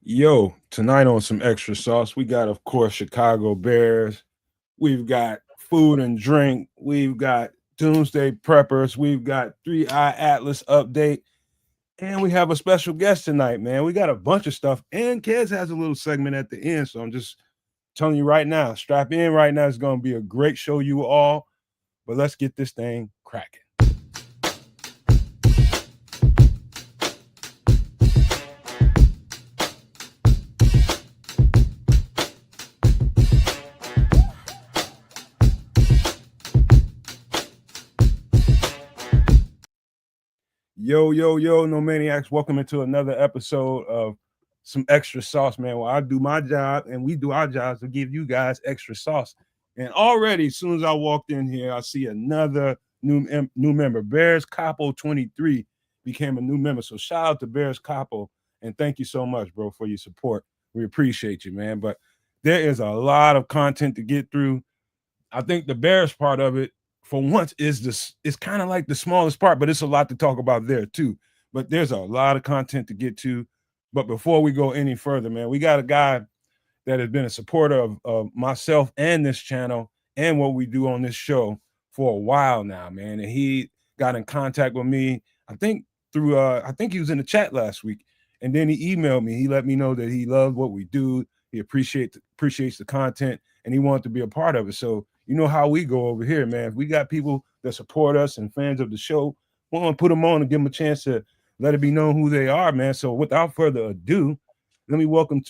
Yo, tonight on some extra sauce, we got, of course, Chicago Bears. We've got food and drink. We've got Doomsday Preppers. We've got 3 Eye Atlas update. And we have a special guest tonight, man. We got a bunch of stuff. And Kez has a little segment at the end. So I'm just telling you right now, strap in right now. It's going to be a great show, you all. But let's get this thing cracking. Yo, no maniacs. Welcome into another episode of some extra sauce, man. Well, I do my job and we do our jobs to give you guys extra sauce. And already, as soon as I walked in here, I see another new member. Bears Capo 23 became a new member. So shout out to Bears Capo and thank you so much, bro, for your support. We appreciate you, man. But there is a lot of content to get through. I think the Bears part of it, for once, it's kind of like the smallest part, but it's a lot to talk about there too. But there's a lot of content to get to. But before we go any further, man, we got a guy that has been a supporter of myself and this channel and what we do on this show for a while now, man. And he got in contact with me, I think through I think he was in the chat last week. And then he emailed me. He let me know that he loved what we do. He appreciates the content and he wanted to be a part of it. So you know how we go over here, man. If we got people that support us and fans of the show, we want to put them on and give them a chance to let it be known who they are, man. So without further ado, let me welcome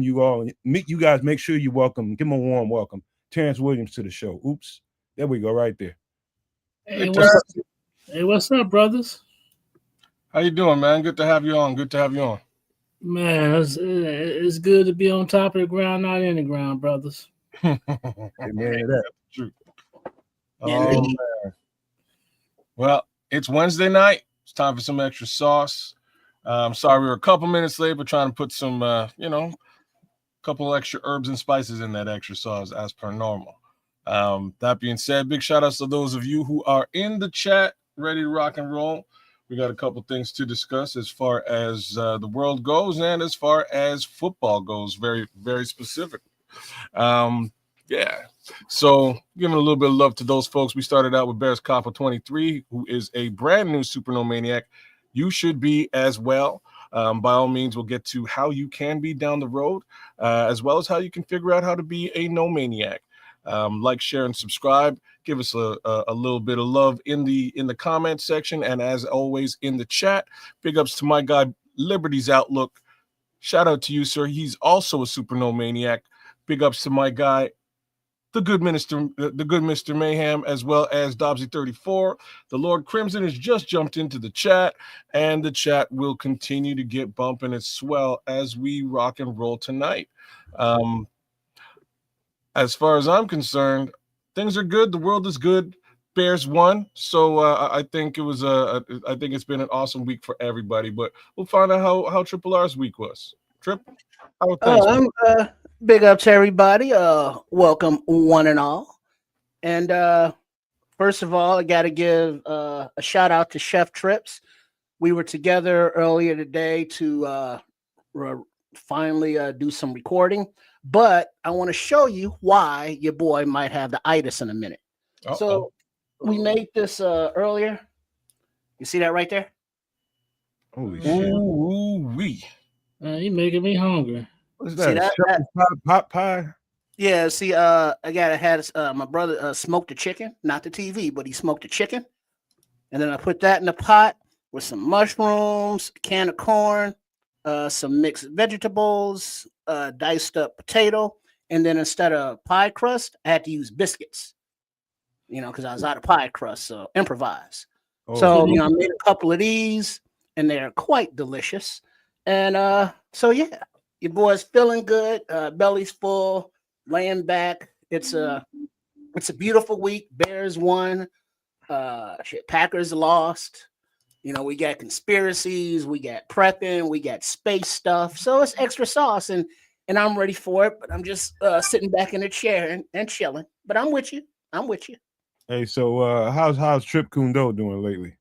you all. Meet you guys. Make sure you welcome. Give them a warm welcome. Terrence Williams to the show. Oops. There we go right there. Hey, what's up, brothers? How you doing, man? Good to have you on. Man, it's good to be on top of the ground, not in the ground, brothers. Hey, man, that's true. Oh, man. Well, it's Wednesday night. It's time for some extra sauce. I'm sorry we were a couple minutes late, but trying to put some, couple extra herbs and spices in that extra sauce as per normal. That being said, big shout outs to those of you who are in the chat, ready to rock and roll. We got a couple things to discuss as far as the world goes and as far as football goes, very, very specific. So giving a little bit of love to those folks. We started out with Bears Capo 23, who is a brand new Super No Maniac. You should be as well. By all means, we'll get to how you can be down the road, as well as how you can figure out how to be a no maniac. Like, share, and subscribe. Give us a little bit of love in the comment section, and as always in the chat. Big ups to my guy Liberty's Outlook. Shout out to you, sir. He's also a Super No Maniac. Big ups to my guy, the good Mr. Mayhem, as well as Dobbsy34. The Lord Crimson has just jumped into the chat, and the chat will continue to get bumping and swell as we rock and roll tonight. As far as I'm concerned, things are good. The world is good. Bears won, so I think I think it's been an awesome week for everybody. But we'll find out how Triple R's week was. Trip, how things? Big up to everybody. Welcome one and all. And first of all, I got to give a shout out to Chef Trips. We were together earlier today to finally do some recording, but I want to show you why your boy might have the itis in a minute. Uh-oh. So we made this earlier. You see that right there? Holy shit. Ooh-wee. You're making me hungry. What's that? Pot pie? Yeah, see, I had my brother smoked the chicken, not the TV, but he smoked the chicken. And then I put that in the pot with some mushrooms, a can of corn, some mixed vegetables, diced up potato. And then instead of pie crust, I had to use biscuits, because I was out of pie crust, so improvise. Oh, so, I made a couple of these, and they're quite delicious. And so, yeah. Your boy's feeling good, belly's full, laying back. It's a beautiful week. Bears won. Packers lost. We got conspiracies, we got prepping, we got space stuff. So it's extra sauce, and I'm ready for it. But I'm just sitting back in the chair and chilling. But I'm with you. Hey, so how's Trip Kundo doing lately?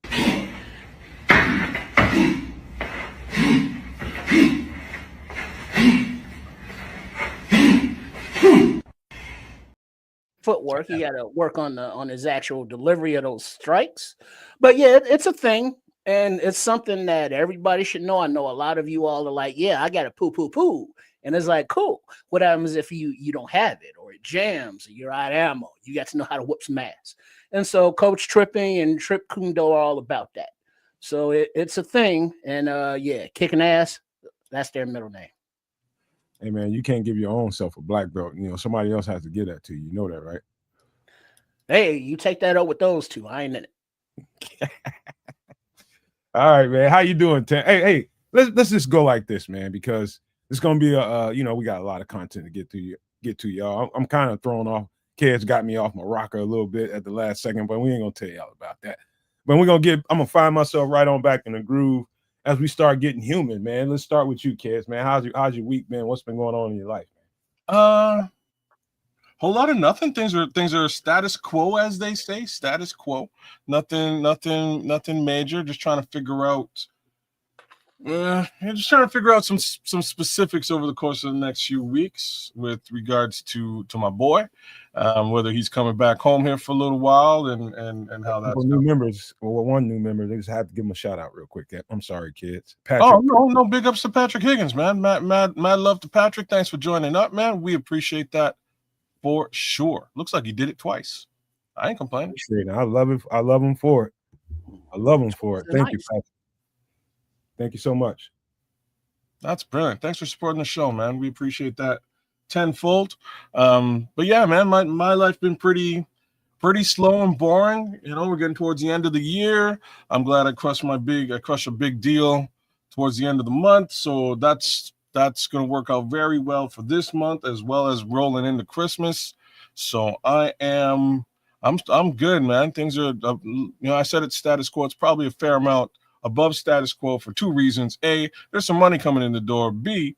footwork. He got to work on his actual delivery of those strikes. But yeah, it's a thing, and it's something that everybody should know. I know a lot of you all are like, yeah, I got to poo, and it's like, cool. What happens if you don't have it, or it jams, or you're out of ammo? You got to know how to whoop some ass. And so Coach Tripping and Trip Kundo are all about that. So it's a thing, and yeah, kicking ass, that's their middle name. Hey man, you can't give your own self a black belt. You know, somebody else has to give that to you. You know that, right? Hey, you take that up with those two. I ain't in it. All right, man. How you doing, Tim? Hey, let's just go like this, man, because it's gonna be we got a lot of content to get to y'all. I'm kind of thrown off. Kids got me off my rocker a little bit at the last second, but we ain't gonna tell y'all about that. But I'm gonna find myself right on back in the groove as we start getting human, man. Let's start with you, kids, man. How's your week, man? What's been going on in your life, Whole lot of nothing. Things are status quo, as they say. Status quo. Nothing major. Just trying to figure out. Just trying to figure out some specifics over the course of the next few weeks with regards to my boy, whether he's coming back home here for a little while and how that's new members. Well, one new member. They just have to give him a shout out real quick. I'm sorry, kids. Patrick. Oh no, big ups to Patrick Higgins, man. Mad love to Patrick. Thanks for joining up, man. We appreciate that for sure. Looks like he did it twice. I ain't complaining. I love it. I love him for it. Thank you, Patrick. Thank you so much. That's brilliant. Thanks for supporting the show, man. We appreciate that tenfold. But yeah, man, my life been pretty slow and boring. You know, we're getting towards the end of the year. I'm glad I crushed a big deal towards the end of the month. So that's going to work out very well for this month, as well as rolling into Christmas. So I'm good, man. Things are, I said it's status quo. It's probably a fair amount above status quo for two reasons. A, there's some money coming in the door. B,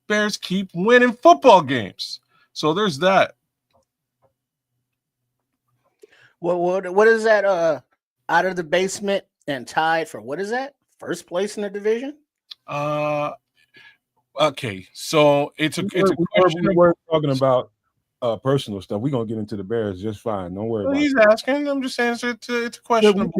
Bears keep winning football games. So there's that. Well, what is that? Out of the basement and tied for what is that? First place in the division? Okay, so it's a question. We're talking about personal stuff. We're gonna get into the Bears just fine. Don't worry about it. He's asking. I'm just saying it's a question.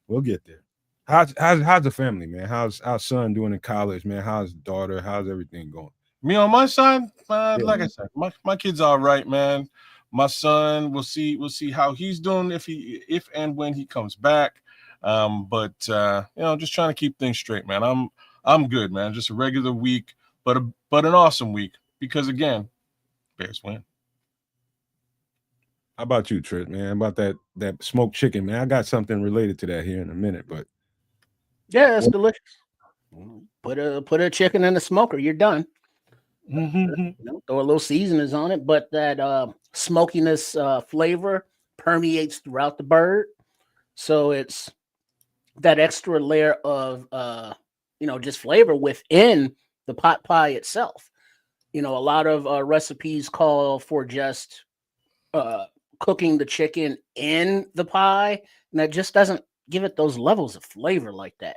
We'll get there. How's the family, man? How's our son doing in college, man? How's the daughter? How's everything going? Me on my side, like I said, my kid's all right, man. My son, we'll see how he's doing if and when he comes back. But just trying to keep things straight, man. I'm good, man. Just a regular week, but an awesome week because again, Bears win. How about you, Trish, man? About that smoked chicken, man. I got something related to that here in a minute, but yeah, it's delicious. Put a chicken in the smoker, you're done. Throw a little seasonings on it, but that smokiness flavor permeates throughout the bird, so it's that extra layer of just flavor within the pot pie itself. A lot of recipes call for just cooking the chicken in the pie, and that just doesn't give it those levels of flavor like that.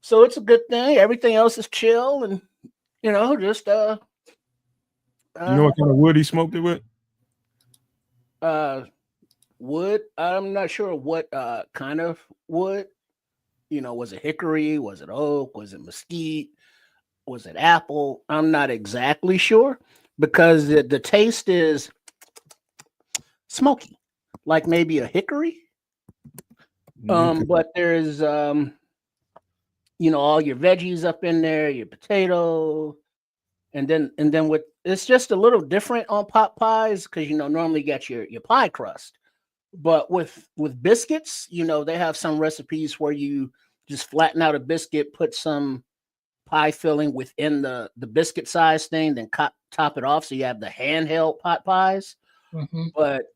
So it's a good thing. Everything else is chill, and just you know what kind of wood he smoked it with? Wood. I'm not sure what kind of wood. Was it hickory? Was it oak? Was it mesquite? Was it apple? I'm not exactly sure because the taste is smoky, like maybe a hickory. But there's all your veggies up in there, your potato, and then with it's just a little different on pot pies because normally you got your pie crust, but with biscuits, they have some recipes where you just flatten out a biscuit, put some pie filling within the biscuit size thing, then top it off so you have the handheld pot pies. Mm-hmm. But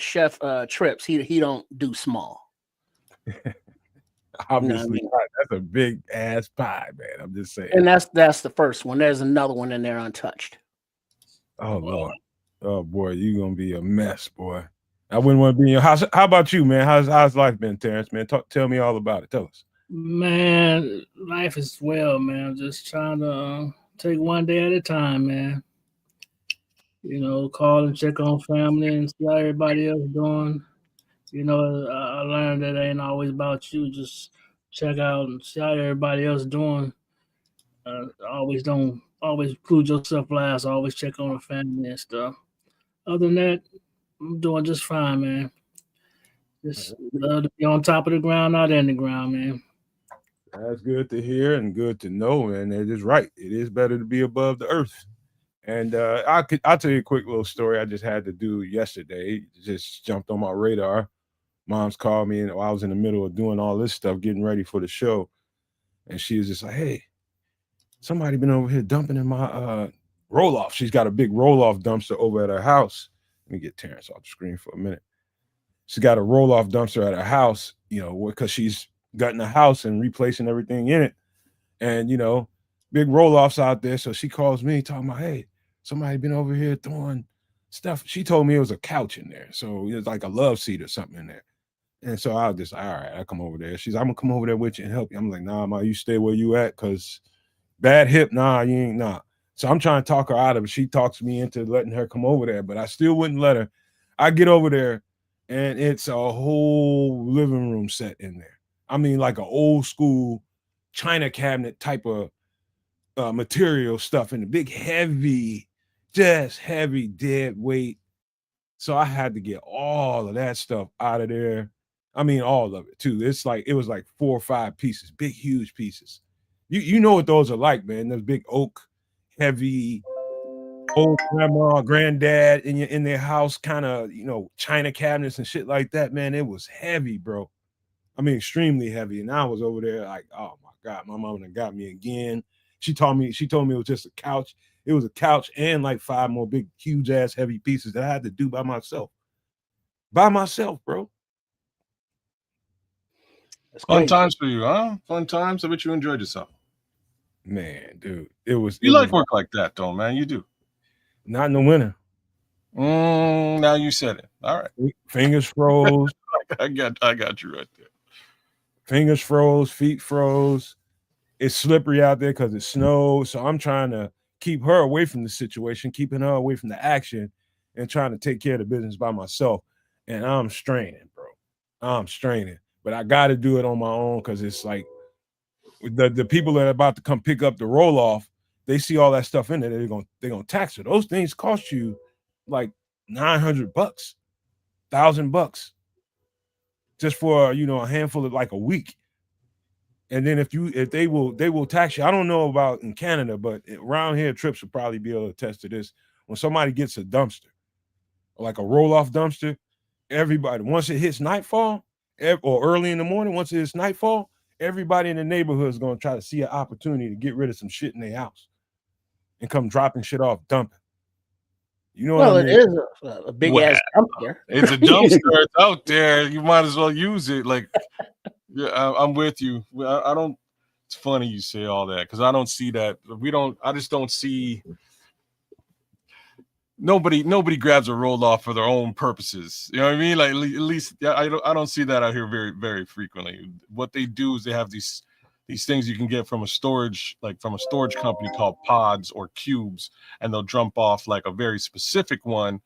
Chef Trips, he don't do small. Obviously, that's a big ass pie, man. I'm just saying. And that's the first one. There's another one in there untouched. Oh Lord, oh boy, you gonna be a mess, boy. I wouldn't want to be in your house. How about you, man? How's life been, Terrence? Man, tell me all about it. Tell us. Man, life is well, man. I'm just trying to take one day at a time, man. Call and check on family and see how everybody else doing. I learned that it ain't always about you. Just check out and see how everybody else doing. Don't always include yourself last. Always check on the family and stuff. Other than that, I'm doing just fine, man. Just love to be on top of the ground, not in the ground, man. That's good to hear and good to know, and it is right. It is better to be above the earth. And I'll tell you a quick little story I just had to do yesterday. It just jumped on my radar. Mom's called me, and I was in the middle of doing all this stuff, getting ready for the show, and she was just like, "Hey, somebody been over here dumping in my roll off." She's got a big roll off dumpster over at her house. Let me get Terrence off the screen for a minute. She's got a roll off dumpster at her house, because she's gutting the house and replacing everything in it. And, big roll offs out there. So she calls me talking about, "Hey, somebody been over here throwing stuff." She told me it was a couch in there. So it was like a love seat or something in there. And so I was just, all right, I'll come over there. She's, "I'm going to come over there with you and help you." I'm like, "Nah, Ma, you stay where you at, because bad hip, nah, you ain't, nah." So I'm trying to talk her out of it. She talks me into letting her come over there, but I still wouldn't let her. I get over there, and it's a whole living room set in there. I mean, like an old school China cabinet type of material stuff in the big, heavy, just heavy, dead weight. So I had to get all of that stuff out of there. I mean, all of it too. It was like 4 or 5 pieces, big, huge pieces. You know what those are like, man. Those big oak, heavy, old grandma, granddad in their house, kind of, China cabinets and shit like that, man. It was heavy, bro. I mean, extremely heavy. And I was over there like, oh my God, my mom done got me again. She told me it was just a couch. It was a couch and like 5 more big, huge ass heavy pieces that I had to do by myself. By myself, bro. Fun times for you, huh? Fun times. I bet you enjoyed yourself. Man, dude. You like work like that, though, man. You do. Not in the winter. Now you said it. All right. Fingers froze. I got you right there. Fingers froze, feet froze. It's slippery out there because it snowed. So I'm trying to keep her away from the situation, keeping her away from the action, and trying to take care of the business by myself. And I'm straining, bro. I'm straining. But I got to do it on my own, because it's like the people that are about to come pick up the roll off, they see all that stuff in there. They're gonna tax it. Those things cost you like $900, $1,000 just for a handful of like a week. And then if they will tax you. I don't know about in Canada, but around here, Trips will probably be able to attest to this. When somebody gets a dumpster, like a roll-off dumpster, everybody, once it hits nightfall, or early in the morning, once it hits nightfall, everybody in the neighborhood is going to try to see an opportunity to get rid of some shit in their house and come dropping shit off, dumping. You know what I mean? It is a big ass dumpster. It's a dumpster. It's out there. You might as well use it. Like, yeah, I'm with you. I don't. It's funny you say all that, because I don't see that. I just don't see. Nobody grabs a roll off for their own purposes. You know what I mean? Like, at least I don't see that out here very, very frequently. What they do is they have these things you can get from a storage company called pods or cubes, and they'll dump off like a very specific one,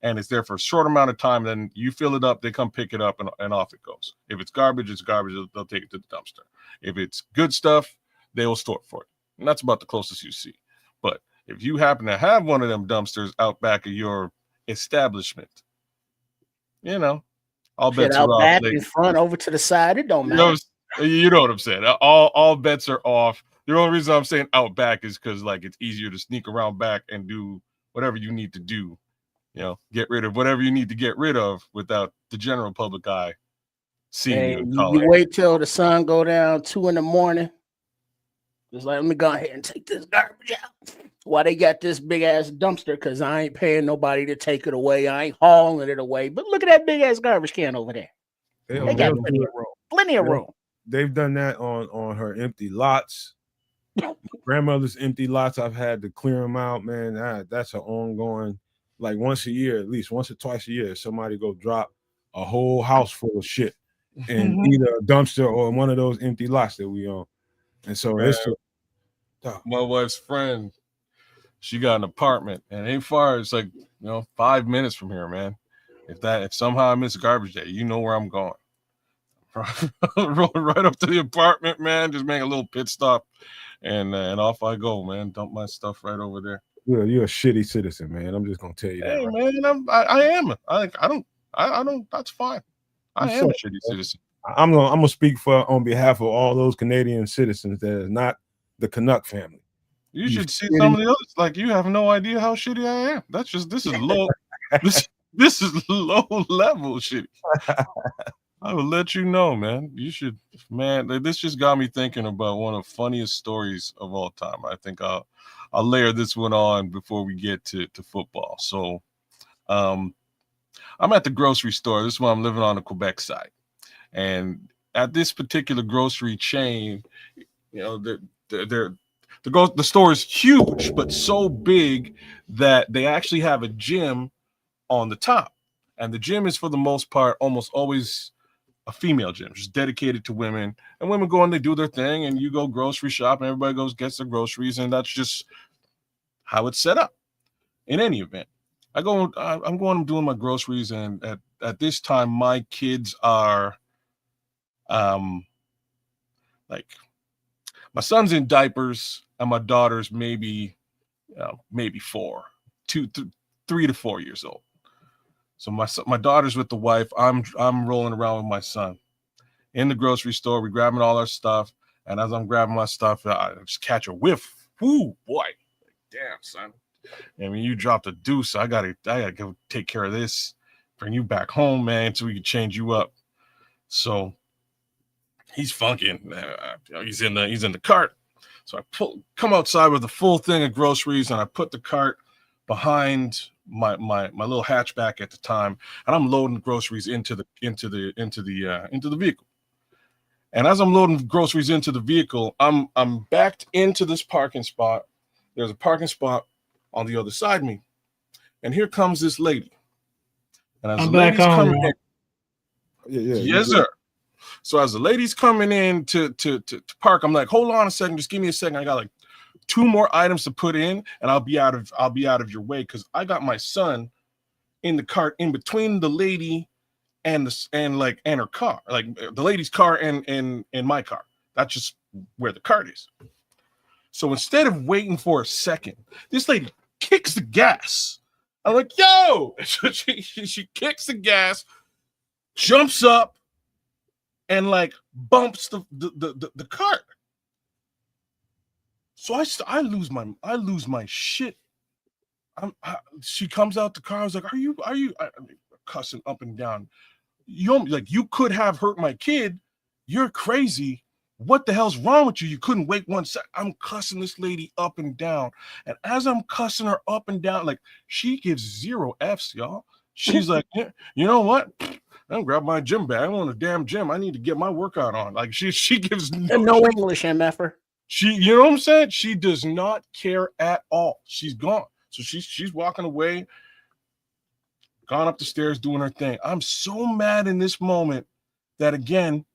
and it's there for a short amount of time. Then you fill it up, they come pick it up, and off it goes. If it's garbage, it's garbage. They'll take it to the dumpster. If it's good stuff, they will store it for it. And that's about the closest you see. But if you happen to have one of them dumpsters out back of your establishment, all bets are off. Back, in front, over to the side, it don't matter. You know what I'm saying? All bets are off. The only reason I'm saying out back is because like it's easier to sneak around back and do whatever you need to do. Get rid of whatever you need to get rid of without the general public eye seeing you. You wait till the sun go down 2 a.m. Just like, let me go ahead and take this garbage out. Why they got this big ass dumpster? Because I ain't paying nobody to take it away. I ain't hauling it away. But look at that big ass garbage can over there. They got plenty of room. Plenty of room. They've done that on her empty lots. Grandmother's empty lots. I've had to clear them out, man. That's an ongoing, like once a year, at least once or twice a year, somebody go drop a whole house full of shit in either a dumpster or one of those empty lots that we own. And so it's my wife's friend. She got an apartment, and ain't far. It's like 5 minutes from here, man. If somehow I miss garbage day, you know where I'm going. Rolling right up to the apartment, man. Just make a little pit stop, and off I go, man. Dump my stuff right over there. You're a shitty citizen, man. I'm just gonna tell you that. Hey, right? man, I am. I don't. That's fine. I am a shitty citizen. I'm gonna speak on behalf of all those Canadian citizens that is not the Canuck family. You should see some of the others. Like, you have no idea how shitty I am. This is low. this is low level shitty. I will let you know, man. You should, man. This just got me thinking about one of the funniest stories of all time. I think I'll layer this one on before we get to football. So, I'm at the grocery store. This is why I'm living on the Quebec side, and at this particular grocery chain, the store is huge, but so big that they actually have a gym on the top, and the gym is for the most part almost always a female gym, just dedicated to women, and women go and they do their thing, and you go grocery shop, and everybody gets their groceries, and that's just how it's set up. In any event, I'm doing my groceries, and at this time, my kids are, like, my son's in diapers, and my daughter's maybe 3 to 4 years old. So my daughter's with the wife. I'm rolling around with my son in the grocery store. We're grabbing all our stuff, and as I'm grabbing my stuff, I just catch a whiff. Whoo, boy! Damn, son. I mean, you dropped a deuce. I gotta go take care of this. Bring you back home, man, so we can change you up. So he's funking. He's in the cart. So I come outside with a full thing of groceries, and I put the cart behind my little hatchback at the time, and I'm loading groceries into the vehicle. And as I'm loading groceries into the vehicle, I'm backed into this parking spot. There's a parking spot on the other side of me, and here comes this lady. And as the lady's coming in, yes, sir. So as the lady's coming in to park, I'm like, hold on a second, just give me a second. I got like 2 more items to put in, and I'll be out of your way, because I got my son in the cart in between the lady and her car, like the lady's car and my car. That's just where the cart is. So instead of waiting for a second, this lady kicks the gas. I'm like, yo! So she kicks the gas, jumps up, and like bumps the cart. So I lose my shit. She comes out the car. I was like, are you cussing up and down? You could have hurt my kid. You're crazy. What the hell's wrong with you? You couldn't wait 1 sec. I'm cussing this lady up and down. And as I'm cussing her up and down, like, she gives 0 F's, y'all. She's like, yeah, you know what? I'm grab my gym bag. I'm on a damn gym. I need to get my workout on. Like, she gives no English, MFer. You know what I'm saying? She does not care at all. She's gone. So she's walking away, gone up the stairs, doing her thing. I'm so mad in this moment that, again,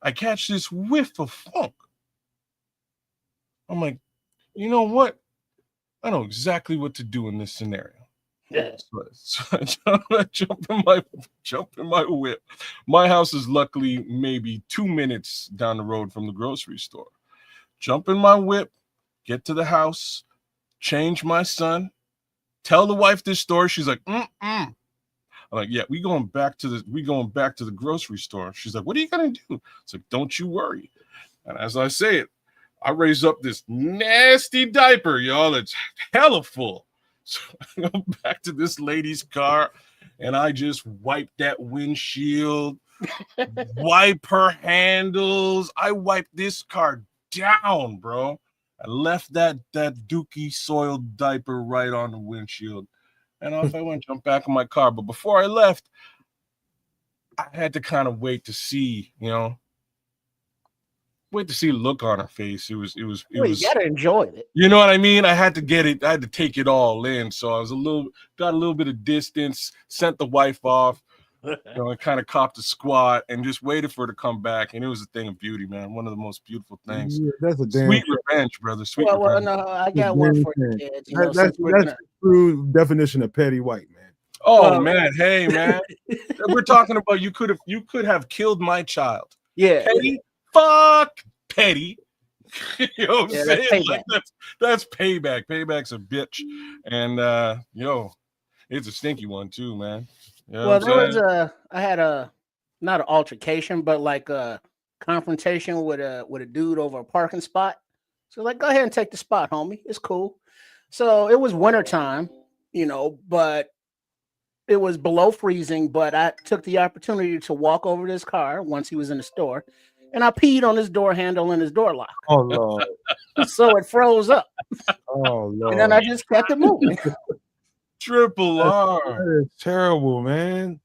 I catch this whiff of funk. I'm like, you know what? I know exactly what to do in this scenario. Yeah. So I jump in my whip. My house is luckily maybe 2 minutes down the road from the grocery store. Jump in my whip, get to the house, change my son, tell the wife this story. She's like, I'm like, yeah, we going back to the grocery store. She's like, what are you gonna do? It's like, don't you worry. And as I say it, I raise up this nasty diaper, y'all. It's hella full. So I go back to this lady's car, and I just wipe that windshield, wipe her handles. I wipe this car down, bro. I left that dookie soiled diaper right on the windshield, and off I went, jumped back in my car. But before I left, I had to kind of wait to see, the look on her face. It was. You gotta enjoy it. You know what I mean? I had to get it. I had to take it all in. So I was got a little bit of distance, sent the wife off, and kind of copped a squat and just waited for her to come back. And it was a thing of beauty, man. One of the most beautiful things. Yeah, that's a damn Sweet revenge, brother. Sweet well, revenge. no, I got one for you, kids. You know, that's the true definition of petty white, man. Oh man, hey man, we're talking about you could have killed my child. Yeah, petty, fuck petty. You know what I'm saying? That's like that's payback. Payback's a bitch, and it's a stinky one too, man. You know I had not an altercation, but like a confrontation with a dude over a parking spot. So like, go ahead and take the spot, homie. It's cool. So it was wintertime, but it was below freezing, but I took the opportunity to walk over to his car once he was in the store, and I peed on his door handle and his door lock. Oh Lord! So it froze up. Oh Lord! And then I just kept it moving. Triple R. That is terrible, man.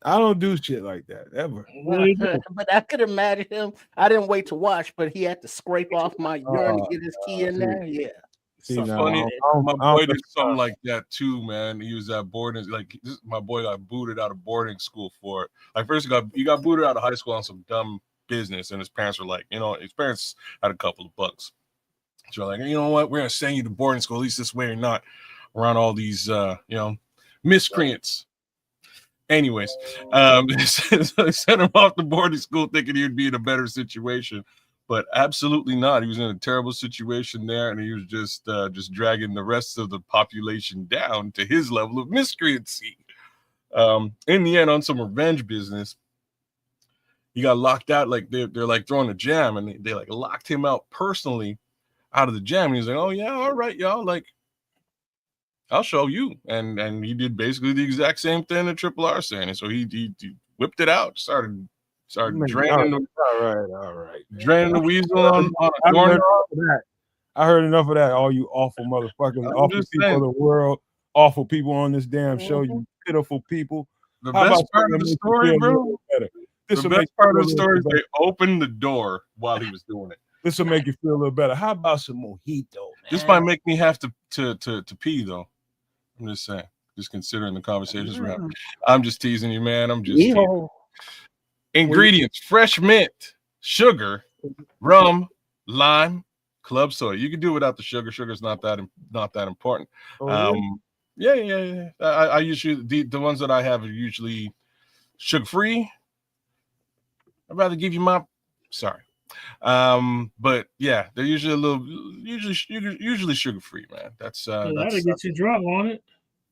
I don't do shit like that ever. But I could imagine him. I didn't wait to watch, but he had to scrape off my urine to get his key in there. Yeah. See, funny. My boy did something like that too, man. He was at boarding, my boy got booted out of boarding school for it. Like first he got booted out of high school on some dumb business, and his parents were like, his parents had a couple of bucks. So like, you know what, we're gonna send you to boarding school, at least this way or not around all these miscreants. Anyways, so they sent him off to boarding school thinking he'd be in a better situation. But absolutely not. He was in a terrible situation there, and he was just dragging the rest of the population down to his level of miscreancy. In the end, on some revenge business, he got locked out. Like they're like throwing a jam, and they like locked him out personally out of the jam. And he's like, "Oh yeah, all right, y'all. Like, I'll show you." And he did basically the exact same thing that Triple R saying. And so he whipped it out, started draining all right. Draining the weasel on a doorknob. I heard enough of that. All you awful motherfuckers, awful people of the world, awful people on this damn show, you pitiful people. The best part of the story, bro. The best part of the story is they opened the door while he was doing it. This will make you feel a little better. How about some mojito, man? This might make me have to pee though. I'm just saying. Just considering the conversations we're having. I'm just teasing you, man. I'm just teasing. Ingredients: fresh mint, sugar, rum, lime, club soda. You can do without the sugar. Sugar's not that important. Yeah. I usually the ones that I have are usually sugar free. I'd rather give you my but yeah, they're usually sugar free, man. That'll get you drunk on it.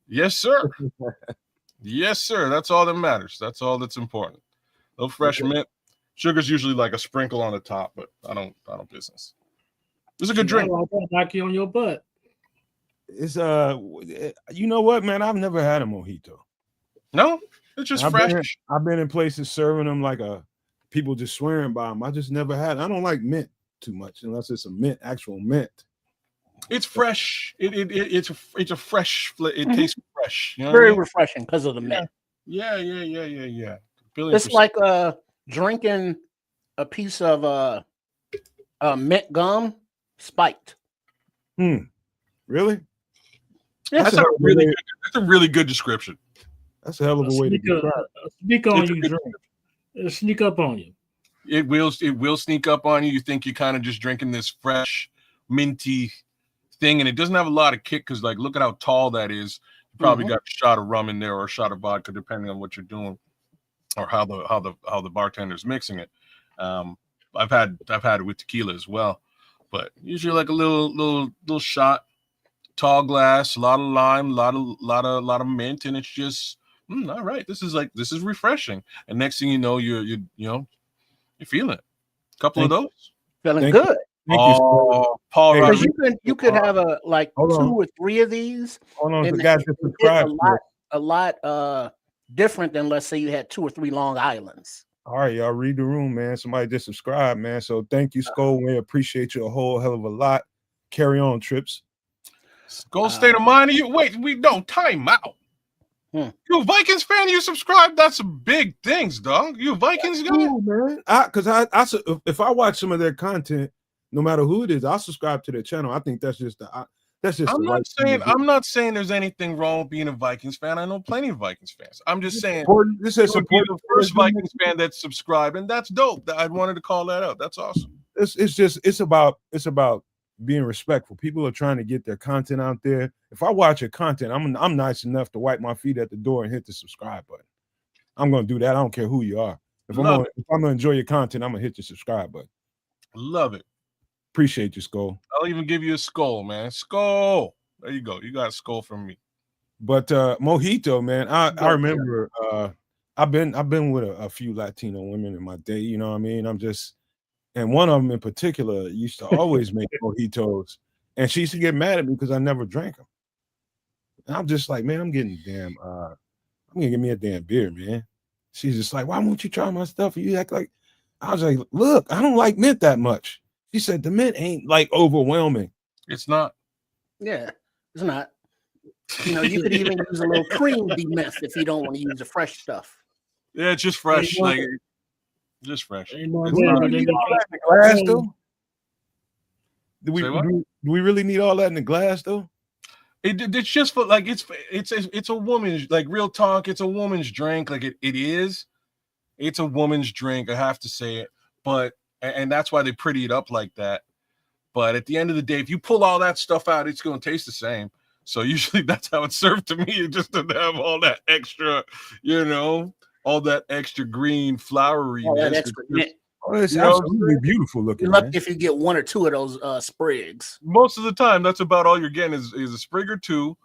Yes, sir. Yes, sir. That's all that matters. That's all that's important. Little fresh mint. Sugar's usually like a sprinkle on the top, but I don't business. It's a good drink. Knock you on your butt. It's you know what, man? I've never had a mojito. No, it's just fresh. I've been in places serving them like people just swearing by them. I just never had. I don't like mint too much unless it's actual mint. It's fresh. It's a fresh. It tastes fresh. You know very refreshing because of the mint. Yeah. It's like drinking a piece of mint gum spiked. Really? Yeah, that's a really good description. That's a hell of a way to describe it. Sneak on you, drink. It'll sneak up on you. It will sneak up on you. You think you're kind of just drinking this fresh, minty thing, and it doesn't have a lot of kick because, like, look at how tall that is. You probably got a shot of rum in there or a shot of vodka, depending on what you're doing or how the bartender's mixing it. I've had it with tequila as well, but usually like a little shot, tall glass, a lot of lime, a lot of mint, and it's just all right. This is refreshing. And next thing you know, you're feeling it. A couple of those, feeling good. Oh, Paul, because you could have two or three of these. Hold on, the guy just subscribed. A lot different than, let's say, you had 2 or 3 Long Islands. All right, y'all read the room, man. Somebody just subscribed, man. So thank you, Skull. We appreciate you a whole hell of a lot. Carry on, Trips. Skull State of Mind. We don't time out. You a Vikings fan? You subscribe? That's big things, dog. You a Vikings guy? Cool, man. Because if I watch some of their content, no matter who it is, I'll subscribe to their channel. I think that's just That's just I'm the not right thing saying to do. I'm not saying there's anything wrong with being a Vikings fan. I know plenty of Vikings fans. I'm just saying This is you would be support. the first Vikings fan that's subscribed, and that's dope. I wanted to call that out. That's awesome. It's about being respectful. People are trying to get their content out there. If I watch your content, I'm nice enough to wipe my feet at the door and hit the subscribe button. I'm gonna do that. I don't care who you are. If I'm gonna enjoy your content, I'm gonna hit the subscribe button. Love it. Appreciate you, Skull. I'll even give you a skull, man. Skull. There you go. You got a skull from me. But Mojito, man, I remember I've been with a few Latino women in my day, you know what I mean? And one of them in particular used to always make mojitos, and she used to get mad at me because I never drank them. And I'm just like, man, I'm gonna get me a damn beer, man. She's just like, why won't you try my stuff? You act like I was like, look, I don't like mint that much. She said the mint ain't like overwhelming. It's not. Yeah, it's not. You know, you could even use a little cream de-mint if you don't want to use the fresh stuff. Yeah, it's just fresh, like just fresh. Ain't no It's way, not- but they Glass though? Do Say what? we really need all that in the glass though? It's just for like it's a woman's, like, real talk. It's a woman's drink. Like it is. It's a woman's drink. I have to say it, but and that's why they pretty it up like that. But at the end of the day, if you pull all that stuff out, it's going to taste the same. So usually that's how it's served to me. It just doesn't have all that extra, all that extra green flowery. All that extra mint. Oh, it's You know what I'm absolutely beautiful looking. You're lucky Man. if you get one or two of those sprigs. Most of the time, that's about all you're getting is a sprig or two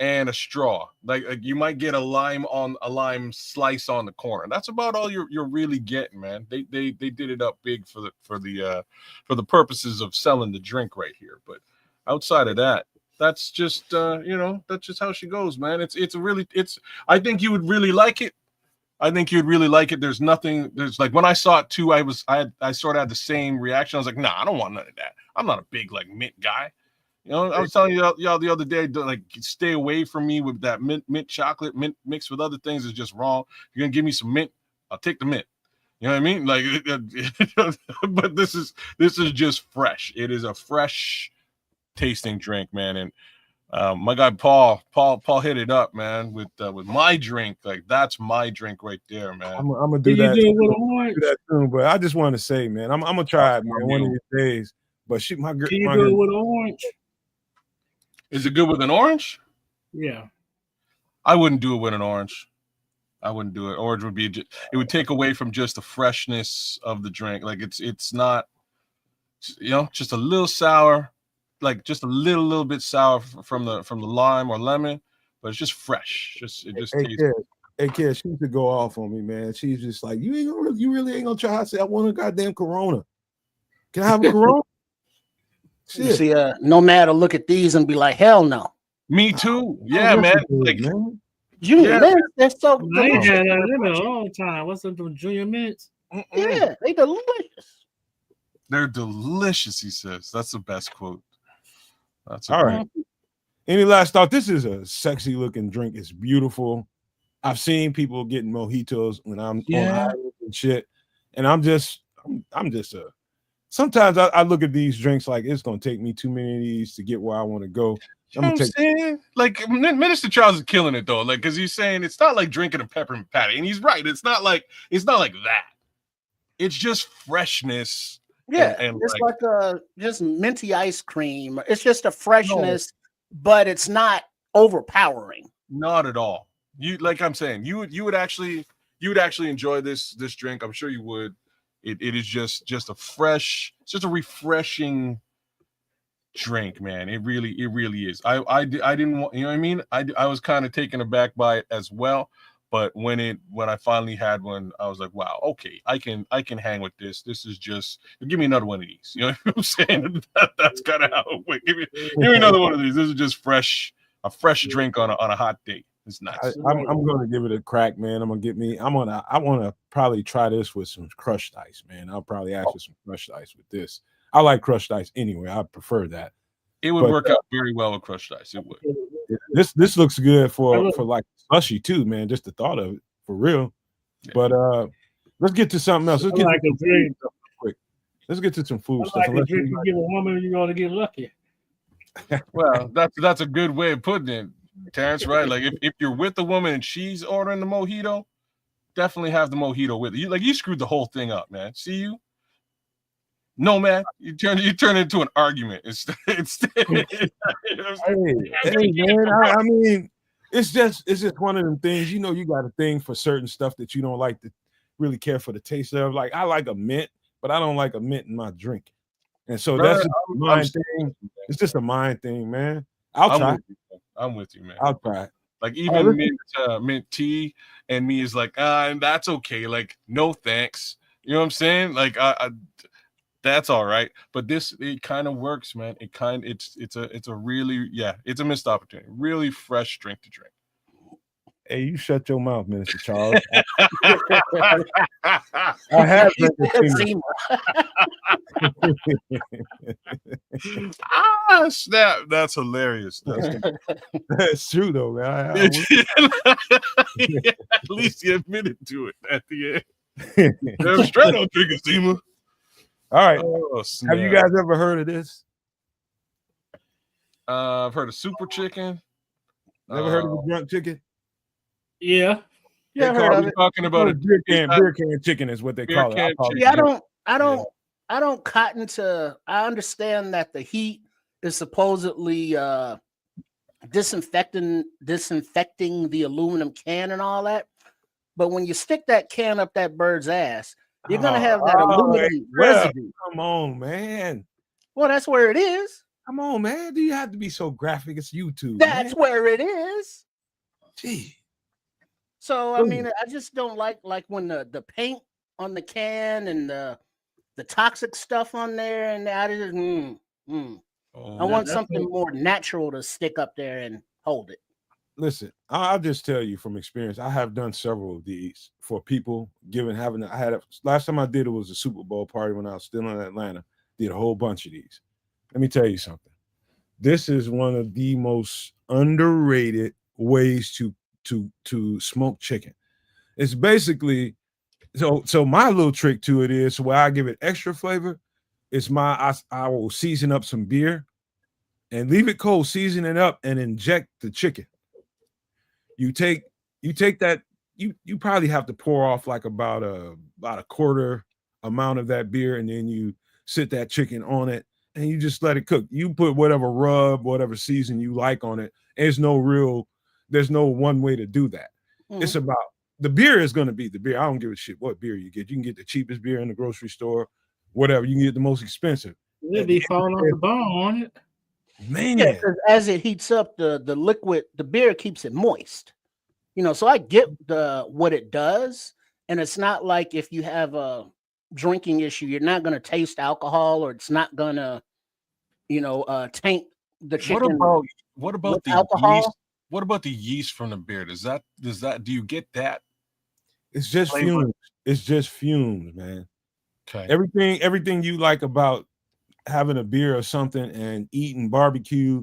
and a straw. Like you might get a lime slice on the corner. That's about all you're really getting, man. They did it up big for the purposes of selling the drink right here. But outside of that, that's just that's just how she goes, man. I think you would really like it. There's like when I saw it too, I sort of had the same reaction. I was like, nah, I don't want none of that. I'm not a big like mint guy. I was telling y'all the other day, like, stay away from me with that mint chocolate. Mint mixed with other things is just wrong. If you're gonna give me some mint, I'll take the mint. You know what I mean? Like, but this is just fresh. It is a fresh tasting drink, man. And my guy Paul hit it up, man, with my drink. Like, that's my drink right there, man. I'm gonna do that. Do it with orange? Do that soon, but I just want to say, man, I'm gonna try it, man, one of these days. But my Can you do it with orange? Is it good with an orange? Yeah. I wouldn't do it with an orange. I wouldn't do it. Orange would it would take away from just the freshness of the drink. Like it's not, just a little sour, like just a little bit sour from the lime or lemon, but it's just fresh. It just tastes. Hey kid, she used to go off on me, man. She's just like, you really ain't gonna try. I said, I want a goddamn Corona. Can I have a Corona? You see, Nomad will look at these and be like, hell no. Me too. Yeah, man. Like, man. Junior mints, they're so I ain't delicious. had that in a long time. What's up with junior mints? Yeah, they delicious. They're delicious, he says. That's the best quote. That's all right. Any last thought? This is a sexy looking drink. It's beautiful. I've seen people getting mojitos when I'm on islands and shit, and I'm just sometimes I look at these drinks like it's gonna take me too many of these to get where I want to go. Like, Minister Charles is killing it though, like, because he's saying it's not like drinking a peppermint patty, and he's right. It's not like that. It's just freshness. Yeah, and it's like just minty ice cream. It's just a freshness, but it's not overpowering. Not at all. I'm saying, you would actually enjoy this drink. I'm sure you would. It is just a fresh, it's just a refreshing drink, man. It really is. I didn't want, you know what I mean? I was kind of taken aback by it as well. But when I finally had one, I was like, wow, okay, I can hang with this. This is just, give me another one of these. You know what I'm saying? That's kind of how it went. Give me another one of these. This is just a fresh drink on a hot day. It's nice. I'm gonna give it a crack, man. I want to probably try this with some crushed ice, man. I'll probably ask for some crushed ice with this. I like crushed ice anyway. I prefer that. It would work out very well with crushed ice. It would. This looks good for like slushy too, man. Just the thought of it, for real. Yeah. But let's get to something else. Let's get to some quick. Let's get to some food stuff. Like a drink you give a woman, you're gonna get lucky. Well, that's a good way of putting it, Terrence. Right? Like if you're with a woman and she's ordering the mojito, definitely have the mojito with you. Like you screwed the whole thing up, man. See you? No, man. You turn it into an argument. Hey, man. I mean, it's just one of them things. You know, you got a thing for certain stuff that you don't like to really care for the taste of. Like I like a mint, but I don't like a mint in my drink. And so that's just a mind thing. It's just a mind thing, man. I'll try. I'm with you, man. I'll try. Like even mint tea and me is like, and that's okay. Like, no thanks. You know what I'm saying? Like, that's all right. But it kind of works, man. It's a really, it's a missed opportunity. Really fresh drink to drink. Hey, you shut your mouth, Minister Charles. I have drank snap. That's hilarious. That's true, though, man. At least you admitted to it at the end. I'm straight on drinking steamer. All right. Have you guys ever heard of this? I've heard of super chicken. Never heard of a drunk chicken? Yeah. Yeah, I heard of it. Talking about a beer can chicken is what they call it. Yeah, I don't cotton to. I understand that the heat is supposedly disinfecting the aluminum can and all that. But when you stick that can up that bird's ass, you're gonna have that aluminum residue. Come on, man. Well, that's where it is. Come on, man. Do you have to be so graphic? It's YouTube. That's where it is. Gee. So I mean, I just don't like when the paint on the can and the toxic stuff on there, and I just I want something more natural to stick up there and hold it. Listen, I'll just tell you from experience. I have done several of these for people. Last time I did it was a Super Bowl party when I was still in Atlanta. Did a whole bunch of these. Let me tell you something. This is one of the most underrated ways to smoke chicken. It's basically so my little trick to it is where I give it extra flavor. It's I will season up some beer and leave it cold, season it up, and inject the chicken. You take that, you probably have to pour off like about a quarter amount of that beer, and then you sit that chicken on it and you just let it cook. You put whatever rub, whatever season you like on it. There's no one way to do that. Mm-hmm. It's about the beer is going to be the beer. I don't give a shit what beer you get. You can get the cheapest beer in the grocery store, whatever. You can get the most expensive. It'll be falling off the bone on it. Man, yeah, as it heats up, the liquid, the beer keeps it moist. You know, so I get what it does, and it's not like if you have a drinking issue, you're not going to taste alcohol, or it's not going to, taint the chicken. What about the alcohol? Yeast? What about the yeast from the beer? Do you get that? It's just fumes. It's just fumes, man. Okay. Everything you like about having a beer or something and eating barbecue,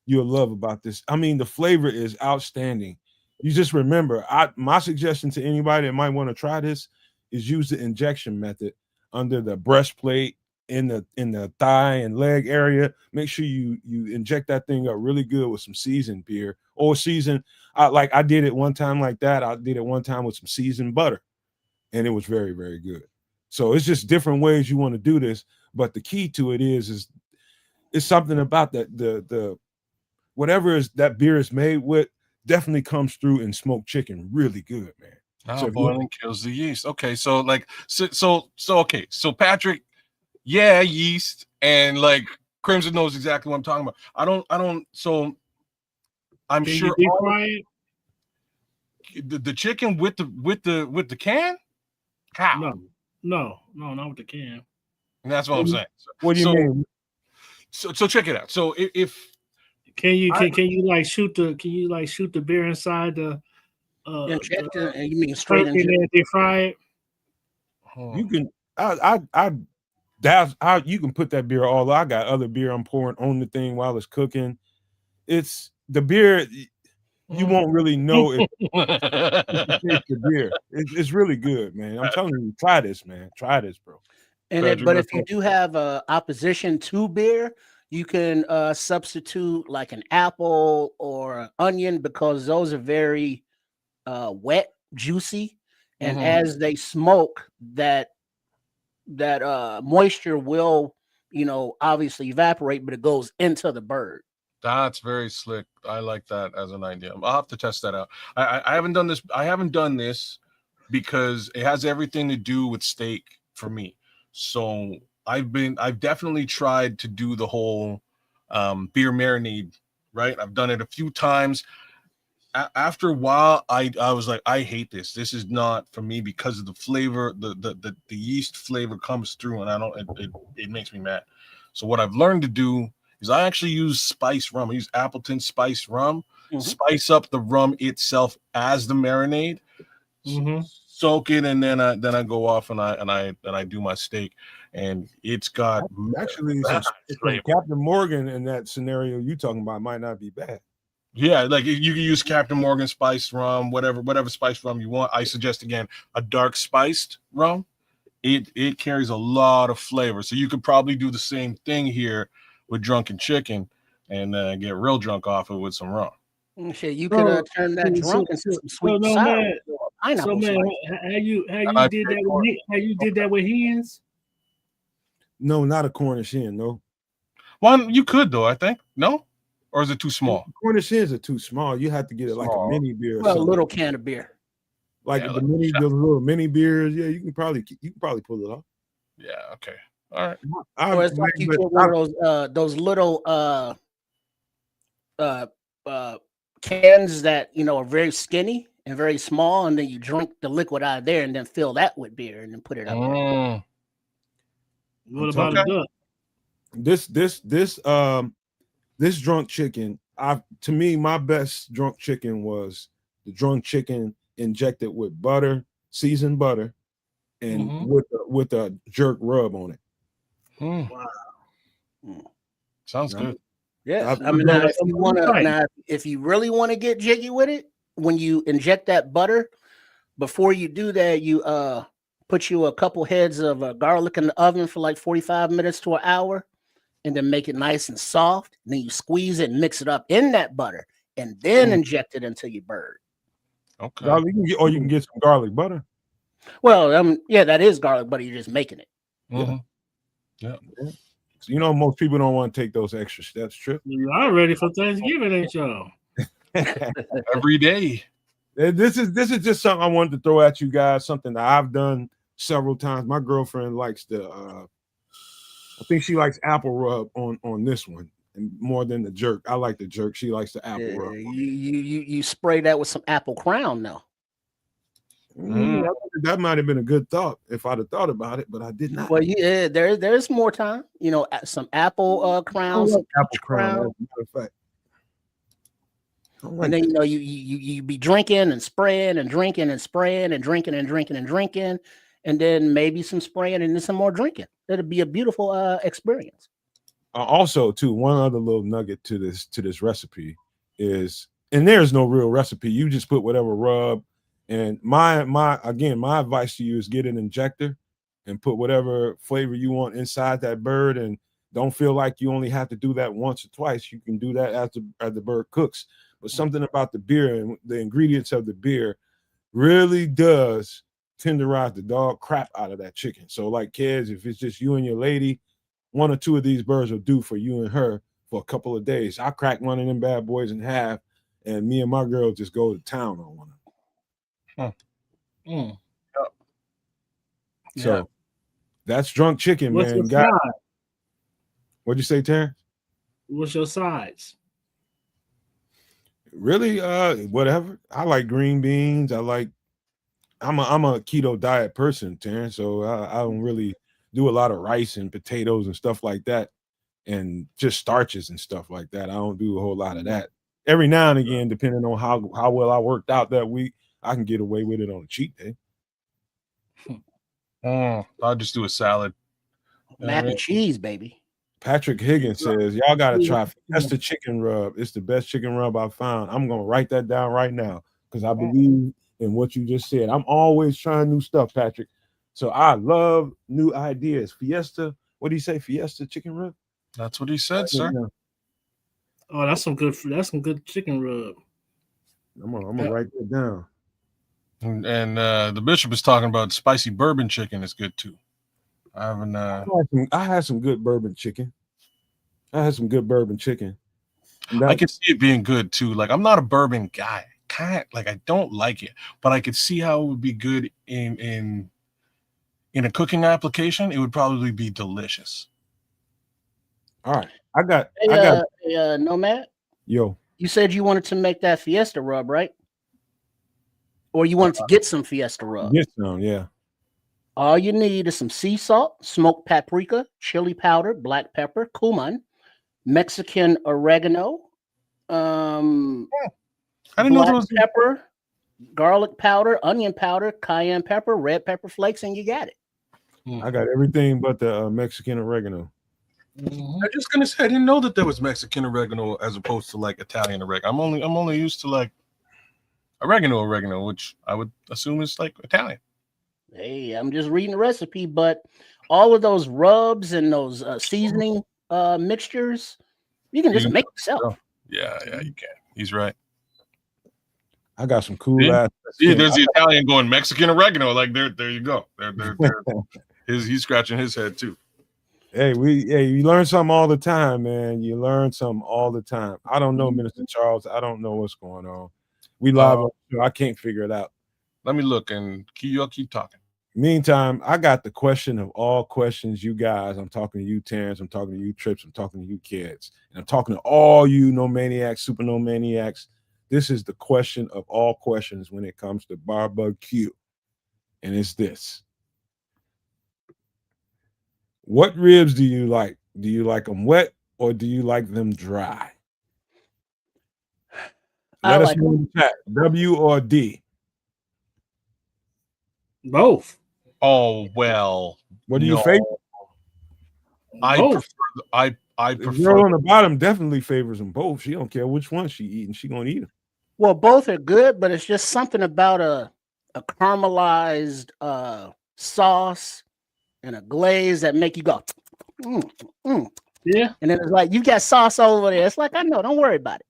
you'll love about this. I mean, the flavor is outstanding. You just remember, my suggestion to anybody that might want to try this is use the injection method under the breastplate in the thigh and leg area. Make sure you inject that thing up really good with some seasoned beer or seasoned. I did it one time like that. I did it one time with some seasoned butter, and it was very, very good. So it's just different ways you want to do this. But the key to it is it's something about that the whatever is that beer is made with definitely comes through in smoked chicken really good, man. So boiling kills the yeast. Okay, so Patrick, yeah, yeast, and like Crimson knows exactly what I'm talking about. I don't. So I'm Can sure you deep fry it? The chicken with the can. How? No, not with the can. And that's what I'm saying. What do you mean? So check it out. So if can you shoot the beer inside the inject it, and you mean straight and then deep fry it? You can you can put that beer all. I got other beer I'm pouring on the thing while it's cooking. It's the beer. You won't really know if you taste the beer. It's really good, man. I'm telling you, try this, man. Try this, bro. But if you do have opposition to beer, You can substitute like an apple or an onion because those are very wet, juicy, and Mhm. as they smoke, that moisture will, obviously evaporate, but it goes into the bird. That's very slick. I like that as an idea. I'll have to test that out. I haven't done this. I haven't done this because it has everything to do with steak for me. So I've definitely tried to do the whole beer marinade. Right. I've done it a few times. After a while, I was like, I hate this. This is not for me because of the flavor. The yeast flavor comes through, and I don't. It makes me mad. So what I've learned to do is I actually use spice rum. I use Appleton spice rum. Mhm. Spice up the rum itself as the marinade. Mm-hmm. Soak it, and then I go off and I do my steak, and it's got Actually, mad some flavor. Captain Morgan in that scenario you talking about might not be bad. Yeah, like you can use Captain Morgan spice rum, whatever spice rum you want. I suggest again a dark spiced rum. It carries a lot of flavor, so you could probably do the same thing here with drunken chicken and get real drunk off it with some rum. Shit, you could So, turn that drunk into some sweet and no, sour man. or So pineapple man, slice. how you I did pay that for with how you did that with hens? No, not a Cornish hen. No, One you could though, I think. No, or is it too small? Cornish hens are too small. You have to get it like a Small. mini beer or Well, a something. little can of beer. Like Yeah, the like mini, those little mini beers. Yeah, you can probably pull it off. Yeah. Okay. All right. Or it's like you get one of those little uh cans that are very skinny and very small, and then you drink the liquid out of there and then fill that with beer and then put it up there. Mm, What I'm about okay. a duck? This drunk chicken. To me, my best drunk chicken was the drunk chicken injected with butter, seasoned butter, and Mhm. with a jerk rub on it. mm. Mm. Sounds Now, good. Yeah, I've I mean, done now that if you really want to get jiggy with it, when you inject that butter, before you do that, you put you a couple heads of garlic in the oven for like 45 minutes to an hour, and then make it nice and soft. And then you squeeze it and mix it up in that butter, and then inject it into your bird. Okay. garlic, or you can get some garlic butter. Well, yeah, that is garlic butter. You're just making it. Mhm. So, most people don't want to take those extra steps. Trip. Y'all ready for Thanksgiving, ain't y'all? Every day. This is just something I wanted to throw at you guys. Something that I've done several times. My girlfriend likes I think she likes apple rub on this one, and more than the jerk. I like the jerk. She likes the apple rub. You spray that with some apple crown now. That might have been a good thought if I'd have thought about it, but I did not. Well, yeah, there's more time. Some apple crown, some apple peach crown. crown. As a matter of fact. I like And then that. you be drinking and spraying and drinking and spraying and drinking and drinking and drinking, and then maybe some spraying and then some more drinking. It'll be a beautiful experience. Also, too, one other little nugget to this recipe is, and there's no real recipe. You just put whatever rub. And my advice to you is get an injector and put whatever flavor you want inside that bird, and don't feel like you only have to do that once or twice. You can do that as the bird cooks. But something about the beer and the ingredients of the beer really does tenderize the dog crap out of that chicken. So, like kids, if it's just you and your lady, one or two of these birds will do for you and her for a couple of days. I crack one of them bad boys in half, and me and my girl just go to town on one of them. Mm. So that's drunk chicken, What's man. your side? What'd you say, Terrence? What's your sides? Really, whatever. I like green beans. I'm a keto diet person, Terrence. So I don't really do a lot of rice and potatoes and stuff like that, and just starches and stuff like that. I don't do a whole lot of that. Every now and again, depending on how well I worked out that week, I can get away with it on a cheat day. I'll just do a salad. Mac and cheese, baby. Patrick Higgins says, y'all got to try Fiesta chicken rub. It's the best chicken rub I found. I'm going to write that down right now because I believe in what you just said. I'm always trying new stuff, Patrick. So I love new ideas. Fiesta, what do you say? Fiesta chicken rub? That's what he said, sir. Oh, that's some good chicken rub. I'm gonna write that down. And the bishop is talking about spicy bourbon chicken is good too. I haven't. I had some good bourbon chicken. I could see it being good too. Like, I'm not a bourbon guy. I don't like it, but I could see how it would be good in a cooking application. It would probably be delicious. All right, I got Nomad. Yo, you said you wanted to make that Fiesta rub, right? Or you wanted to get some Fiesta rub? Get some, yeah. All you need is some sea salt, smoked paprika, chili powder, black pepper, cumin, Mexican oregano, I didn't know there was pepper, garlic powder, onion powder, cayenne pepper, red pepper flakes, and you got it. I got everything but the Mexican oregano. I'm just gonna say I didn't know that there was Mexican oregano as opposed to like Italian oregano. I'm only used to like oregano, which I would assume is like Italian. Hey, I'm just reading the recipe, but all of those rubs and those seasoning mixtures, you can just make yourself. Yeah, you can. He's right. I got some cool ass. Yeah, there's the Italian going Mexican oregano. Like there you go. He's scratching his head too. Hey, you learn something all the time, man. You learn something all the time. I don't know, Minister Charles. I don't know what's going on. We live on the show. I can't figure it out. Let me look and keep talking. Meantime, I got the question of all questions, you guys. I'm talking to you, Terrence. I'm talking to you, Trips. I'm talking to you, kids. And I'm talking to all you nomaniacs, super nomaniacs. This is the question of all questions when it comes to barbecue. And it's this. What ribs do you like? Do you like them wet or do you like them dry? Let us know in the chat. W or D? Both. Oh well. What do you favor? I prefer. The girl on the bottom definitely favors them both. She don't care which one she eating. She gonna eat them. Well, both are good, but it's just something about a caramelized sauce and a glaze that make you go, yeah. And then it's like you got sauce over there. It's like I know, don't worry about it,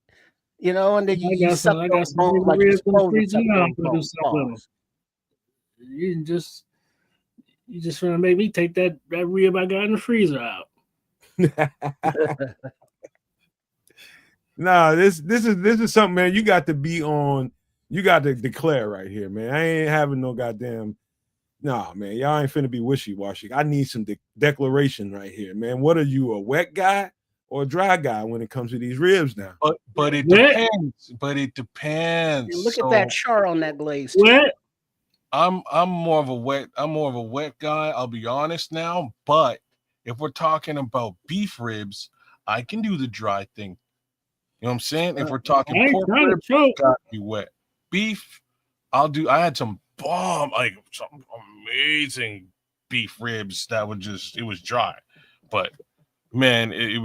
And then I got some ribs in the freezer now. I'm gonna do something with them. You just trying to make me take that rib I got in the freezer out. Nah, this is something, man. You got to be on. You got to declare right here, man. I ain't having no goddamn. Nah, man. Y'all ain't finna be wishy-washy. I need some declaration right here, man. What are you, a wet guy or a dry guy when it comes to these ribs now? But it depends. But it depends. Look at that char on that glaze. Wet. I'm more of a wet guy. I'll be honest now. But if we're talking about beef ribs, I can do the dry thing. You know what I'm saying? If we're talking pork ribs, gotta be wet. Beef, I had some some amazing beef ribs that it was dry. But man, it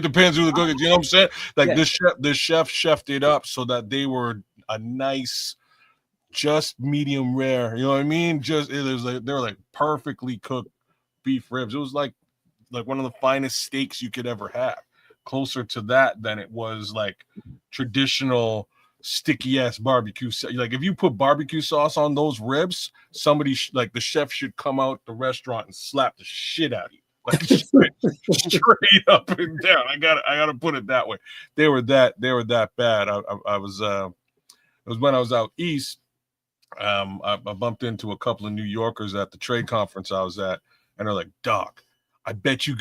depends who the cook is. You know what I'm saying? Like this chef chefed it up so that they were a nice, just medium rare. You know what I mean? They were like perfectly cooked beef ribs. It was like one of the finest steaks you could ever have. Closer to that than it was like traditional sticky ass barbecue. Like if you put barbecue sauce on those ribs, somebody like the chef should come out the restaurant and slap the shit out of you. Like straight up and down. I gotta put it that way. They were that bad. It was when I was out east. I bumped into a couple of New Yorkers at the trade conference I was at, and they're like, "Doc, I bet you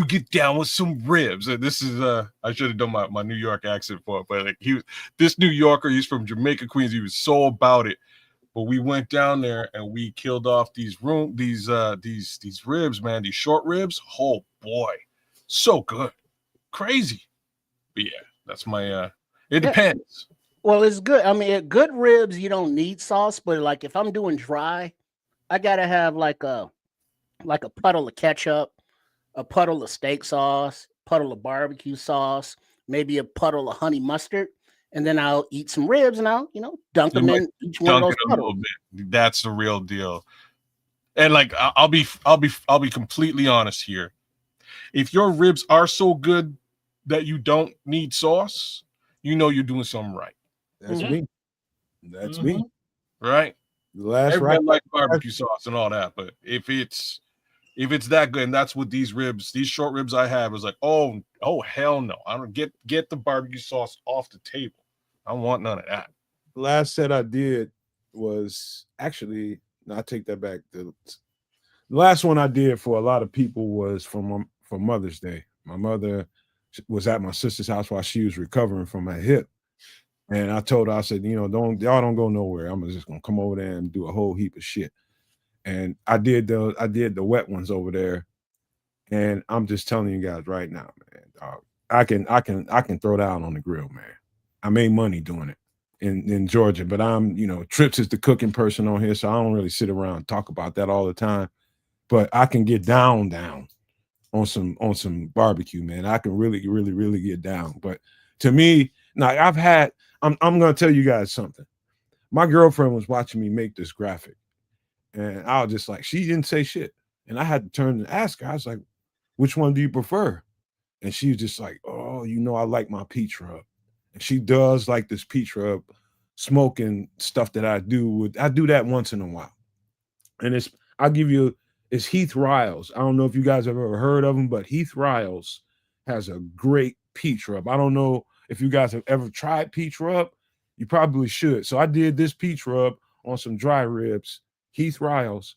get down with some ribs." And this is I should have done my New York accent for it, but like this New Yorker, he's from Jamaica, Queens. He was so about it. But we went down there and we killed off these ribs, man, these short ribs. Oh boy, so good, crazy. But yeah, that's my it depends. Well, it's good. I mean, good ribs, you don't need sauce, but like if I'm doing dry, I gotta have like a puddle of ketchup, a puddle of steak sauce, puddle of barbecue sauce, maybe a puddle of honey mustard, and then I'll eat some ribs and I'll dunk them in each one of those puddles. That's the real deal. And like I'll be completely honest here. If your ribs are so good that you don't need sauce, you know you're doing something right. That's Mhm. me. That's me. Right? The last right. Everybody likes barbecue sauce and all that, but if it's that good, and that's what these short ribs I have is like, oh hell no. I don't get the barbecue sauce off the table. I don't want none of that. The last set I did was actually, no, I take that back. The last one I did for a lot of people was for Mother's Day. My mother was at my sister's house while she was recovering from her hip. And I told her, I said, y'all don't go nowhere. I'm just gonna come over there and do a whole heap of shit. And I did the wet ones over there. And I'm just telling you guys right now, man, I can throw down on the grill, man. I made money doing it in Georgia, but I'm, Trips is the cooking person on here, so I don't really sit around and talk about that all the time. But I can get down on some barbecue, man. I can really, really, really get down. But to me, now I'm gonna tell you guys something. My girlfriend was watching me make this graphic, and I was just like, she didn't say shit. And I had to turn and ask her, I was like, which one do you prefer? And she was just like, oh, I like my peach rub. And she does like this peach rub smoking stuff that I do that once in a while. And it's Heath Riles. I don't know if you guys have ever heard of him, but Heath Riles has a great peach rub. I don't know if you guys have ever tried peach rub. You probably should. So I did this peach rub on some dry ribs, Heath Riles,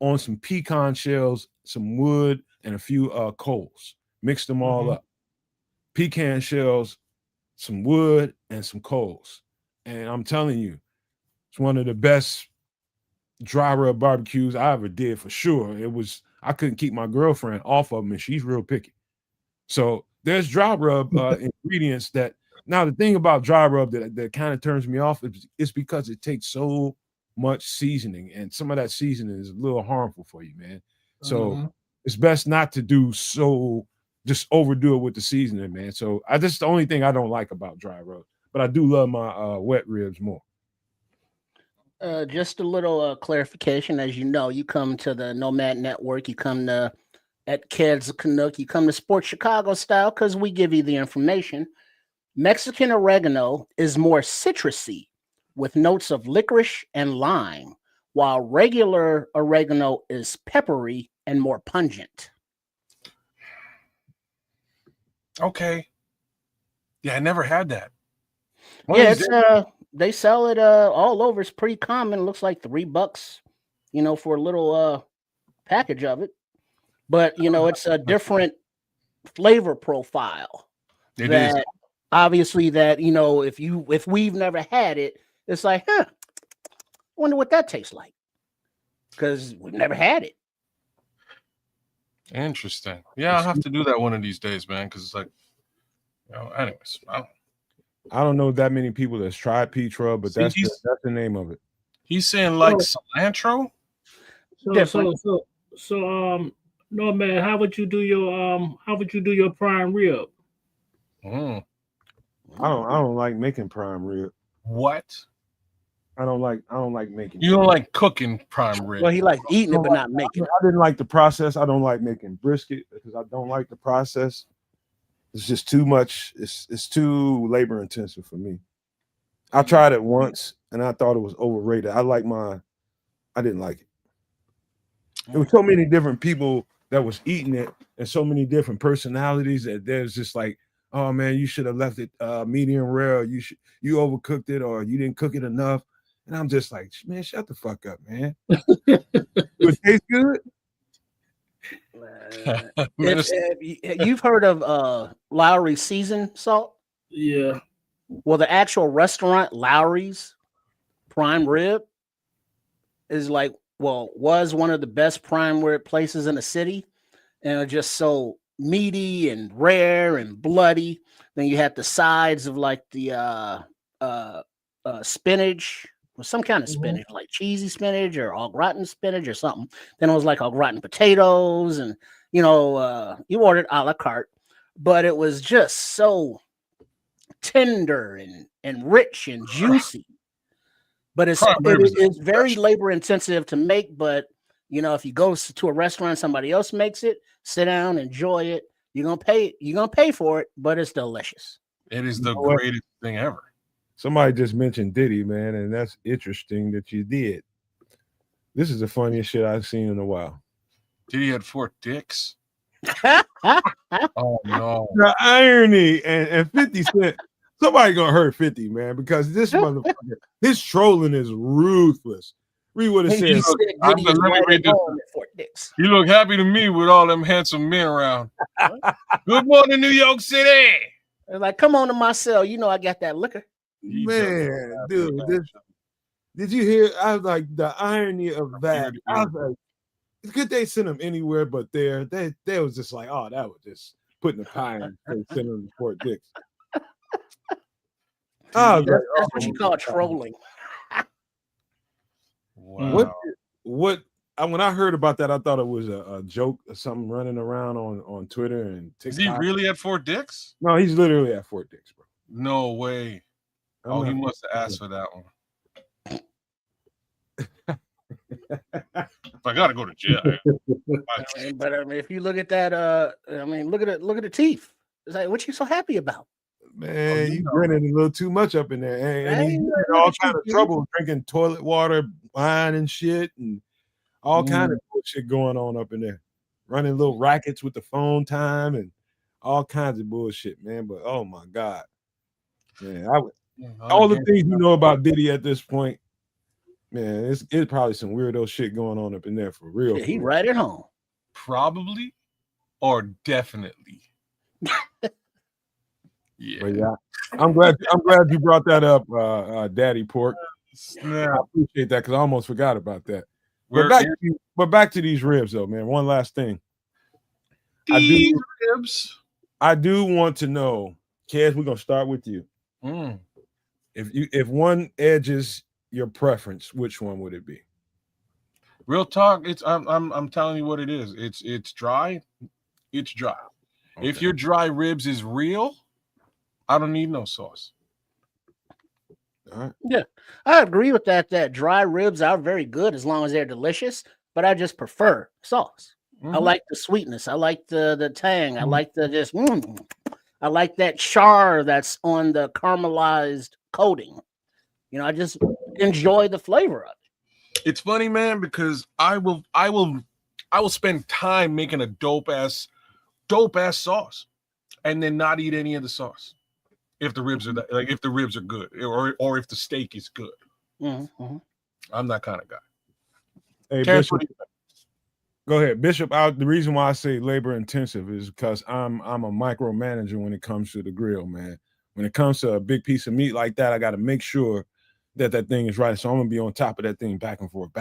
on some pecan shells, some wood, and a few coals. Mixed them all up. Pecan shells, some wood, and some coals. And I'm telling you, it's one of the best dry rub barbecues I ever did for sure. I couldn't keep my girlfriend off of them, and she's real picky. So there's dry rub ingredients that. Now the thing about dry rub that kind of turns me off is because it takes so much seasoning, and some of that seasoning is a little harmful for you, man. So it's best not to just overdo it with the seasoning, man. So that's the only thing I don't like about dry rub, but I do love my wet ribs more. Just a little clarification. As you know, you come to the Nomad Network, you come to at Keds Canuck, you come to Sports Chicago style because we give you the information. Mexican oregano is more citrusy with notes of licorice and lime, while regular oregano is peppery and more pungent. Okay. Yeah, I never had that. They sell it all over. It's pretty common. It looks like $3, for a little package of it. But it's a different flavor profile. It is. Obviously that, if we've never had it, it's like, I wonder what that tastes like. Because we've never had it. Interesting. Yeah, I'll have to do that one of these days, man, because it's like, anyways. I don't know that many people that's tried peach rub, but that's the name of it. He's saying like cilantro? So no, man, how would you do your prime rib? I don't like making prime rib. What? I don't like making. You don't like cooking prime rib? Well, he likes eating it, but not making it. I didn't like the process. I don't like making brisket because I don't like the process. It's just too much. It's too labor intensive for me. I tried it once and I thought it was overrated. I didn't like it. There were so many different people that was eating it and so many different personalities that there's just like, oh man, you should have left it medium rare. You overcooked it or you didn't cook it enough. And I'm just like, man, shut the fuck up, man. It tastes good. You've heard of Lowry's seasoned salt? Yeah. Well, the actual restaurant Lowry's prime rib is was one of the best prime rib places in the city, and it just so meaty and rare and bloody. Then you had the sides of like the spinach or some kind of spinach, like cheesy spinach or au gratin spinach or something. Then it was like au gratin potatoes, and you ordered a la carte, but it was just so tender and rich and juicy. But it's very labor intensive to make, but if you go to a restaurant, somebody else makes it, sit down, enjoy it. You're gonna pay for it, but it's delicious. It is the what? greatest thing ever. Somebody just mentioned Diddy, man, and that's interesting that you did. This is the funniest shit I've seen in a while. Diddy had 4 dicks. Oh, Oh no. The irony and 50 Cent. Somebody gonna hurt 50, man, because this motherfucker, his trolling is ruthless. Read what it he says. said I'm Diddy is let me right read at this. home at Fort Dix. You look happy to me with all them handsome men around. Good morning, New York City. They're like, come on to my cell. I got that liquor. Man, dude, did you hear? I was like, the irony of that. I was like, it's good they sent him anywhere but there. They was just like, oh, that was just putting a pie in and sending him to Fort Dix. That's what you call trolling. Wow. What? When I heard about that, I thought it was a joke or something running around on Twitter and TikTok. Is he really at 4 dicks? No, he's literally at Fort Dix, bro. No way. He must have asked for that one. If I gotta go to jail. But if you look at that, look at the teeth. It's like, what you so happy about? Man, you grinning a little too much up in there, and he's in all kind of trouble drinking toilet water, wine, and shit, and all kind of bullshit going on up in there, running little rackets with the phone time and all kinds of bullshit, man. But oh my god, man, all the things you know about Diddy at this point, man, it's probably some weirdo shit going on up in there for real. Yeah, he right at home. Probably or definitely. Yeah. But yeah, I'm glad you brought that up, Daddy Pork. I appreciate that because I almost forgot about that. But back to these ribs though, man. One last thing. Ribs. I do want to know, Kez, we're gonna start with you. If one edges your preference, which one would it be? Real talk, I'm telling you what it is. It's dry. It's dry. Okay. If your dry ribs is real, I don't need no sauce. All right. Yeah, I agree with that. That dry ribs are very good as long as they're delicious, but I just prefer sauce. I like the sweetness. I like the tang. I like I like that char that's on the caramelized coating. I just enjoy the flavor of it. It's funny, man, because I will spend time making a dope ass sauce and then not eat any of the sauce if the ribs are if the ribs are good or if the steak is good. I'm that kind of guy. Hey, Bishop, go ahead, Bishop. The reason why I say labor intensive is because I'm a micromanager when it comes to the grill, man. When it comes to a big piece of meat like that, I got to make sure that thing is right. So I'm gonna be on top of that thing, back and forth,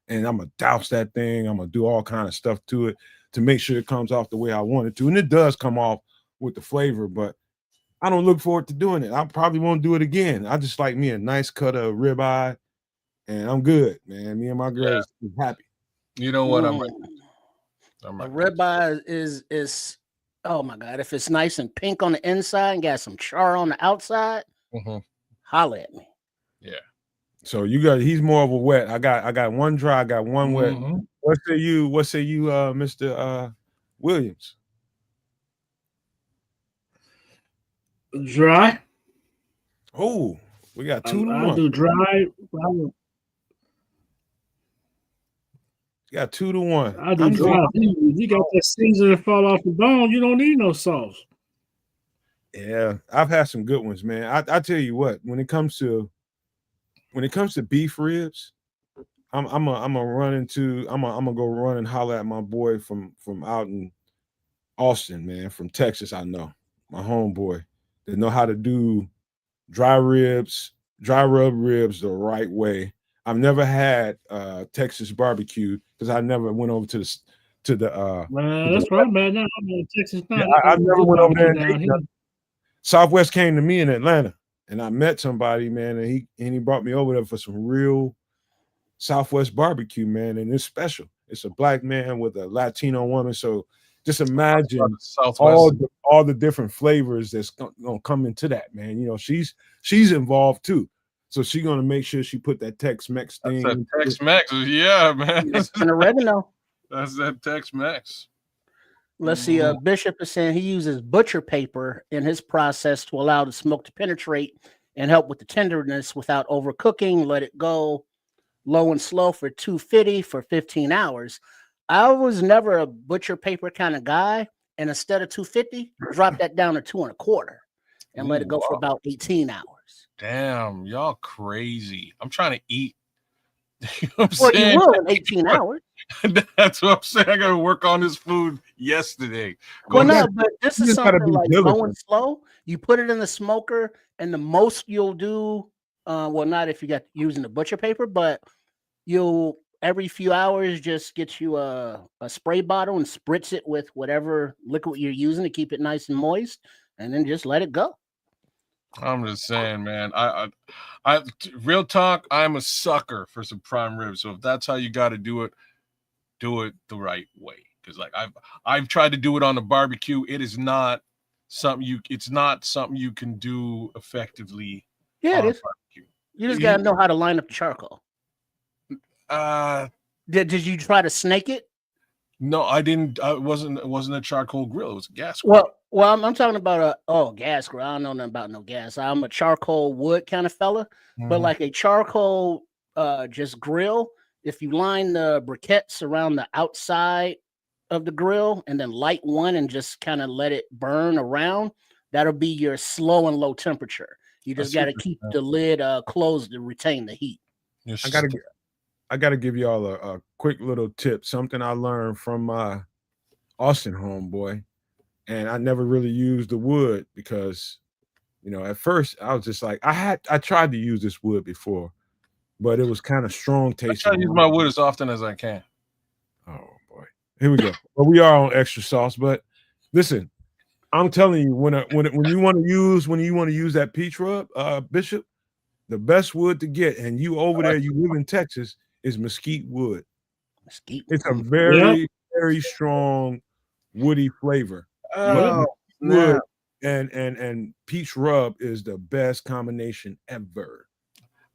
and I'm gonna douse that thing. I'm gonna do all kind of stuff to it to make sure it comes off the way I want it to, and it does come off with the flavor. But I don't look forward to doing it. I probably won't do it again. I just like me a nice cut of ribeye, and I'm good, man. Me and my girl is happy. You know what? I'm right. The ribeye is oh my god! If it's nice and pink on the inside and got some char on the outside, holla at me. Yeah. So he's more of a wet. I got one dry, I got one wet. What say you, Mr. Williams? Dry. Oh, we got 2 to 1. I do dry. You got 2 to 1. I do dry. You got that season that fall off the bone. You don't need no sauce. Yeah, I've had some good ones, man. I tell you what, when it comes to beef ribs, I'm gonna go run and holler at my boy from out in Austin, man, from Texas. I know my homeboy. They know how to do dry rub ribs the right way. I've never had Texas barbecue because I never went over to the. Man, that's right, man. Now I'm in Texas now. Yeah, I never went over there. Southwest came to me in Atlanta, and I met somebody, man, and he brought me over there for some real Southwest barbecue, man, and it's special. It's a black man with a Latino woman, so just imagine all the different flavors that's gonna come into that, man. She's involved too. So she's gonna make sure she put that Tex-Mex thing. That's that Tex-Mex. Yeah, man. And oregano. That's that Tex-Mex. Let's see. Bishop is saying he uses butcher paper in his process to allow the smoke to penetrate and help with the tenderness without overcooking. Let it go low and slow for 250 for 15 hours. I was never a butcher paper kind of guy, and instead of 250, drop that down to 2.25 and let it go for about 18 hours. Damn, y'all crazy. I'm trying to eat. You know what I'm Well, saying? you will in 18 hours. That's what I'm saying. I got to work on this food yesterday. Well, no, but this is something like low diligent. and slow. You put it in the smoker, and the most you'll do, well, not if you got using the butcher paper, but you'll every few hours just get you a spray bottle and spritz it with whatever liquid you're using to keep it nice and moist, and then just let it go. I'm just saying, man. I real talk. I'm a sucker for some prime rib. So if that's how you got to do it the right way. Because like I've tried to do it on the barbecue. It is not something you can do effectively. Yeah, it is. Barbecue. You just gotta know how to line up the charcoal. Did you try to snake it? No, I didn't. It wasn't a charcoal grill. It was a gas grill. Well, I'm talking about a gas grill. I don't know nothing about no gas. I'm a charcoal wood kind of fella, but like a charcoal just grill. If you line the briquettes around the outside of the grill and then light one and just kind of let it burn around, that'll be your slow and low temperature. You just got to keep the lid closed to retain the heat. I gotta give y'all a quick little tip. Something I learned from my Austin homeboy. And I never really used the wood because, you know, at first I was just like, I tried to use this wood before, but it was kind of strong tasting. I try to use my wood as often as I can. Oh boy, here we go. Well, we are on extra sauce, but listen, I'm telling you, when you want to use that peach rub, Bishop, the best wood to get, and you over there, you live in Texas, is mesquite wood. It's a very very strong woody flavor. Wood and peach rub is the best combination ever.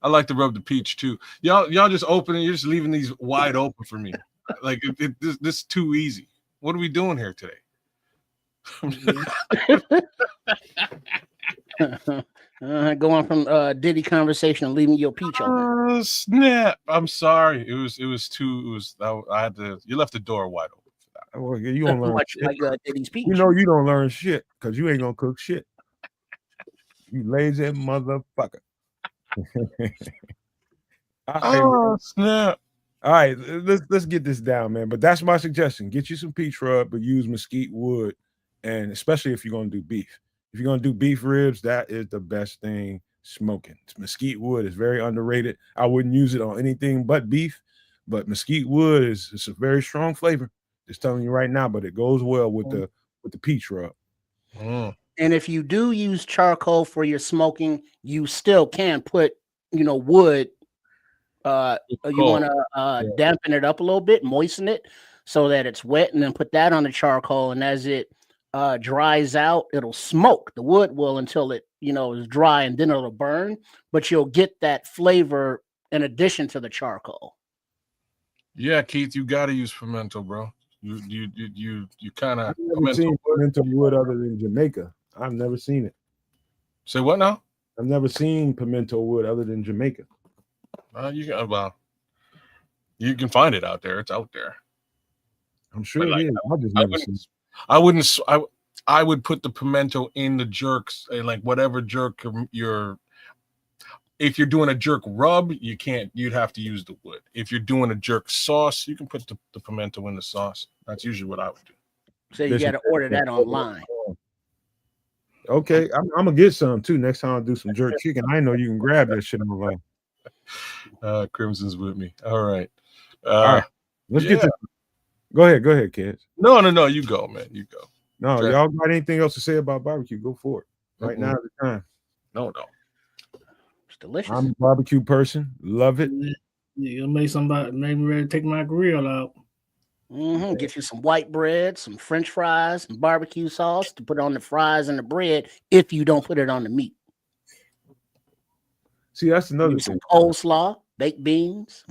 I like to rub the peach too. Y'all just opening. You're just leaving these wide open for me. Like this is too easy. What are we doing here today? Going from Diddy conversation and leaving your peach open. Snap! I'm sorry. I had to. You left the door wide open. Well, you don't learn shit. Like Diddy's peach. You know you don't learn shit because you ain't gonna cook shit. You lazy motherfucker. Snap! All right, let's get this down, man. But that's my suggestion: get you some peach rub, but use mesquite wood, and especially if you're gonna do beef. If you're gonna do beef ribs, that is the best thing smoking. Mesquite wood is very underrated. I wouldn't use it on anything but beef, but mesquite wood is a very strong flavor. Just telling you right now, but it goes well with the peach rub. And if you do use charcoal for your smoking, you still can put, wood. You want to dampen it up a little bit, moisten it so that it's wet, and then put that on the charcoal. And as it dries out, it'll smoke. The wood will until it, is dry, and then it'll burn. But you'll get that flavor in addition to the charcoal. Yeah, Keith, you got to use pimento, bro. You kind of. I've never seen pimento wood other than Jamaica. I've never seen it. Say what now? I've never seen pimento wood other than Jamaica. You can find it out there. It's out there. I'm sure it is. I just never seen it. I would put the pimento in the jerks, like whatever jerk if you're doing a jerk rub, you'd have to use the wood. If you're doing a jerk sauce, you can put the pimento in the sauce. That's usually what I would do. So you got to order that online. Okay, I'm gonna get some too next time I do some jerk chicken. I know you can grab that shit online. Crimson's with me. All right. All right. Let's get this. Go ahead, kids. No, you go, man. You go. No, y'all got anything else to say about barbecue? Go for it. Right now is the time. No. It's delicious. I'm a barbecue person. Love it. You'll make me ready to take my grill out. Get you some white bread, some French fries, some barbecue sauce to put on the fries and the bread if you don't put it on the meat. See, that's another Some thing. coleslaw, baked beans.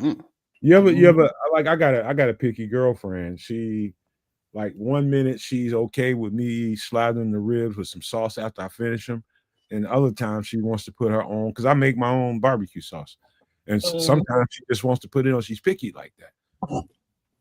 You ever like I got a picky girlfriend. She like 1 minute she's okay with me slathering the ribs with some sauce after I finish them, and the other time she wants to put her own because I make my own barbecue sauce, and sometimes she just wants to put it on. She's picky like that.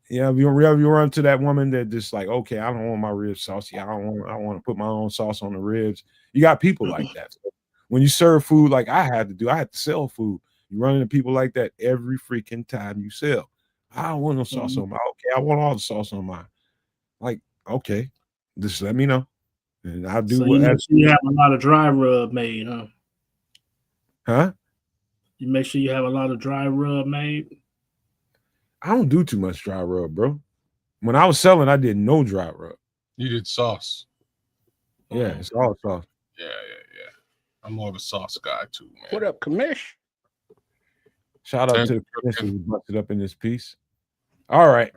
Yeah, you run into that woman that just like, okay, I don't want my ribs saucy. I want to put my own sauce on the ribs. You got people like that. So when you serve food like I had to sell food. You run into people like that every freaking time you sell. I don't want no sauce on mine. Okay, I want all the sauce on mine. Like, okay, just let me know. And I'll do So what you have a lot of dry rub made, huh? Huh? You make sure you have a lot of dry rub made. I don't do too much dry rub, bro. When I was selling, I did no dry rub. You did sauce. Yeah, it's all sauce. Yeah. I'm more of a sauce guy too, man. What up, Commish? Shout out to the producers who busted up in this piece. All right.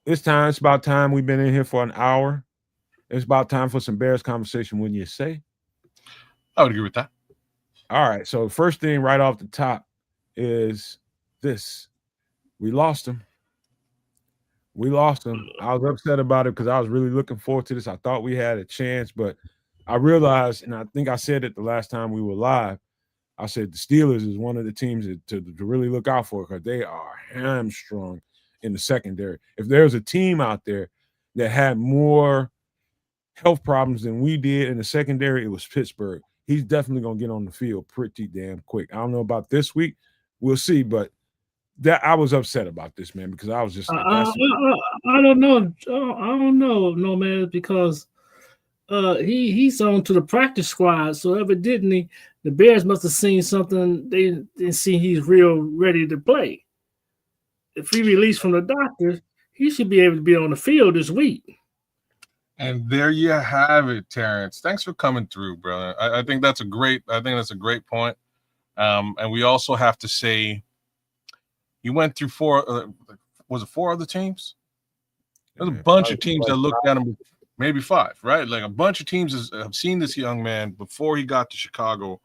It's about time. We've been in here for an hour. It's about time for some Bears conversation, wouldn't you say? I would agree with that. All right. So first thing right off the top is this. We lost him. I was upset about it because I was really looking forward to this. I thought we had a chance, but I realized, and I think I said it the last time we were live, I said the Steelers is one of the teams to really look out for because they are hamstrung in the secondary. If there's a team out there that had more health problems than we did in the secondary, it was Pittsburgh. He's definitely going to get on the field pretty damn quick. I don't know about this week. We'll see, but that I was upset about this, man, because I was just like, I don't know. I don't know, no man, because he's on to the practice squad. So evidently, the Bears must have seen something they didn't see. He's real ready to play. If he released from the doctors, he should be able to be on the field this week. And there you have it, Terrence. Thanks for coming through, brother. I think that's a great point. And we also have to say, he went through four other teams? There's a bunch of teams that looked at him, maybe five, right? Like a bunch of teams have seen this young man before he got to Chicago.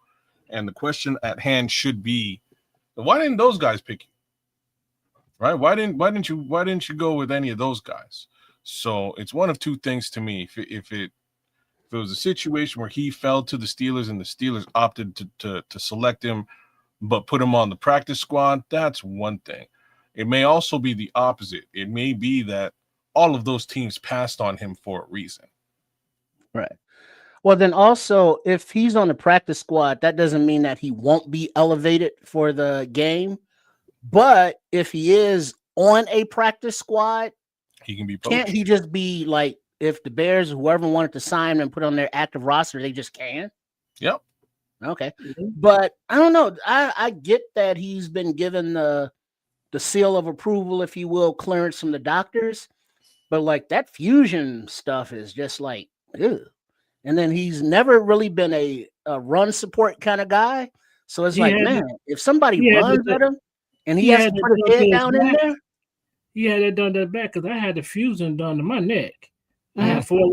And the question at hand should be, why didn't those guys pick you? Right? Why didn't you go with any of those guys? So it's one of two things to me. If it was a situation where he fell to the Steelers and the Steelers opted to select him, but put him on the practice squad, that's one thing. It may also be the opposite. It may be that all of those teams passed on him for a reason. Right. Well, then also, if he's on the practice squad, that doesn't mean that he won't be elevated for the game. But if he is on a practice squad, he can be poached. Can't he just be like, if the Bears, whoever wanted to sign him and put on their active roster, they just can? Yep. Okay. But I don't know. I get that he's been given the seal of approval, if you will, clearance from the doctors. But like that fusion stuff is just like, ew. And then he's never really been a run support kind of guy. So it's like, man, if somebody runs at him and he has to put his head down in there. He had it done that back because I had the fusion done to my neck. I had four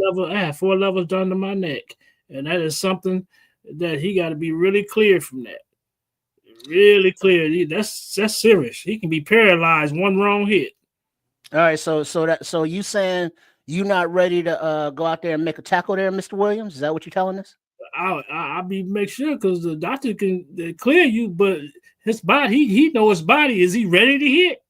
levels done to my neck. And that is something that he got to be really clear from that. Really clear. That's serious. He can be paralyzed one wrong hit. All right, so you saying you not ready to go out there and make a tackle there, Mr. Williams? Is that what you're telling us? I'll be make sure because the doctor can clear you, but his body, he know his body. Is he ready to hit?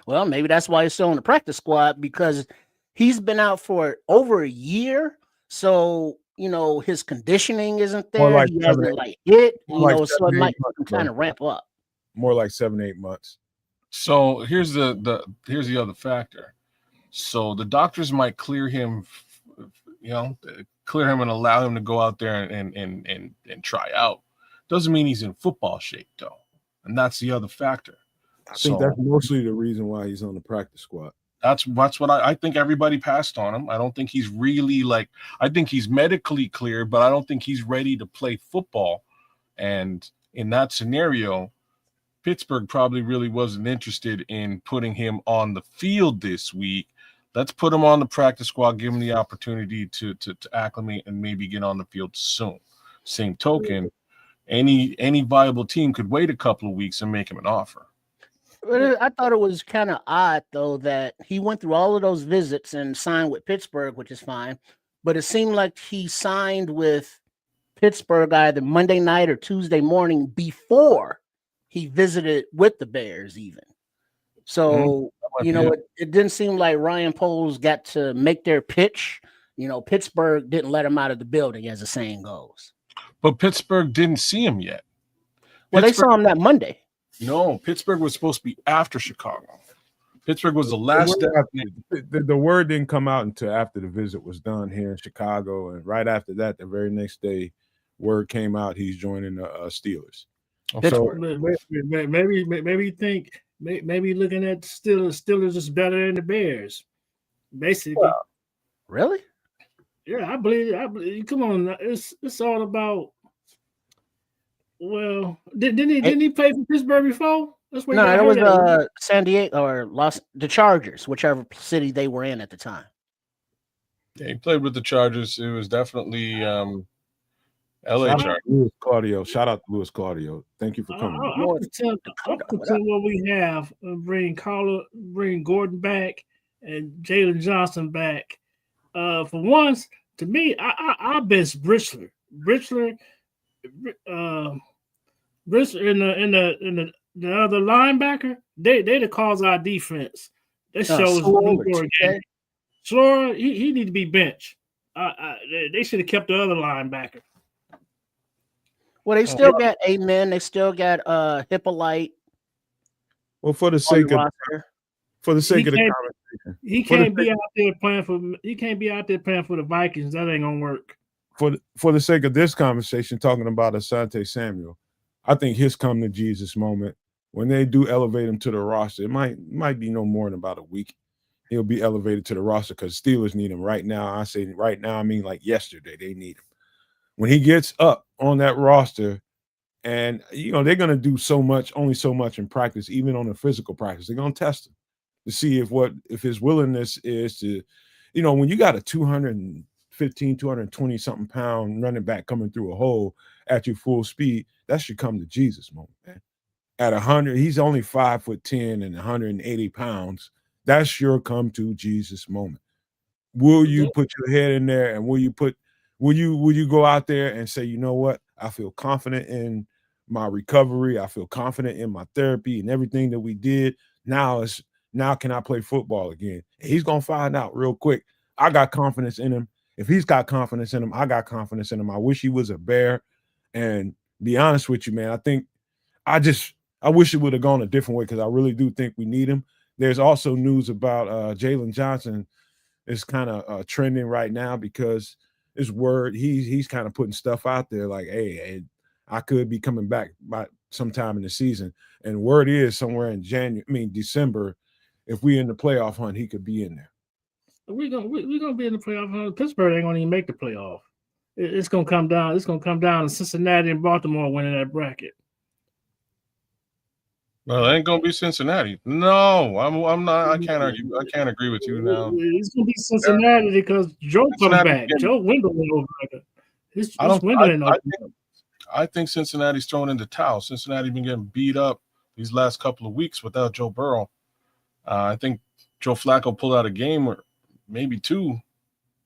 Well, maybe that's why he's still on the practice squad, because he's been out for over a year. So, his conditioning isn't there. He hasn't hit. So it might kind of ramp up. More like 7-8 months. So here's the other factor. So the doctors might clear him, and allow him to go out there and try out. Doesn't mean he's in football shape though, and that's the other factor. I think that's mostly the reason why he's on the practice squad. That's what I think. Everybody passed on him. I don't think he's really I think he's medically clear, but I don't think he's ready to play football. And in that scenario, Pittsburgh probably really wasn't interested in putting him on the field this week. Let's put him on the practice squad, give him the opportunity to acclimate and maybe get on the field soon. Same token, any viable team could wait a couple of weeks and make him an offer. But I thought it was kind of odd, though, that he went through all of those visits and signed with Pittsburgh, which is fine. But it seemed like he signed with Pittsburgh either Monday night or Tuesday morning before he visited with the Bears, even. So, it didn't seem like Ryan Poles got to make their pitch. Pittsburgh didn't let him out of the building, as the saying goes. But Pittsburgh didn't see him yet. Well, they saw him that Monday. No, Pittsburgh was supposed to be after Chicago. Pittsburgh was the last step. The word didn't come out until after the visit was done here in Chicago, and right after that, the very next day, word came out he's joining the Steelers. So maybe think maybe looking at Steelers is better than the Bears, basically. Well, really? Yeah, I believe. Come on, it's all about. Well, didn't he play for Pittsburgh before? That's where no, it was San Diego or the Chargers, whichever city they were in at the time. Yeah, he played with the Chargers. It was definitely LA Chargers. Claudio, shout out to Luis Claudio. Thank you for coming. I'll pretend what we have. Bring Gordon back and Jalen Johnson back. For once, to me, I bet Britzler in the other linebacker, they the cause our defense. That shows Slora, he need to be benched. They should have kept the other linebacker. Well, they still got Amen. They still got Hippolyte. Well, for the sake of the conversation, he can't be out there playing for the Vikings. That ain't gonna work. For the sake of this conversation, talking about Asante Samuel, I think his come to Jesus moment, when they do elevate him to the roster, it might be no more than about a week. He'll be elevated to the roster because Steelers need him right now. I say right now, I mean like yesterday, they need him. When he gets up on that roster, and they're gonna do only so much in practice, even on the physical practice. They're gonna test him to see if his willingness is to, when you got a 220 something pound running back coming through a hole at your full speed, that should come to Jesus moment, man. At 100, he's only 5'10" and 180 pounds. That's your come to Jesus moment. Will you put your head in there, and will you go out there and say, you know what? I feel confident in my recovery. I feel confident in my therapy and everything that we did. Now can I play football again? And he's gonna find out real quick. I got confidence in him. If he's got confidence in him, I got confidence in him. I wish he was a Bear. And be honest with you, man, I wish it would have gone a different way because I really do think we need him. There's also news about Jalen Johnson is kind of trending right now because it's word he's kind of putting stuff out there like, hey, I could be coming back by sometime in the season. And word is somewhere in December, if we in the playoff hunt, he could be in there. We're gonna be in the playoff hunt. Pittsburgh ain't gonna even make the playoff. It's gonna come down. It's gonna come down to Cincinnati and Baltimore winning that bracket. Well, it ain't gonna be Cincinnati. No, I'm not. I can't argue. I can't agree with you now. It's gonna be Cincinnati because Joe comes back. Joe Wendell went over. I think Cincinnati's thrown in the towel. Cincinnati been getting beat up these last couple of weeks without Joe Burrow. I think Joe Flacco pulled out a game or maybe two,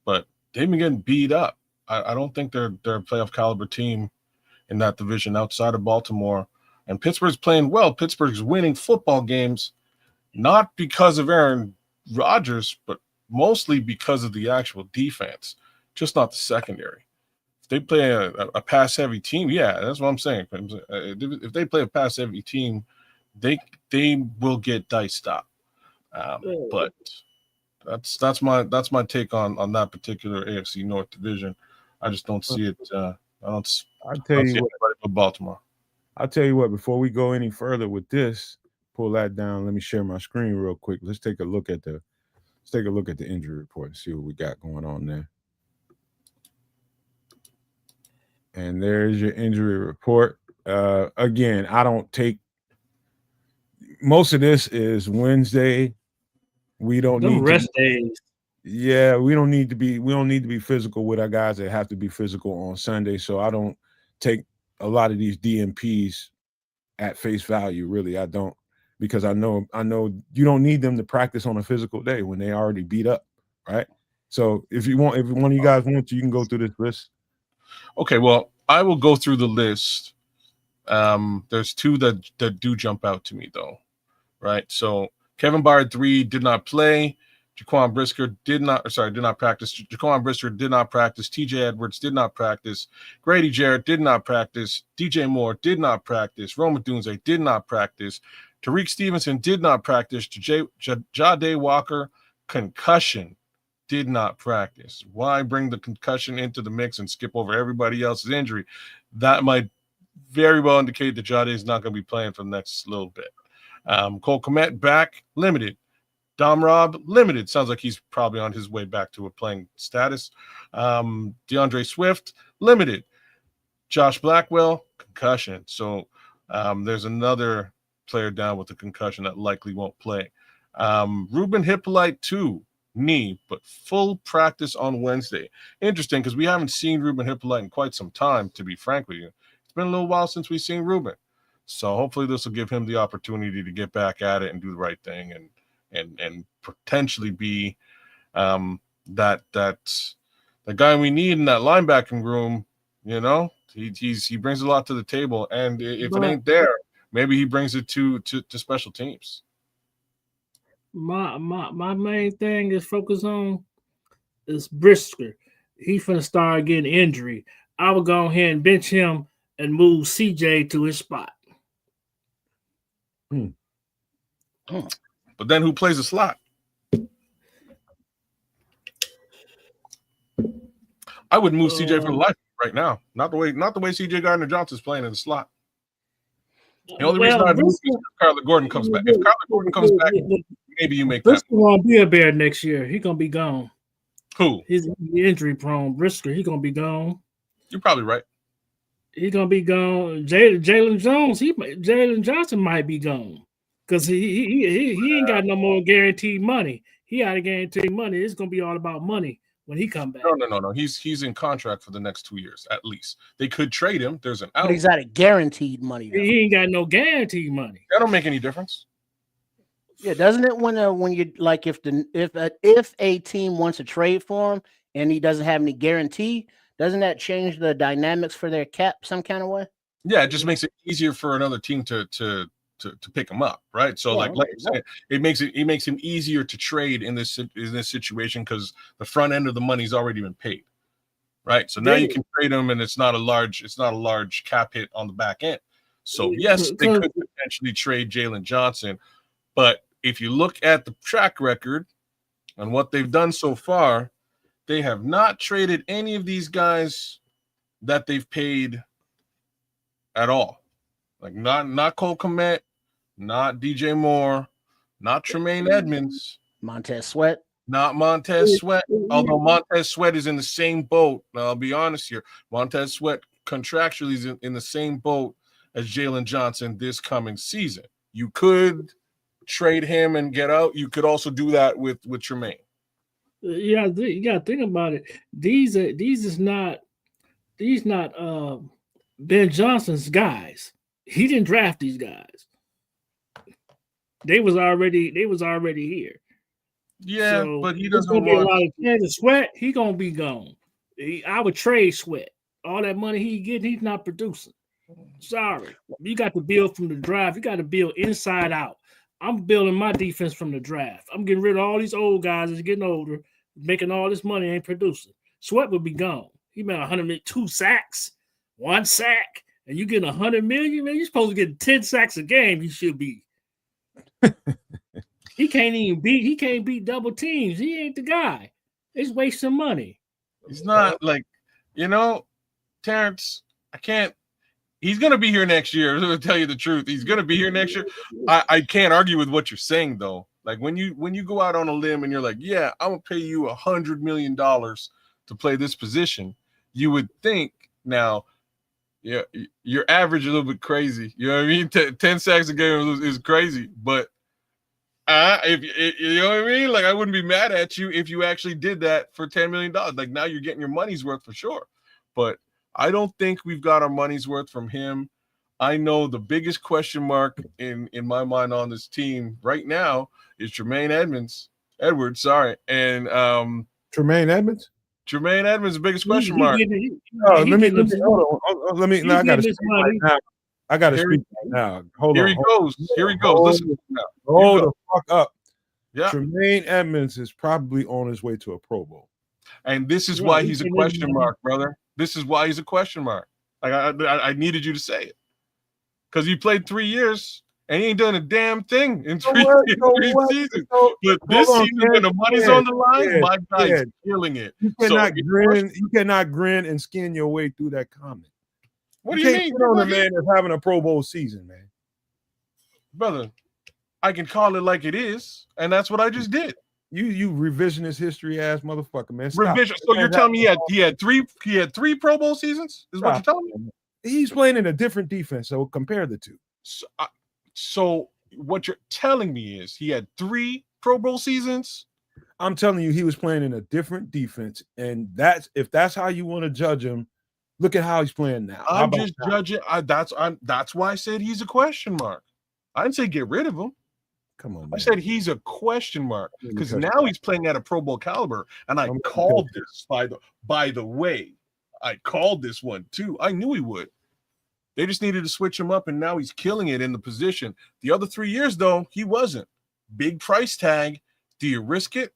but they've been getting beat up. I don't think they're a playoff caliber team in that division outside of Baltimore. And Pittsburgh's playing well. Pittsburgh's winning football games, not because of Aaron Rodgers, but mostly because of the actual defense, just not the secondary. If they play a pass-heavy team, yeah, that's what I'm saying. If they play a pass-heavy team, they will get diced up. But that's my take on that particular AFC North division. I just don't see it. I tell you what, Baltimore. I'll tell you what, before we go any further with this, pull that down. Let me share my screen real quick. Let's take a look at the injury report and see what we got going on there. And there's your injury report. Again, I don't take most of this is Wednesday. We don't need rest days. Yeah, we don't need to be physical with our guys that have to be physical on Sunday. So I don't take a lot of these DMPs at face value. Really, I don't, because I know you don't need them to practice on a physical day when they already beat up, right? So if one of you guys want to, you can go through this list. Okay, well, I will go through the list. There's two that do jump out to me though, right? So Kevin Byard III did not play. Jaquan Brisker did not practice. Jaquan Brisker did not practice. TJ Edwards did not practice. Grady Jarrett did not practice. DJ Moore did not practice. Roma Dunze did not practice. Tariq Stevenson did not practice. Jade Walker, concussion, did not practice. Why bring the concussion into the mix and skip over everybody else's injury? That might very well indicate that Jade is not going to be playing for the next little bit. Cole Kmet back, limited. Dom Robb, limited. Sounds like he's probably on his way back to a playing status. DeAndre Swift, limited. Josh Blackwell, concussion. So there's another player down with a concussion that likely won't play. Ruben Hippolyte, too, knee, but full practice on Wednesday. Interesting, because we haven't seen Ruben Hippolyte in quite some time, to be frank with you. It's been a little while since we've seen Ruben. So hopefully this will give him the opportunity to get back at it and do the right thing and potentially be that guy we need in that linebacking room. You know, he brings a lot to the table, and if it ain't there, maybe he brings it to special teams. My main thing is focus on is Brisker. He finna start getting injury. I would go ahead and bench him and move CJ to his spot. But then who plays the slot? I would move CJ for life right now. Not the way CJ Gardner Johnson's playing in the slot. The only reason I'd move is if Kyler Gordon comes back. If Kyler Gordon comes back, maybe you make Brisker won't be a Bear next year. He's gonna be gone. Who? He's injury prone. Brisker, he's gonna be gone. You're probably right. He's gonna be gone. Jalen Johnson might be gone. Because he ain't got no more guaranteed money. He out of guaranteed money. It's gonna be all about money when he come back. No. He's in contract for the next 2 years at least. They could trade him. There's an out. But he's out of guaranteed money. Though. He ain't got no guaranteed money. That don't make any difference. Yeah, doesn't it when you like if a team wants to trade for him and he doesn't have any guarantee, doesn't that change the dynamics for their cap some kind of way? Yeah, it just makes it easier for another team to pick him up, right? So like you said, it makes him easier to trade in this situation because the front end of the money's already been paid, right? So now you can trade him, and it's not a large cap hit on the back end. So yes, they could potentially trade Jalen Johnson, but if you look at the track record and what they've done so far, they have not traded any of these guys that they've paid at all. Like not Cole Kmet, not DJ Moore, not Tremaine Edmonds, Montez Sweat. Not Montez Sweat, although Montez Sweat is in the same boat. Now, I'll be honest here. Montez Sweat contractually is in the same boat as Jalen Johnson this coming season. You could trade him and get out. You could also do that with Tremaine. Yeah, you got to think about it. These not Ben Johnson's guys. He didn't draft these guys. They was already here. Yeah, so but he doesn't want a lot of want Sweat. He gonna be gone. I would trade Sweat. All that money he getting, he's not producing. Sorry, you got to build from the draft. You got to build inside out. I'm building my defense from the draft. I'm getting rid of all these old guys that's getting older, making all this money, ain't producing. Sweat would be gone. He made 102 sacks, 1 sack, and you getting 100 million. Man, you're supposed to get 10 sacks a game. He should be. He can't beat double teams. He ain't the guy. He's wasting money. He's not like, Terrence, I can't. He's going to be here next year. To tell you the truth, he's going to be here next year. I can't argue with what you're saying, though. Like when you go out on a limb and you're like, yeah, I'm going to pay you $100 million to play this position. You would think now, yeah, your average a little bit crazy. You know what I mean? 10 sacks a game is crazy, but if you know what I mean, like I wouldn't be mad at you if you actually did that for $10 million. Like now you're getting your money's worth for sure. But I don't think we've got our money's worth from him. I know the biggest question mark in my mind on this team right now is Tremaine Edwards, and Tremaine Edmonds. Tremaine Edmonds, the biggest He question mark. getting, Oh, he let me getting hold on. Let me. he I got to getting his speak right money. now. I got to Here- speak right now. Hold Here on. he hold goes. Here he goes. Hold Listen. Now. Hold You the fuck up. Yeah. Tremaine Edmonds is probably on his way to a Pro Bowl. And this is Yeah, why he he's a getting his question money. mark, brother. This is why he's a question mark. Like I needed you to say it because he played 3 years and he ain't done a damn thing in three seasons. But this season, when the money's on the line, my guy's killing it. You cannot grin and skin your way through that comment. What do you mean? Can't put on a man that's having a Pro Bowl season, man. Brother, I can call it like it is, and that's what I just did. You revisionist history ass motherfucker, man. Stop. Revision. So you're telling me he had three Pro Bowl seasons? Is what you're telling me? He's playing in a different defense, so compare the two. So what you're telling me is he had 3 Pro Bowl seasons? I'm telling you, he was playing in a different defense, and if that's how you want to judge him, look at how he's playing now. I'm just judging. That's why I said he's a question mark. I didn't say get rid of him. Come on, man. I said he's a question mark because now he's playing at a Pro Bowl caliber, and I called this. By the way, I called this one too. I knew he would. They just needed to switch him up, and now he's killing it in the position. The other 3 years, though, he wasn't. Big price tag. Do you risk it?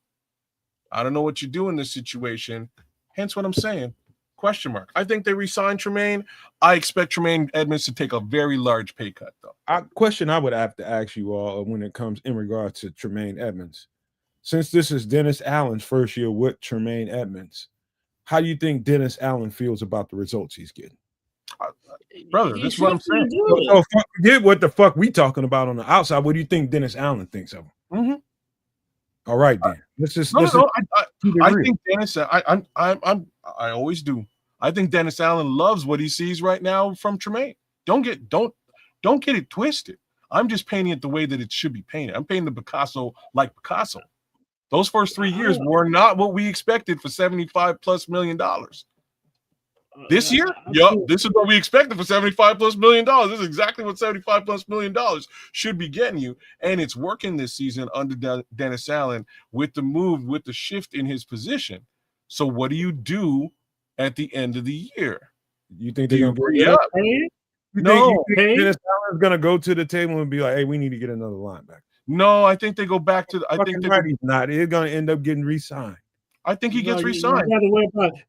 I don't know what you do in this situation. Hence what I'm saying. Question mark. I think they re-signed Tremaine. I expect Tremaine Edmonds to take a very large pay cut, though. Question I would have to ask you all when it comes in regards to Tremaine Edmonds. Since this is Dennis Allen's first year with Tremaine Edmonds, how do you think Dennis Allen feels about the results he's getting? Brother, this is what I'm saying. So forget what the fuck we talking about on the outside. What do you think Dennis Allen thinks of him? Mm-hmm. All right, then. I think Dennis. I always do. I think Dennis Allen loves what he sees right now from Tremaine. Don't get it twisted. I'm just painting it the way that it should be painted. I'm painting the Picasso like Picasso. Those first 3 years were not what we expected for $75+ million. This year, this is what we expected for $75+ million. This is exactly what $75+ million should be getting you, and it's working this season under Dennis Allen with the move, with the shift in his position. So, what do you do at the end of the year? You think they're gonna re up? You think Dennis Allen's gonna go to the table and be like, "Hey, we need to get another linebacker"? No, I think they go back to. I think he's not. He's gonna end up getting re-signed. I think he gets re-signed.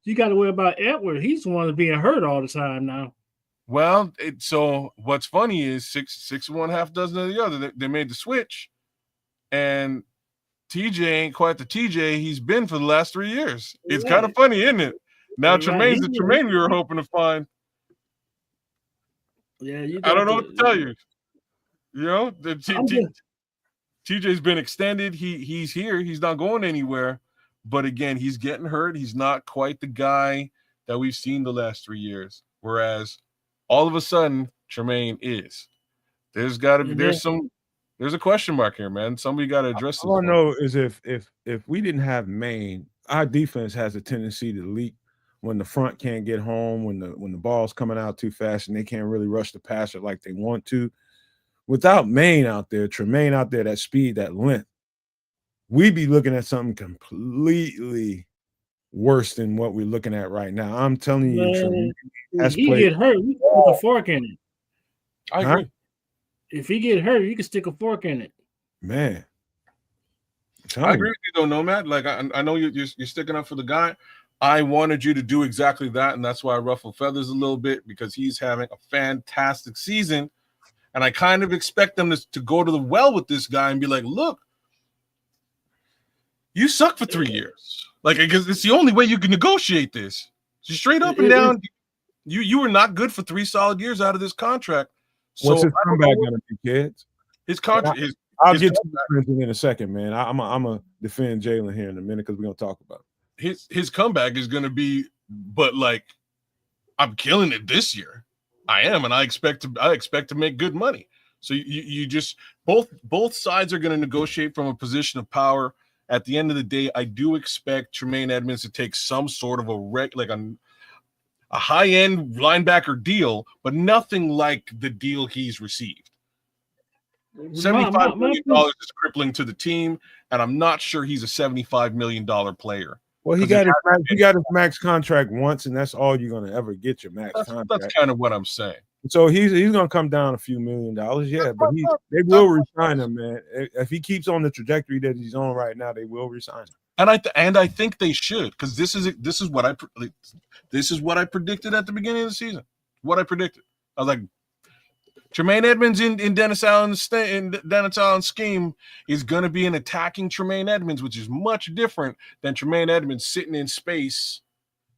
You got to worry about Edward. He's the one that's being hurt all the time now. Well, so what's funny is six of one, half dozen of the other. They made the switch, and TJ ain't quite the TJ he's been for the last 3 years. It's kind of funny, isn't it? Now Tremaine's the Tremaine we were hoping to find. Yeah, I don't know what to tell you. You know, TJ's been extended. He's here. He's not going anywhere. But again, he's getting hurt. He's not quite the guy that we've seen the last 3 years. Whereas all of a sudden, Tremaine is. There's got to be there's a question mark here, man. Somebody got to address this. All I know is if we didn't have Maine, our defense has a tendency to leak when the front can't get home, when the ball's coming out too fast and they can't really rush the passer like they want to. Without Maine out there, Tremaine out there, that speed, that length, we'd be looking at something completely worse than what we're looking at right now. I'm telling you, if he get hurt, you can stick a fork in it. I agree. If he get hurt, you can stick a fork in it. Man, I agree with you though, Nomad. Like I know you're sticking up for the guy. I wanted you to do exactly that, and that's why I ruffle feathers a little bit because he's having a fantastic season, and I kind of expect them to go to the well with this guy and be like, look. You suck for 3 years. Like, because it's the only way you can negotiate this. So straight up and down, you were not good for 3 solid years out of this contract. So what's his comeback gonna be, kids? His contract. I'll get to you in a second, man. I'm gonna defend Jalen here in a minute because we're gonna talk about it. His comeback is gonna be, but like, I'm killing it this year. I am, and I expect to make good money. So you just both sides are gonna negotiate from a position of power. At the end of the day, I do expect Tremaine Edmonds to take some sort of high-end linebacker deal, but nothing like the deal he's received. $75 million is crippling to the team, and I'm not sure he's a $75 million player. Well, he got his max contract once, and that's all you're gonna ever get your max contract. That's kind of what I'm saying. So he's gonna come down a few $1 million, yeah, but they will resign him, man. If he keeps on the trajectory that he's on right now, they will resign him. And I think they should, because this is what I predicted at the beginning of the season. What I predicted, I was like, Tremaine Edmonds in Dennis Allen's scheme is going to be an attacking Tremaine Edmonds, which is much different than Tremaine Edmonds sitting in space,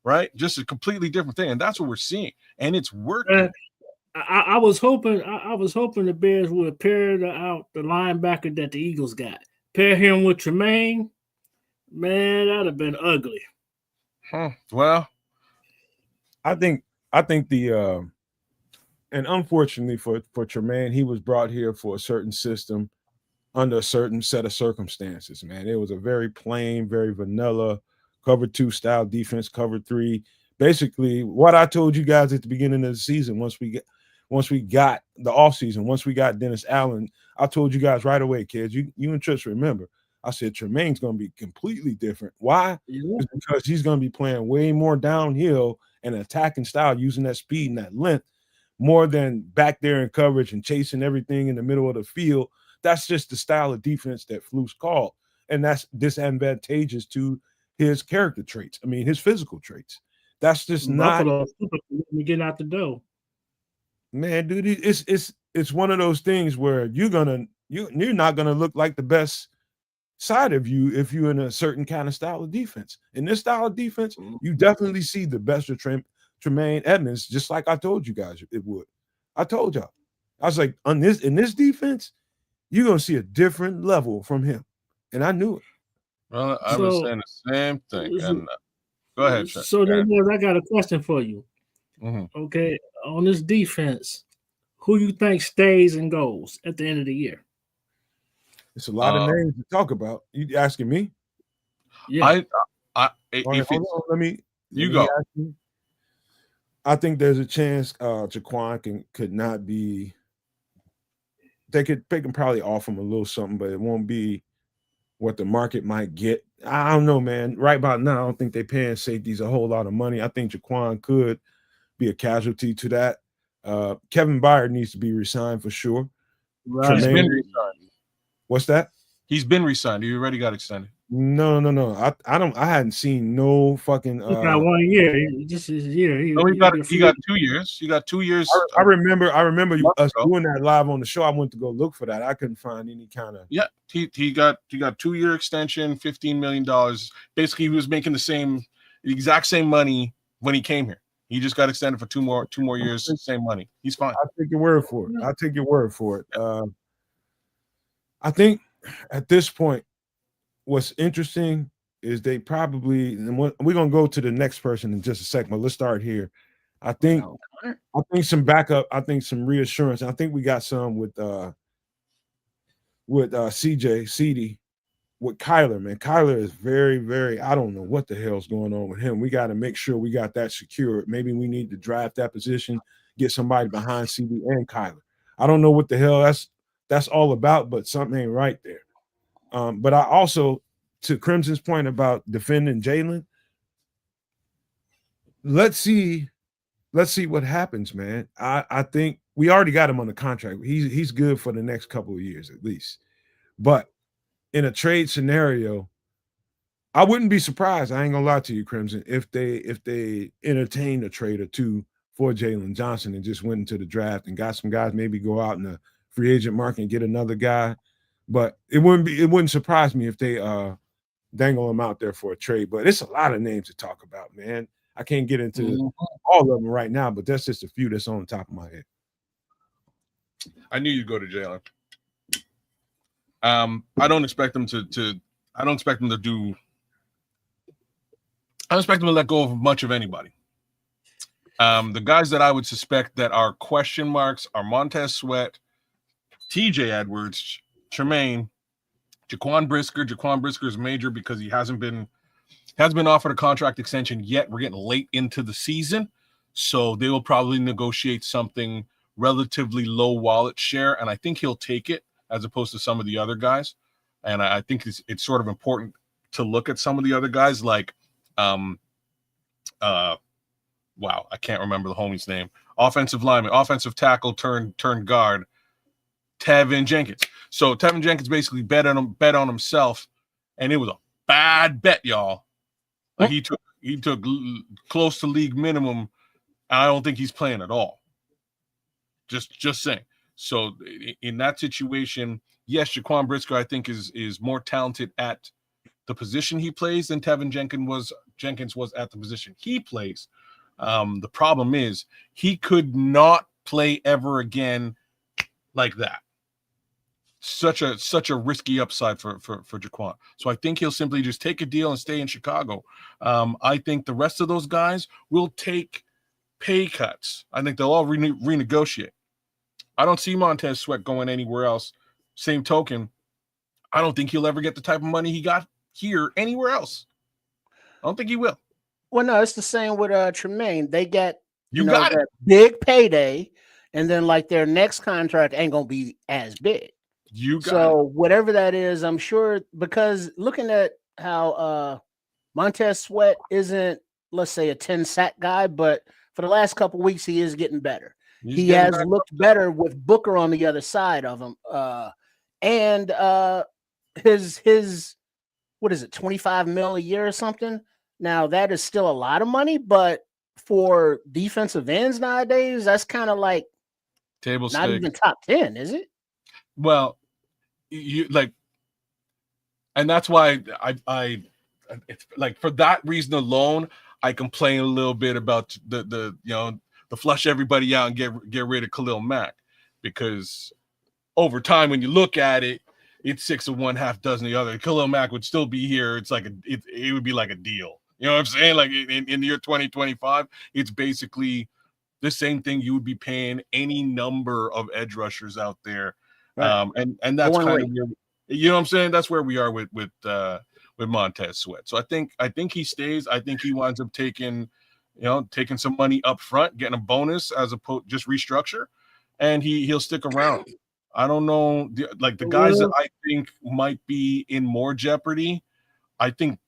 right? Just a completely different thing, and that's what we're seeing, and it's working. I was hoping the Bears would pair out the linebacker that the Eagles got. Pair him with Tremaine, man, that'd have been ugly. Well, I think the and unfortunately for Tremaine, he was brought here for a certain system under a certain set of circumstances, man. It was a very plain, very vanilla cover 2 style defense, cover 3. Basically, what I told you guys at the beginning of the season, once we got the offseason, once we got Dennis Allen, I told you guys right away, kids, you and Trish remember, I said Tremaine's going to be completely different. Why? It's because he's going to be playing way more downhill and attacking style, using that speed and that length, more than back there in coverage and chasing everything in the middle of the field. That's just the style of defense that Flus called, and that's disadvantageous to his character traits. I mean, his physical traits. That's just Buffalo not getting out the door. Man, dude, it's one of those things where you're not gonna look like the best side of you if you're in a certain kind of style of defense. In this style of defense, you definitely see the best of Tremaine Edmonds, just like I told you guys it would. I told y'all. I was like, in this defense, you're gonna see a different level from him. And I knew it. Well, I was saying the same thing. And go ahead, Chuck. So then I got a question for you. Mm-hmm. Okay, on this defense, who you think stays and goes at the end of the year? It's a lot of names to talk about. You asking me? Yeah. You go. I think there's a chance Jaquan could not be. They can probably offer him a little something, but it won't be what the market might get. I don't know, man. Right about now, I don't think they're paying safeties a whole lot of money. I think Jaquan could be a casualty to that. Kevin Byard needs to be resigned for sure. Right. He's been resigned. What's that? He's been resigned. He already got extended. No. I hadn't seen no fucking. He got 1 year. Just his year. He got 2 years. He got 2 years. I remember us doing that live on the show. I went to go look for that. I couldn't find any kind of. Yeah, he got 2-year extension, $15 million. Basically, he was making the exact same money when he came here. He just got extended for two more years, same money. He's fine. I'll take your word for it. I think at this point, what's interesting is they probably, and we're going to go to the next person in just a second, but let's start here. I think some backup, I think some reassurance. I think we got some with CD, with Kyler, man. Kyler is very, very, I don't know what the hell's going on with him. We got to make sure we got that secured. Maybe we need to draft that position, get somebody behind CD and Kyler. I don't know what the hell that's all about, but something ain't right there. But I also, to Crimson's point about defending Jalen, let's see what happens, man. I think we already got him on the contract. He's good for the next couple of years at least. But in a trade scenario, I wouldn't be surprised. I ain't gonna lie to you, Crimson, if they entertained a trade or two for Jalen Johnson and just went into the draft and got some guys, maybe go out in the free agent market and get another guy. But it wouldn't surprise me if they dangle him out there for a trade. But it's a lot of names to talk about, man. I can't get into all of them right now, but that's just a few that's on the top of my head. I knew you'd go to Jalen. I don't expect them to let go of much of anybody. The guys that I would suspect that are question marks are Montez Sweat, TJ Edwards, Tremaine, Jaquan Brisker. Jaquan Brisker is major because he hasn't been offered a contract extension yet. We're getting late into the season, So they will probably negotiate something relatively low wallet share, and I think he'll take it as opposed to some of the other guys. And I think it's sort of important to look at some of the other guys like wow, I can't remember the homie's name. Offensive lineman, offensive tackle turned guard, Tevin Jenkins. So Tevin Jenkins basically bet on himself, and it was a bad bet, y'all. Like he took close to league minimum. I don't think he's playing at all. Just saying. So in that situation, yes, Jaquan Brisker I think is more talented at the position he plays than Tevin Jenkins was at the position he plays. The problem is he could not play ever again like that. Such a risky upside for Jaquan. So I think he'll simply just take a deal and stay in Chicago. I think the rest of those guys will take pay cuts. I think they'll all renegotiate. I don't see Montez Sweat going anywhere else. Same token, I don't think he'll ever get the type of money he got here anywhere else. I don't think he will. Well, no, it's the same with Tremaine. They get got that big payday, and then like their next contract ain't gonna be as big. Whatever that is, I'm sure, because looking at how Montez Sweat isn't, let's say, a 10 sack guy, but for the last couple weeks he is getting better. He has looked better with Booker on the other side of him. And his what is it, 25 mil a year or something? Now that is still a lot of money, but for defensive ends nowadays, that's kind of like table not stake. Even top 10, is it? Well, you like, and that's why I it's like for that reason alone, I complain a little bit about the flush everybody out and get rid of Khalil Mack, because over time when you look at it, it's 6 of one, half dozen of the other. Khalil Mack would still be here. It's like it would be like a deal. You know what I'm saying? Like in the year 2025, it's basically the same thing you would be paying any number of edge rushers out there. Right. And that's kind of where, you know what I'm saying? That's where we are with Montez Sweat. So I think he stays. I think he winds up taking some money up front, getting a bonus as opposed just restructure, and he'll stick around. I don't know, the guys that I think might be in more jeopardy. I think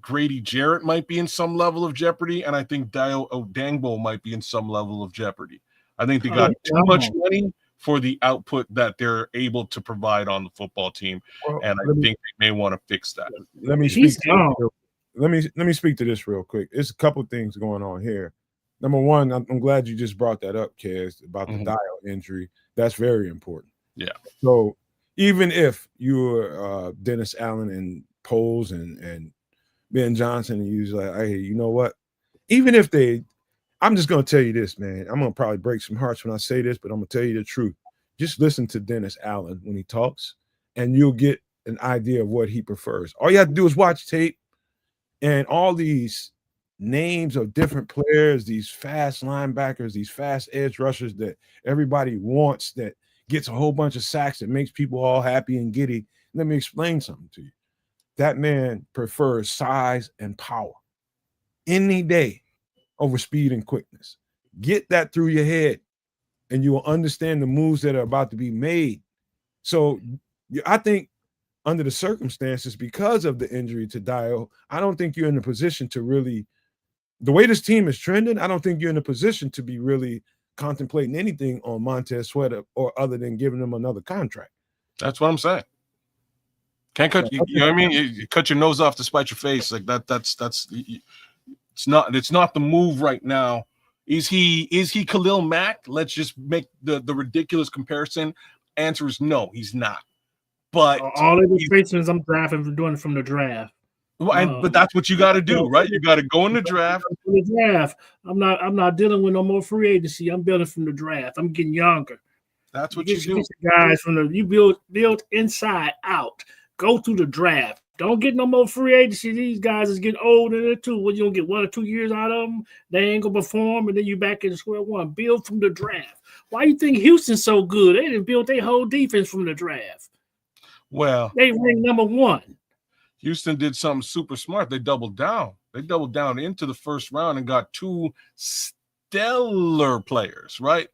Grady Jarrett might be in some level of jeopardy, and I think Dio Odangbo might be in some level of jeopardy. I think they got too much money for the output that they're able to provide on the football team, and I think they may want to fix that. Let me speak to this real quick. There's a couple things going on here. Number one, I'm glad you just brought that up, Kez, about the Dio injury. That's very important. Yeah. So even if you're Dennis Allen and Poles and Ben Johnson, and you're like, hey, you know what? Even if I'm just going to tell you this, man. I'm going to probably break some hearts when I say this, but I'm going to tell you the truth. Just listen to Dennis Allen when he talks, and you'll get an idea of what he prefers. All you have to do is watch tape, and all these names of different players, these fast linebackers, these fast edge rushers that everybody wants, that gets a whole bunch of sacks, that makes people all happy and giddy. Let me explain something to you. That man prefers size and power any day over speed and quickness. Get that through your head, and you will understand the moves that are about to be made. So I think under the circumstances, because of the injury to Dio, I don't think you're in a position to really, the way this team is trending, I don't think you're in a position to be really contemplating anything on Montez Sweat or other than giving him another contract. That's what I'm saying. Can't cut you know what I mean? You cut your nose off to spite your face. Like that's it's not the move right now. Is he Khalil Mack? Let's just make the ridiculous comparison. Answer is no, he's not. But all illustrations I'm drafting from doing from the draft. But that's what you got to do, right? You got to go in the draft. I'm not dealing with no more free agency. I'm building from the draft. I'm getting younger. That's what you do, guys. You build inside out. Go through the draft. Don't get no more free agency. These guys is getting older too. Well, you don't get 1 or 2 years out of them. They ain't gonna perform, and then you back in square one. Build from the draft. Why you think Houston's so good? They didn't build their whole defense from the draft. Well, they ranked number 1. Houston did something super smart. They doubled down. They doubled down into the first round and got 2 stellar players, right?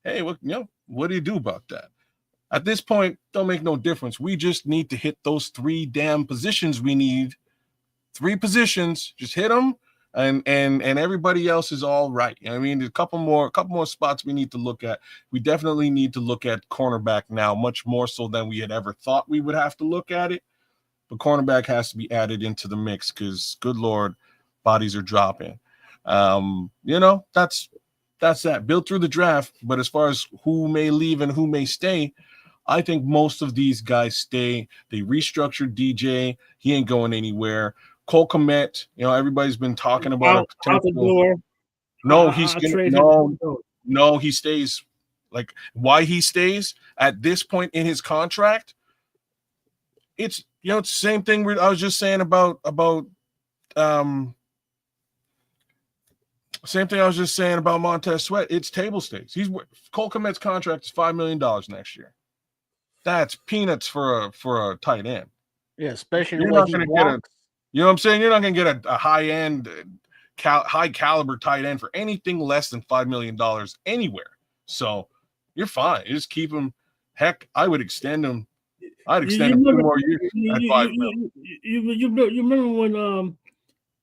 Hey, what do you do about that? At this point, don't make no difference. We just need to hit those 3 damn positions we need. 3 positions, just hit them, and everybody else is all right. I mean, there's a couple more spots we need to look at. We definitely need to look at cornerback now, much more so than we had ever thought we would have to look at it. But cornerback has to be added into the mix because, good Lord, bodies are dropping. That's that. Built through the draft, but as far as who may leave and who may stay, I think most of these guys stay. They restructured DJ. He ain't going anywhere. Cole Kmet, everybody's been talking about a potential. Out the door. No, he stays. Like, why he stays at this point in his contract? It's it's the same thing I was just saying about same thing I was just saying about Montez Sweat. It's table stakes. Cole Kmet's contract is $5 million next year. That's peanuts for a tight end. Yeah, especially you're not going to get you know what I'm saying? You're not going to get a high end, high caliber tight end for anything less than $5 million anywhere. So you're fine. You just keep him. Heck, I would extend him. I'd extend him 2 more years at $5 million. You remember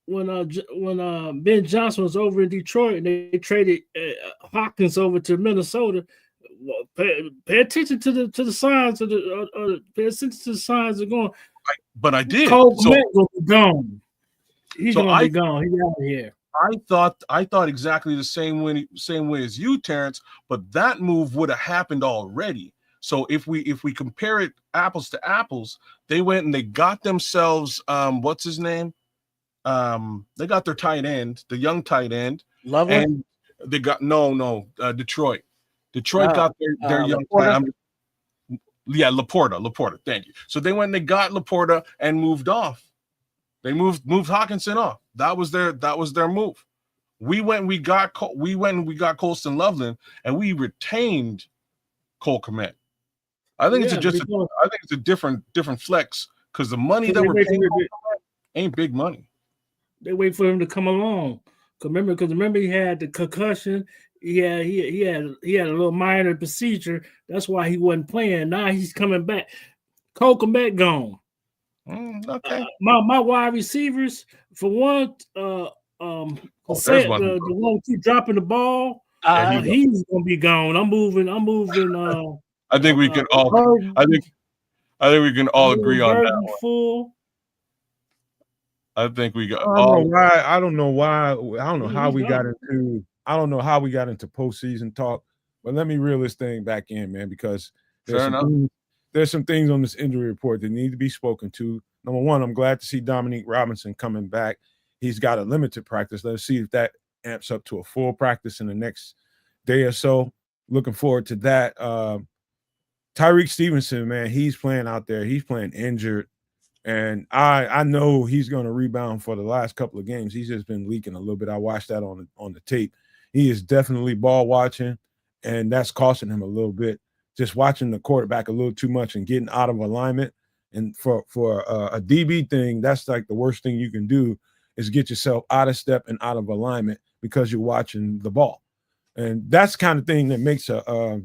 when Ben Johnson was over in Detroit and they traded Hopkins over to Minnesota? Pay attention to the signs of pay attention to the signs of going. But I did. Cole Kmet gonna be gone. He's gonna be gone. He's out of here. I thought exactly the same way as you, Terrence. But that move would have happened already. So if we compare it apples to apples, they went and they got themselves what's his name? They got their tight end, the young tight end. Loveland? And they got Detroit. Detroit got their young tight end. Yeah, Laporta. Thank you. So they went and they got Laporta and moved off. They moved Hawkinson off. That was their move. We went and we got Colston Loveland and we retained Cole Kmet. I think it's a different flex because the money that we're paying ain't big money. They wait for him to come along. Remember he had the concussion. He had a little minor procedure. That's why he wasn't playing. Now he's coming back. Cole Kmet gone. Okay. My wide receivers, for one, the one who keep dropping the ball, he's gonna be gone. I'm moving. I think we can all. I think we can all agree on that one. Full. I think we got. I don't know how we got into postseason talk, but let me reel this thing back in, man, because there's some things on this injury report that need to be spoken to. Number one, I'm glad to see Dominique Robinson coming back. He's got a limited practice. Let's see if that amps up to a full practice in the next day or so. Looking forward to that. Tyreek Stevenson, man, he's playing out there. He's playing injured. And I know he's going to rebound for the last couple of games. He's just been leaking a little bit. I watched that on the tape. He is definitely ball watching, and that's costing him a little bit. Just watching the quarterback a little too much and getting out of alignment. And for a DB thing, that's like the worst thing you can do is get yourself out of step and out of alignment because you're watching the ball. And that's the kind of thing that makes a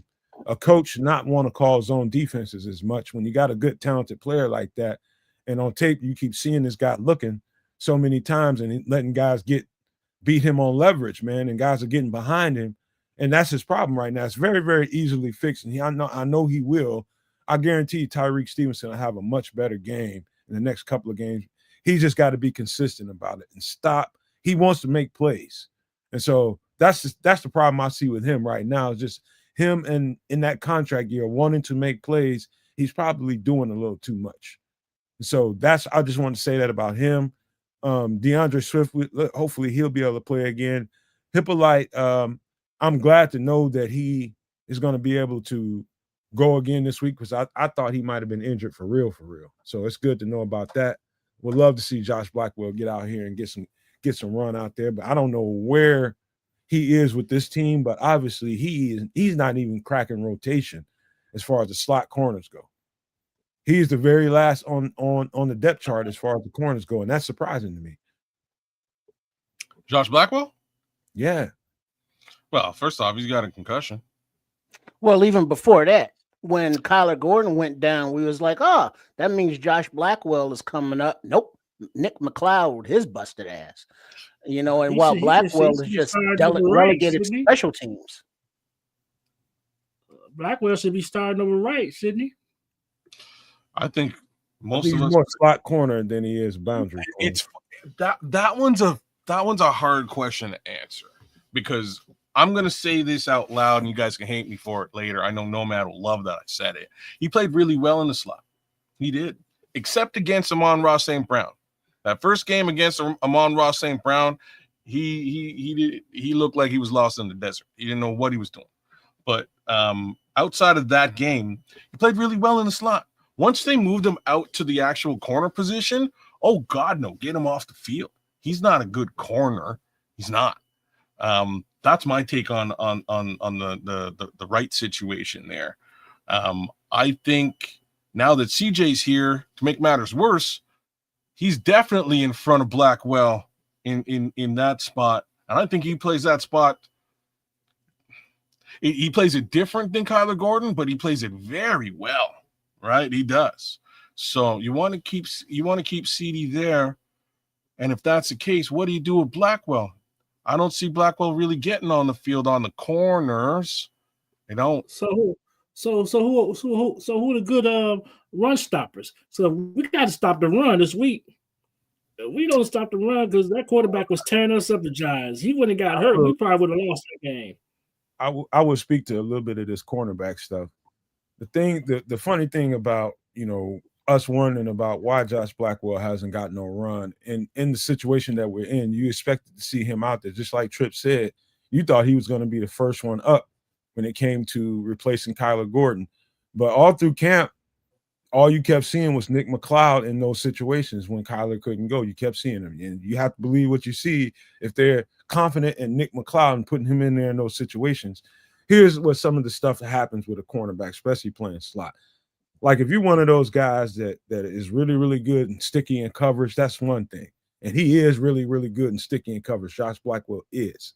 coach not want to call zone defenses as much when you got a good, talented player like that. And on tape, you keep seeing this guy looking so many times and letting guys beat him on leverage, man, and guys are getting behind him. And that's his problem right now. It's very, very easily fixed. And I know he will. I guarantee Tyreek Stevenson will have a much better game in the next couple of games. He's just got to be consistent about it and stop. He wants to make plays. And so that's the problem I see with him right now, is just him and in that contract year wanting to make plays. He's probably doing a little too much. So I just want to say that about him. DeAndre Swift, hopefully he'll be able to play again. Hippolyte, I'm glad to know that he is going to be able to go again this week because I thought he might have been injured for real. So it's good to know about that. Would love to see Josh Blackwell get out here and get some run out there, but I don't know where he is with this team. But obviously he's not even cracking rotation as far as the slot corners go. He's the very last on the depth chart as far as the corners go, and that's surprising to me. Josh Blackwell? Yeah. Well, first off, he's got a concussion. Well, even before that, when Kyler Gordon went down, we was like, oh, that means Josh Blackwell is coming up. Nope. Nick McLeod, his busted ass. And while He Blackwell is should be just starting over right, relegated to shouldn't he? special teams. Blackwell should be starting over right, shouldn't he? I think most he's of us more slot corner than he is boundary corner. It's that one's a hard question to answer, because I'm gonna say this out loud and you guys can hate me for it later. I know Nomad will love that I said it. He played really well in the slot. He did, except against Amon-Ra St. Brown. That first game against Amon-Ra St. Brown, he looked like he was lost in the desert. He didn't know what he was doing. But outside of that game, he played really well in the slot. Once they moved him out to the actual corner position, oh God, no, get him off the field. He's not a good corner. He's not. That's my take on the right situation there. I think now that CJ's here, to make matters worse, he's definitely in front of Blackwell in that spot. And I think he plays that spot. He plays it different than Kyler Gordon, but he plays it very well, right? He does. So you want to keep CD there. And if that's the case, what do you do with Blackwell? I don't see Blackwell really getting on the field on the corners. They don't. So who the good run stoppers? So we got to stop the run this week. If we don't stop the run, because that quarterback was tearing us up, the Giants. He wouldn't have got hurt. We probably would have lost that game. I would speak to a little bit of this cornerback stuff. The funny thing about us wondering about why Josh Blackwell hasn't got no run, and in the situation that we're in, you expected to see him out there. Just like Tripp said, you thought he was going to be the first one up when it came to replacing Kyler Gordon. But all through camp, all you kept seeing was Nick McLeod in those situations when Kyler couldn't go. You kept seeing him, and you have to believe what you see if they're confident in Nick McLeod and putting him in there in those situations. Here's what some of the stuff that happens with a cornerback, especially playing slot. Like if you're one of those guys that is really, really good and sticky in coverage, that's one thing. And he is really, really good and sticky in coverage. Josh Blackwell is.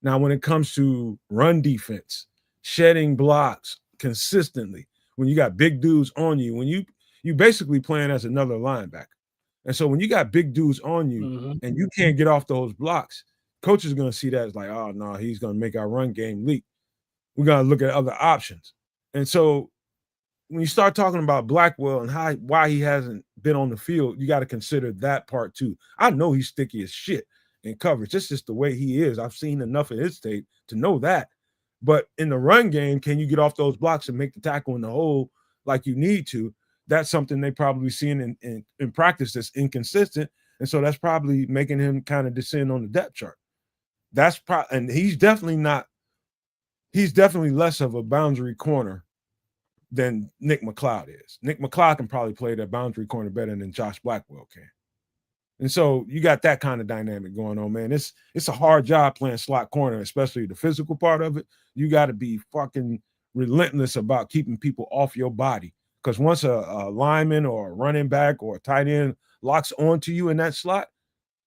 Now, when it comes to run defense, shedding blocks consistently, when you got big dudes on you, when you basically playing as another linebacker. And so when you got big dudes on you and you can't get off those blocks, coach is going to see that as like, oh, no, he's going to make our run game leak. We got to look at other options. And so when you start talking about Blackwell and why he hasn't been on the field, you got to consider that part too. I know he's sticky as shit in coverage. It's just the way he is. I've seen enough of his tape to know that. But in the run game, can you get off those blocks and make the tackle in the hole like you need to? That's something they probably seen in practice that's inconsistent. And so that's probably making him kind of descend on the depth chart. And he's definitely less of a boundary corner than Nick McLeod is. Nick McLeod can probably play that boundary corner better than Josh Blackwell can. And so you got that kind of dynamic going on, man. It's a hard job playing slot corner, especially the physical part of it. You got to be fucking relentless about keeping people off your body. Because once a lineman or a running back or a tight end locks onto you in that slot,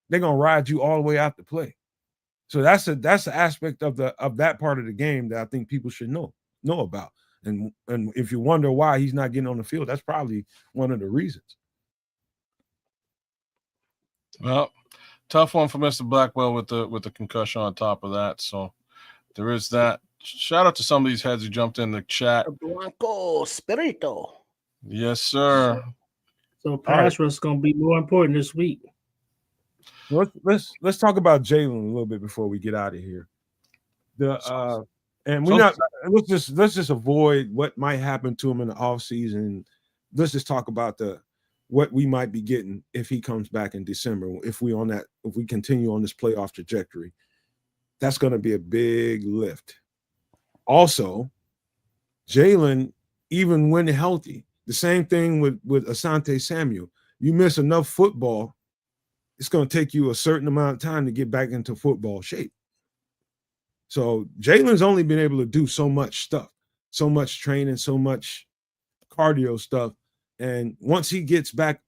they're gonna ride you all the way out to play. So that's the aspect of that part of the game that I think people should know about. And if you wonder why he's not getting on the field, that's probably one of the reasons. Well, tough one for Mr. Blackwell with the concussion on top of that. So there is that. Shout out to some of these heads who jumped in the chat. Blanco Spirito. Yes, sir. So pass rush is going to be more important this week. Let's talk about Jalen a little bit before we get out of here. Let's just avoid what might happen to him in the offseason. Let's just talk about what we might be getting if he comes back in December. If we continue on this playoff trajectory, that's going to be a big lift. Also, Jalen, even when healthy, the same thing with Asante Samuel. You miss enough football, it's going to take you a certain amount of time to get back into football shape. So Jalen's only been able to do so much stuff, so much training, so much cardio stuff. And once he gets back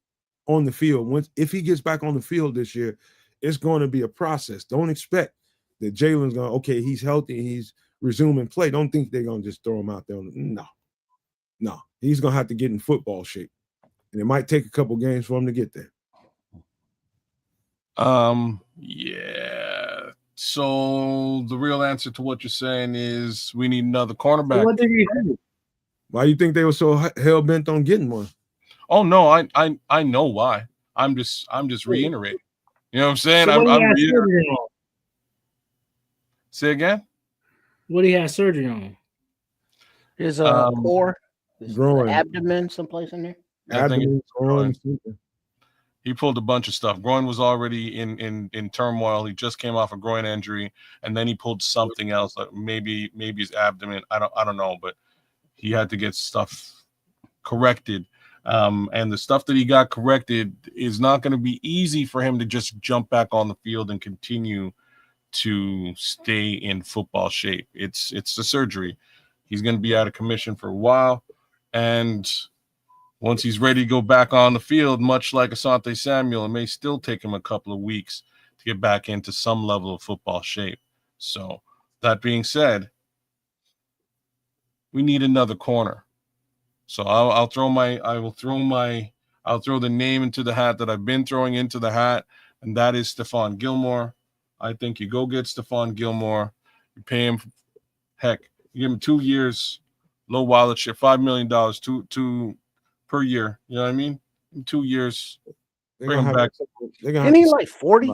on the field, if he gets back on the field this year, it's going to be a process. Don't expect that Jalen's going, okay, he's healthy, he's resuming play. Don't think they're going to just throw him out there. No. He's going to have to get in football shape. And it might take a couple games for him to get there. Yeah. So the real answer to what you're saying is we need another cornerback. What did he do? Why do you think they were so hell bent on getting one? Oh no, I know why. I'm just reiterating. You know what I'm saying? So I'm surgery on? Say again? What he had surgery on? His core, his groin, abdomen, someplace in there. Abdomen, groin. He pulled a bunch of stuff. Groin was already in turmoil. He just came off a groin injury, and then he pulled something else, like maybe his abdomen. I don't know, but he had to get stuff corrected. And the stuff that he got corrected is not going to be easy for him to just jump back on the field and continue to stay in football shape. It's the surgery. He's going to be out of commission for a while, and once he's ready to go back on the field, much like Asante Samuel, it may still take him a couple of weeks to get back into some level of football shape. So that being said, we need another corner. So I'll throw the name into the hat that I've been throwing into the hat, and that is Stephon Gilmore. I think you go get Stephon Gilmore, you pay him, heck, you give him 2 years, low wallet share, $5 million, two per year. You know what I mean? In 2 years, bring him back. Isn't he like 40?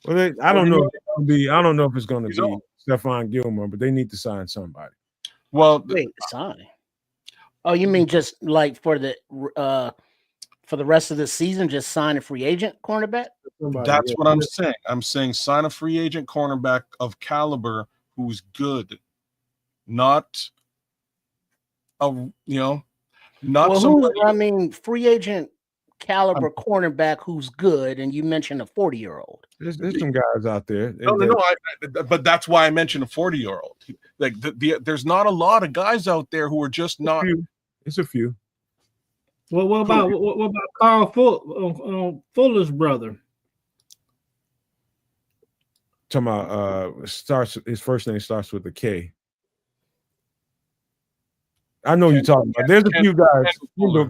Well, I don't know. I don't know if it's going to be Stephon Gilmore, but they need to sign somebody. Well, wait, sign. Oh, you mean just like for the rest of the season, just sign a free agent cornerback? That's what I'm saying. I'm saying sign a free agent cornerback of caliber who's good, not free agent caliber cornerback who's good, and you mentioned a 40-year-old. There's some guys out there. But that's why I mentioned a 40-year-old. Like there's not a lot of guys out there who are just not. It's a few. Well, what about Carl Fuller's brother? Talking about his first name starts with a K. I know you're talking about. There's a few guys.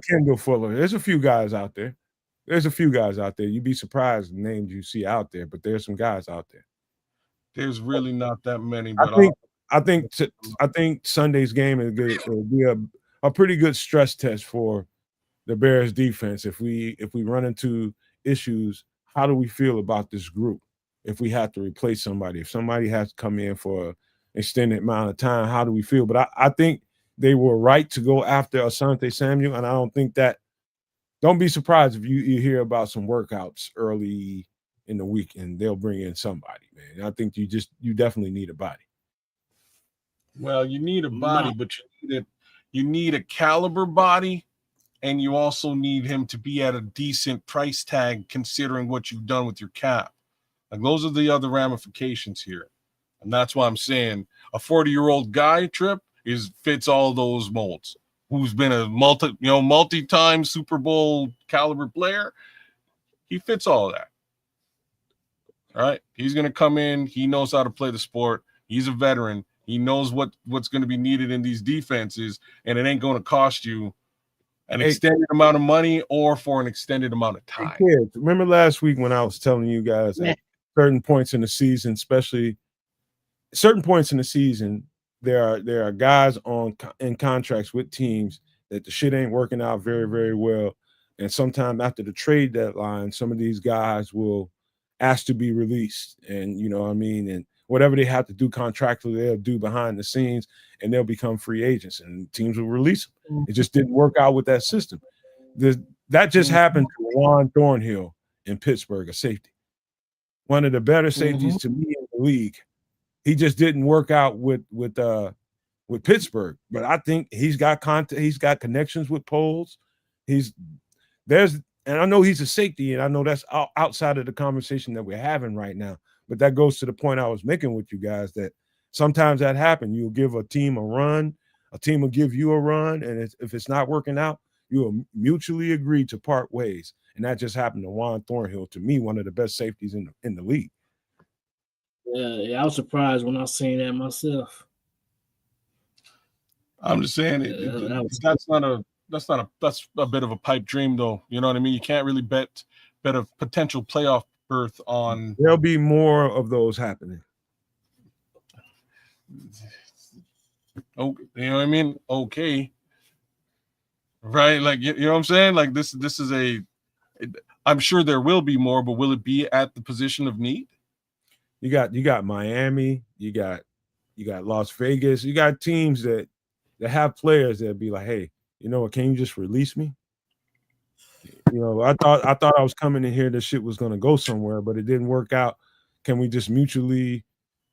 Kendall Fuller. There's a few guys out there. You'd be surprised the names you see out there, but there's some guys out there. There's really not that many. But I think Sunday's game will be a pretty good stress test for the Bears defense. If we run into issues, how do we feel about this group? If we have to replace somebody, if somebody has to come in for an extended amount of time, how do we feel? But I think they were right to go after Asante Samuel, and I don't think that. Don't be surprised if you hear about some workouts early in the week, and they'll bring in somebody, man. I think you definitely need a body. Well, you need a body, but you need a caliber body, and you also need him to be at a decent price tag considering what you've done with your cap. Like those are the other ramifications here. And that's why I'm saying a 40-year-old guy fits all those molds. Who's been a multi-time Super Bowl caliber player. He fits all of that. All right. He's going to come in. He knows how to play the sport. He's a veteran. He knows what's going to be needed in these defenses, and it ain't going to cost you an extended amount of money or for an extended amount of time. Hey kids, remember last week when I was telling you guys at certain points in the season, especially certain points in the season, there are guys in contracts with teams that the shit ain't working out very, very well. And sometime after the trade deadline, some of these guys will ask to be released. And you know what I mean? And whatever they have to do contractually, they'll do behind the scenes, and they'll become free agents, and teams will release them. It just didn't work out with that system. That just happened to Juan Thornhill in Pittsburgh, a safety. One of the better safeties to me in the league. He just didn't work out with Pittsburgh, but I think he's got connections with Poles. And I know he's a safety, and I know that's outside of the conversation that we're having right now. But that goes to the point I was making with you guys that sometimes that happens. You'll give a team a run, a team will give you a run, and if it's not working out, you will mutually agree to part ways. And that just happened to Juan Thornhill, to me, one of the best safeties in the league. Yeah, I was surprised when I seen that myself. I'm just saying that's a bit of a pipe dream though. You know what I mean? You can't really bet a potential playoff berth on. There'll be more of those happening. Oh, you know what I mean? Okay. Right, like you know what I'm saying? Like this is I'm sure there will be more, but will it be at the position of need? You got Miami, you got Las Vegas, you got teams that have players that be like, hey, you know what, can you just release me? You know, I thought I was coming in here, this shit was gonna go somewhere, but it didn't work out. Can we just mutually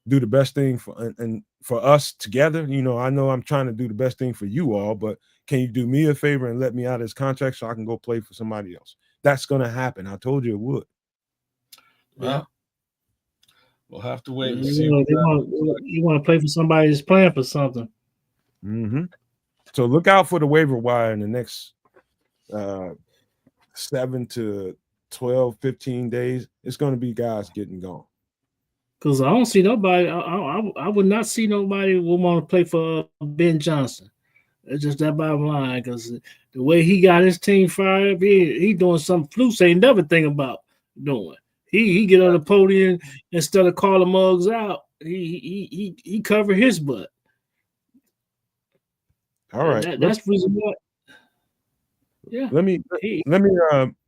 do the best thing and for us together? You know I'm trying to do the best thing for you all, but can you do me a favor and let me out of this contract so I can go play for somebody else? That's gonna happen. I told you it would. Yeah. We'll have to wait and You see. want to play for somebody that's playing for something. Mm-hmm. So look out for the waiver wire in the next 7 to 12, 15 days. It's going to be guys getting gone. Because I don't see nobody. I would not see nobody who want to play for Ben Johnson. It's just that bottom line. Because the way he got his team fired up, he doing something Flus ain't never think about doing. He get on the podium instead of calling mugs out. He cover his butt. All right, that's the reason why. Yeah. Let me.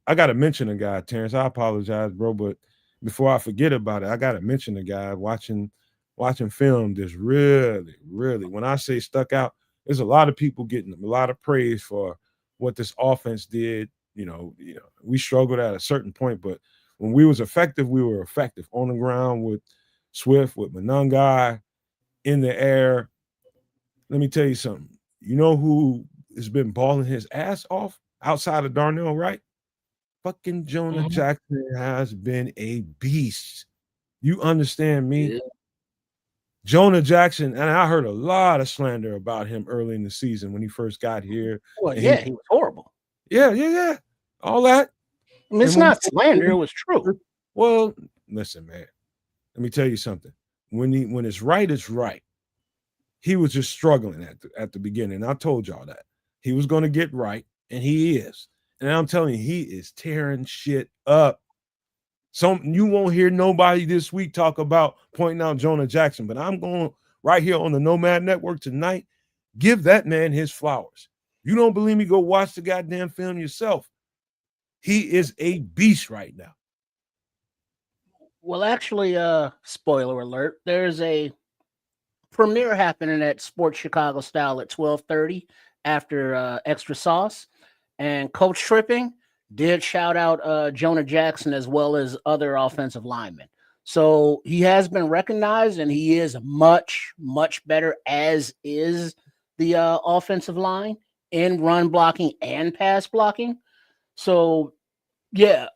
I gotta mention a guy, Terrence. I apologize, bro, but before I forget about it, I gotta mention a guy watching film. That's really, really, when I say stuck out, there's a lot of people getting a lot of praise for what this offense did. You know, we struggled at a certain point, but when we was effective, we were effective on the ground with Swift, with Monangai, in the air. Let me tell you something. You know who has been balling his ass off outside of Darnell Wright? Fucking Jonah Jackson has been a beast. You understand me? Yeah. Jonah Jackson, and I heard a lot of slander about him early in the season when he first got here. Well, yeah, he was horrible. Yeah. All that. I mean, it's not slander, it was true. Well, listen, man. Let me tell you something. When it's right, it's right. He was just struggling at the beginning. I told y'all that. He was going to get right, and he is. And I'm telling you, he is tearing shit up. You won't hear nobody this week talk about pointing out Jonah Jackson, but I'm going right here on the Nomad Network tonight. Give that man his flowers. You don't believe me? Go watch the goddamn film yourself. He is a beast right now. Well, actually, spoiler alert, there's a premiere happening at Sports Chicago Style at 12:30 after Extra Sauce. And Coach Tripping did shout out Jonah Jackson as well as other offensive linemen. So he has been recognized, and he is much, much better, as is the offensive line in run blocking and pass blocking. So, yeah,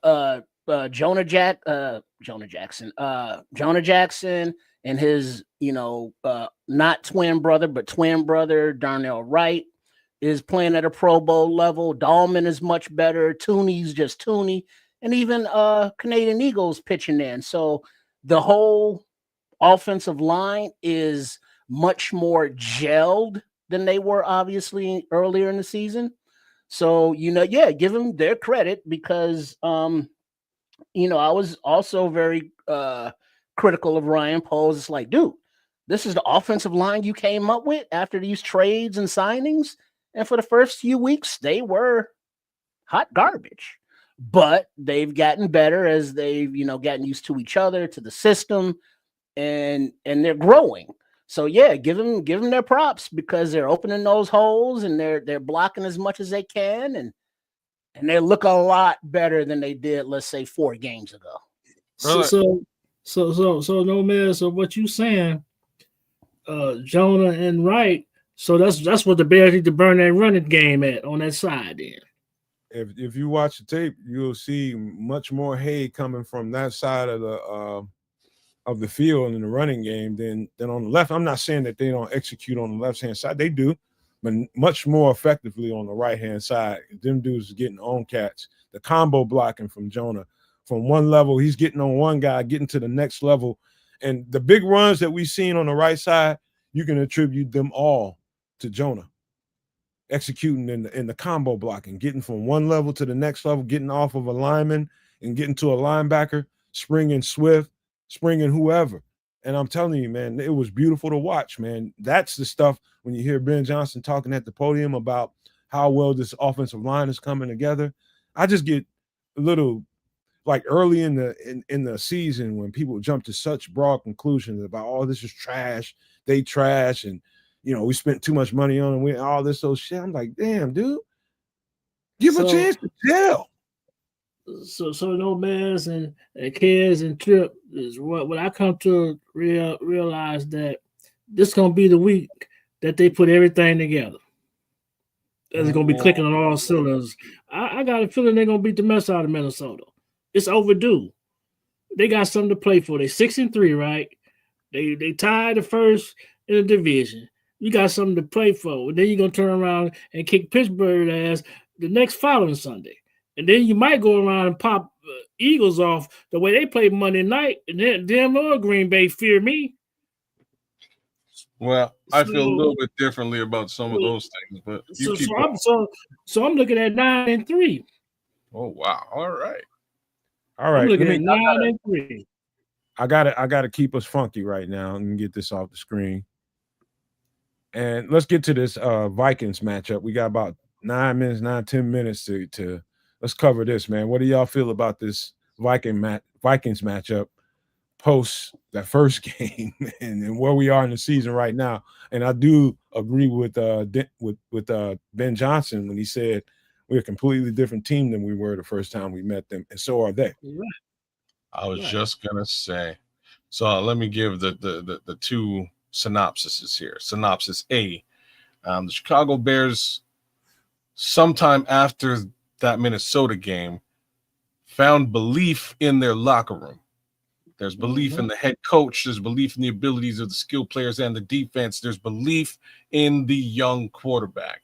Jonah Jackson and his, not twin brother, but twin brother Darnell Wright is playing at a Pro Bowl level. Dahlman is much better. Tooney's just Tooney, and even Canadian Eagles pitching in. So the whole offensive line is much more gelled than they were obviously earlier in the season. So, give them their credit because, I was also very critical of Ryan Poles. It's like, dude, this is the offensive line you came up with after these trades and signings. And for the first few weeks, they were hot garbage. But they've gotten better as they've, gotten used to each other, to the system, and they're growing. So yeah, give them their props because they're opening those holes and they're blocking as much as they can, and they look a lot better than they did, let's say, 4 games ago. So no man. So what you saying, Jonah and Wright? So that's what the Bears need to burn that running game at on that side. Then, if you watch the tape, you'll see much more hay coming from that side of the field in the running game than on the left. I'm not saying that they don't execute on the left hand side; they do, but much more effectively on the right hand side. Them dudes are getting on cats. The combo blocking from Jonah, from one level, he's getting on one guy, getting to the next level, And the big runs that we've seen on the right side, you can attribute them all to Jonah executing in the combo blocking, getting from one level to the next level, getting off of a lineman and getting to a linebacker, springing Swift, springing whoever. And I'm telling you, man, it was beautiful to watch, man. That's the stuff when you hear Ben Johnson talking at the podium about how well this offensive line is coming together. I just get a little like early in the season when people jump to such broad conclusions about, oh, this is trash, they trash, and we spent too much money on them, all this old shit. I'm like, damn, dude, give a chance to tell. So no mess and kids and Trip is what I come to realize that this is gonna be the week that they put everything together. It's gonna be clicking on all cylinders. I got a feeling they're gonna beat the mess out of Minnesota. It's overdue. They got something to play for. They're 6-3, right? They tied the first in the division. You got something to play for. Then you're gonna turn around and kick Pittsburgh ass the next following Sunday. And then you might go around and pop Eagles off the way they played Monday night. And then damn or Green Bay fear me. Well, I feel a little bit differently about some of those things, but I'm looking at 9-3. Oh wow! All right. I'm looking at 9-3. I gotta keep us funky right now and get this off the screen. And let's get to this Vikings matchup. We got about 10 minutes to let's cover this, man. What do y'all feel about this Vikings matchup post that first game and where we are in the season right now? And I do agree with Ben Johnson when he said we're a completely different team than we were the first time we met them, and so are they. Right. I was just gonna say. So let me give the two synopsises here. Synopsis A: the Chicago Bears, sometime after that Minnesota game, found belief in their locker room. There's belief in the head coach. There's belief in the abilities of the skilled players and the defense. There's belief in the young quarterback.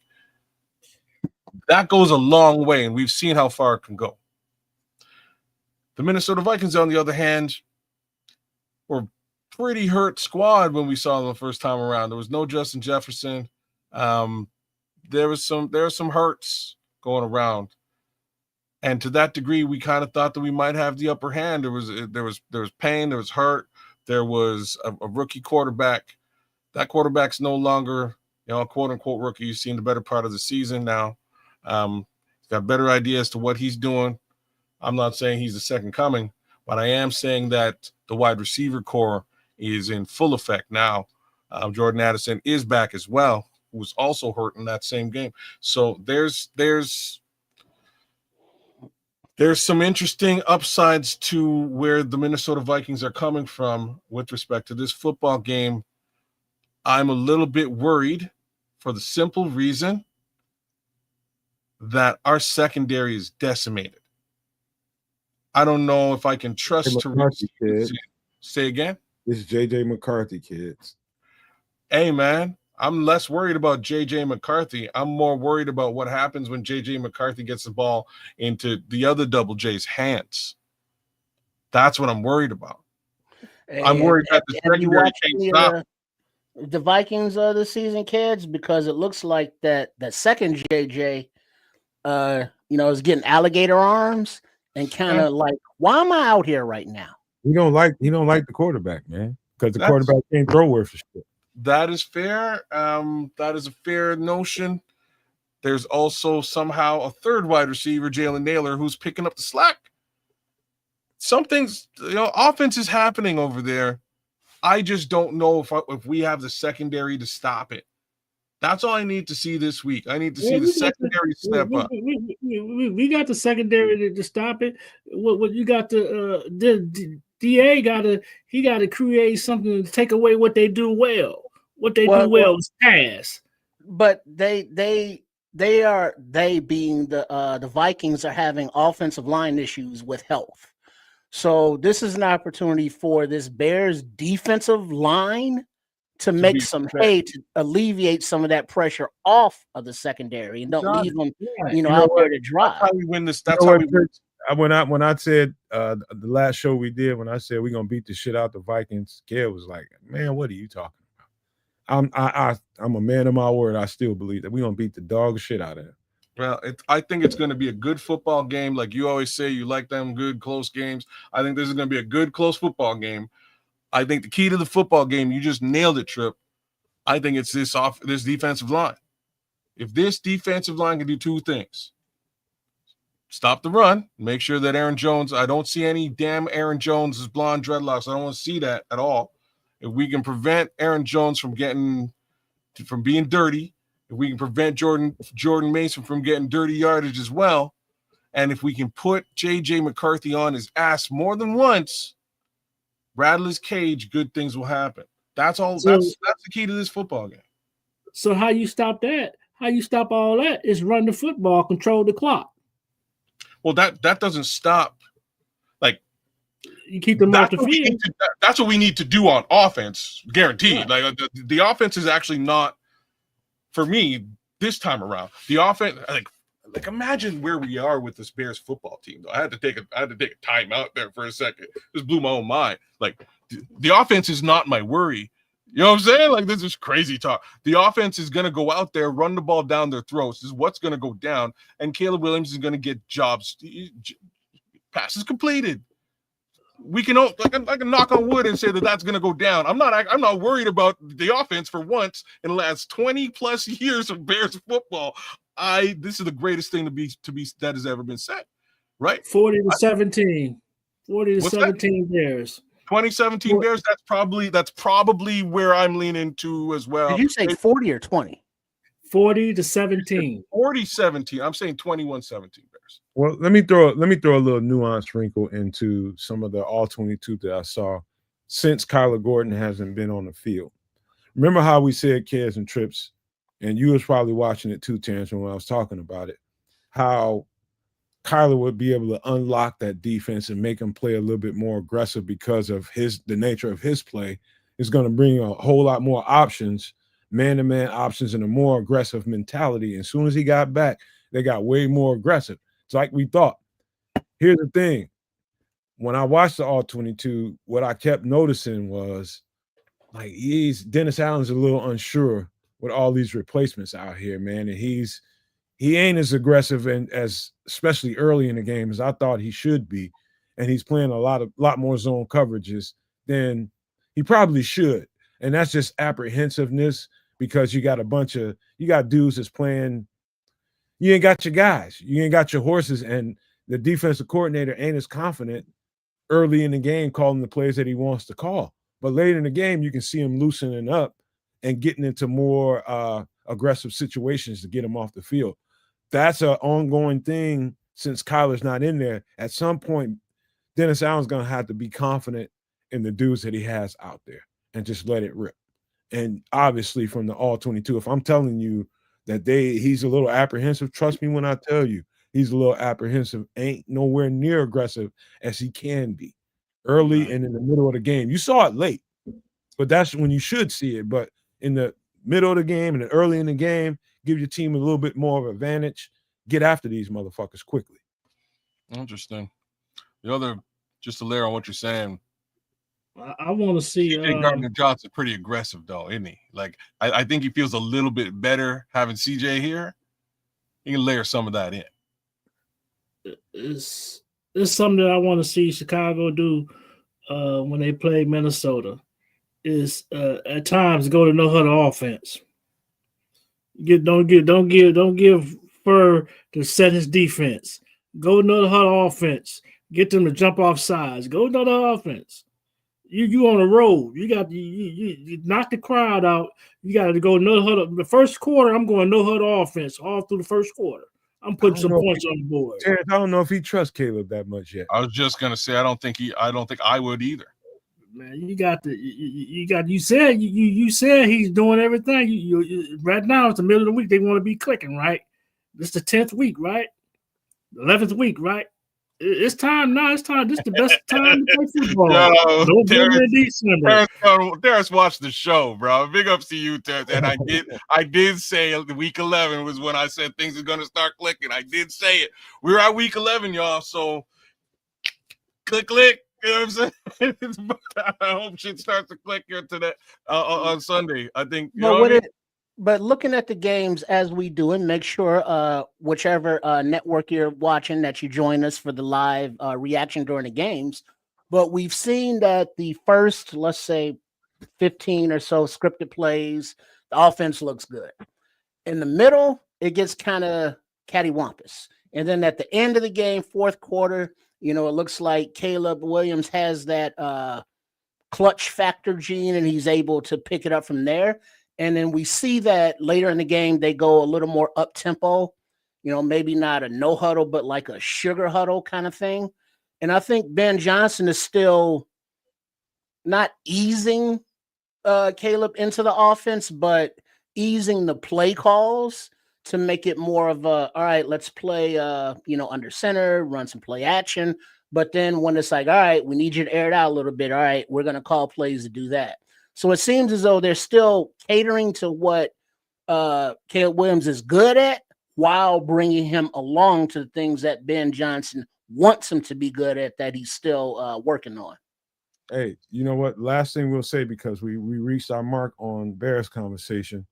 That goes a long way, and we've seen how far it can go. The Minnesota Vikings, on the other hand, were a pretty hurt squad when we saw them the first time around. There was no Justin Jefferson. There was some hurts going around. And to that degree, we kind of thought that we might have the upper hand. There was pain, there was hurt, there was a rookie quarterback. That quarterback's no longer, quote unquote rookie. You've seen the better part of the season now. He's got a better idea as to what he's doing. I'm not saying he's the second coming, but I am saying that the wide receiver core is in full effect now. Jordan Addison is back as well, who was also hurt in that same game. So there's some interesting upsides to where the Minnesota Vikings are coming from with respect to this football game. I'm a little bit worried for the simple reason that our secondary is decimated. I don't know if I can trust Tariq. Say again? This is J.J. McCarthy, kids. Hey, man, I'm less worried about J.J. McCarthy. I'm more worried about what happens when J.J. McCarthy gets the ball into the other Double J's hands. That's what I'm worried about. I'm worried that the secondary can't stop. The Vikings this season, kids, because it looks like that second JJ, is getting alligator arms and kind of like, why am I out here right now? He don't like the quarterback, man, because the quarterback can't throw worth of shit. That is fair. That is a fair notion. There's also somehow a third wide receiver, Jalen Naylor, who's picking up the slack. Something's, offense is happening over there. I just don't know if we have the secondary to stop it. That's all I need to see this week. I need to see the secondary step up. We got the secondary to stop it. What you got the DA got to create something to take away what they do well. What they do well is pass. But they being the Vikings are having offensive line issues with health. So this is an opportunity for this Bears defensive line to make some hay to alleviate some of that pressure off of the secondary and don't leave them, out there to dry. That's how we win this. when I said the last show we did, when I said we're gonna beat the shit out the Vikings, Gail was like, "Man, what are you talking about?" I'm a man of my word. I still believe that we're gonna beat the dog shit out of them. Well, I think it's going to be a good football game. Like you always say, you like them good, close games. I think this is going to be a good, close football game. I think the key to the football game, you just nailed it, Trip. I think it's this defensive line. If this defensive line can do two things, stop the run, make sure that Aaron Jones, I don't see any damn Aaron Jones' blonde dreadlocks. I don't want to see that at all. If we can prevent Aaron Jones from being dirty, if we can prevent Jordan Mason from getting dirty yardage as well, and if we can put J.J. McCarthy on his ass more than once, rattle his cage, good things will happen. That's all. So, that's the key to this football game. So how you stop that? How you stop all that is run the football, control the clock. Well, that doesn't stop. Like you keep them off the field. That's what we need to do on offense, guaranteed. Right. Like the offense is actually not, for me, this time around. The offense, like imagine where we are with this Bears football team. Though I had to take a time out there for a second. This blew my own mind. Like the offense is not my worry. You know what I'm saying? Like this is crazy talk. The offense is going to go out there, run the ball down their throats. This is what's going to go down, and Caleb Williams is going to get passes completed. We can I can knock on wood and say that that's going to go down. I'm not worried about the offense for once in the last 20 plus years of Bears football. This is the greatest thing to be that has ever been said, right? 40-17, 40-17 Bears. 2017 Bears. That's probably where I'm leaning to as well. Did you say 40 or 20? 40-17. 40-17. I'm saying 21-17 Bears. Well, let me throw a little nuance wrinkle into some of the all 22 that I saw since Kyler Gordon hasn't been on the field. Remember how we said Kez and Trips, and you was probably watching it too, Terrence, when I was talking about it, how Kyler would be able to unlock that defense and make him play a little bit more aggressive because of the nature of his play is going to bring a whole lot more options, man-to-man options, and a more aggressive mentality. As soon as he got back, they got way more aggressive. It's like we thought. Here's the thing. When I watched the all-22, what I kept noticing was like Dennis Allen's a little unsure with all these replacements out here, man, and he ain't as aggressive and as especially early in the game as I thought he should be, and he's playing a lot more zone coverages than he probably should, and that's just apprehensiveness because you got dudes that's playing. You ain't got your guys, you ain't got your horses, and the defensive coordinator ain't as confident early in the game calling the plays that he wants to call. But later in the game, you can see him loosening up and getting into more aggressive situations to get him off the field. That's an ongoing thing since Kyler's not in there. At some point, Dennis Allen's going to have to be confident in the dudes that he has out there and just let it rip. And obviously from the all-22, if I'm telling you that he's a little apprehensive, trust me when I tell you, he's a little apprehensive, ain't nowhere near aggressive as he can be early and in the middle of the game. You saw it late, but that's when you should see it. But in the middle of the game and early in the game, give your team a little bit more of an advantage. Get after these motherfuckers quickly. Interesting. The other, just to layer on what you're saying, I want to see. CJ Gardner-Johnson pretty aggressive though, isn't he? Like I think he feels a little bit better having CJ here. He can layer some of that in. It's something that I want to see Chicago do when they play Minnesota. Is at times go to no huddle offense. Don't give Fur to set his defense. Go another huddle offense. Get them to jump off sides. Go another offense. You on the road. You got you knock the crowd out. You got to go another huddle. The first quarter, I'm going no huddle offense all through the first quarter. I'm putting some points on the board. Terrence, I don't know if he trusts Caleb that much yet. I was just gonna say I don't think I would either. Man, you said he's doing everything. You right now it's the middle of the week. They want to be clicking, right? This is the 10th week, right? 11th week, right? It's time now. It's time. This is the best time to play football. Yo, November and December. Terrence watched the show, bro. Big ups to you, Terrence. And I did say week 11 was when I said things are gonna start clicking. I did say it. We're at week 11, y'all. So click. You know what I'm saying? I hope shit starts to click here today on Sunday. I think. You know what I mean? But looking at the games as we do, and make sure whichever network you're watching that you join us for the live reaction during the games. But we've seen that the first, let's say, 15 or so scripted plays, the offense looks good. In the middle, it gets kind of cattywampus. And then at the end of the game, fourth quarter, it looks like Caleb Williams has that clutch factor gene, and he's able to pick it up from there. And then we see that later in the game, they go a little more up tempo, maybe not a no huddle, but like a sugar huddle kind of thing. And I think Ben Johnson is still not easing Caleb into the offense, but easing the play calls to make it more of a, all right, let's play, under center, run some play action. But then when it's like, all right, we need you to air it out a little bit. All right, we're going to call plays to do that. So it seems as though they're still catering to what Caleb Williams is good at while bringing him along to the things that Ben Johnson wants him to be good at that he's still working on. Hey, you know what? Last thing we'll say, because we reached our mark on Bears conversation.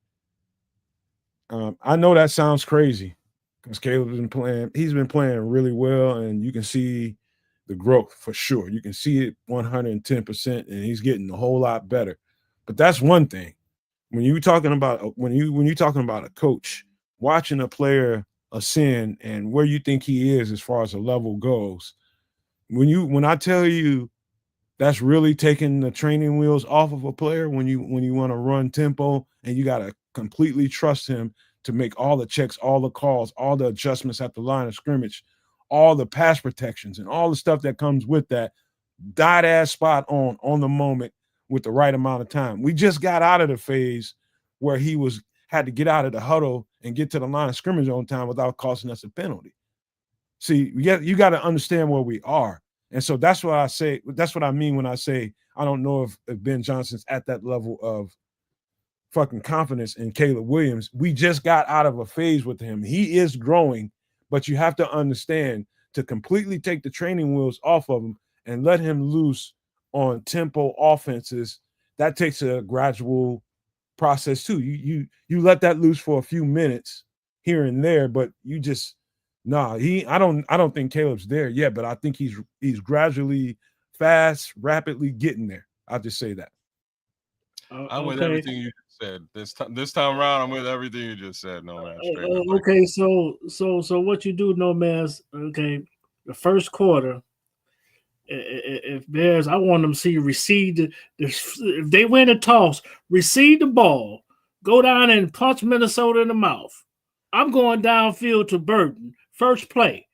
I know that sounds crazy because Caleb's been playing. He's been playing really well, and you can see the growth for sure. You can see it 110%, and he's getting a whole lot better. But that's one thing. When you're talking about a coach watching a player ascend and where you think he is as far as the level goes, when I tell you that's really taking the training wheels off of a player when you want to run tempo, and you got to completely trust him to make all the checks, all the calls, all the adjustments at the line of scrimmage, all the pass protections and all the stuff that comes with that, dot ass spot on the moment with the right amount of time. We just got out of the phase where he had to get out of the huddle and get to the line of scrimmage on time without costing us a penalty. See, you got to understand where we are. And so that's what I say. That's what I mean when I say I don't know if Ben Johnson's at that level of fucking confidence in Caleb Williams. We just got out of a phase with him. He is growing, but you have to understand, to completely take the training wheels off of him and let him loose on tempo offenses, that takes a gradual process too. You let that loose for a few minutes here and there, but you just I don't think Caleb's there yet, but I think he's gradually, fast, rapidly getting there. I'll just say that. I'm with everything you just said. This time around, I'm with everything you just said. No man. Okay, so what you do, no man? Okay, the first quarter. If Bears, I want them to see receive if they win a toss, receive the ball, go down and punch Minnesota in the mouth. I'm going downfield to Burton. First play.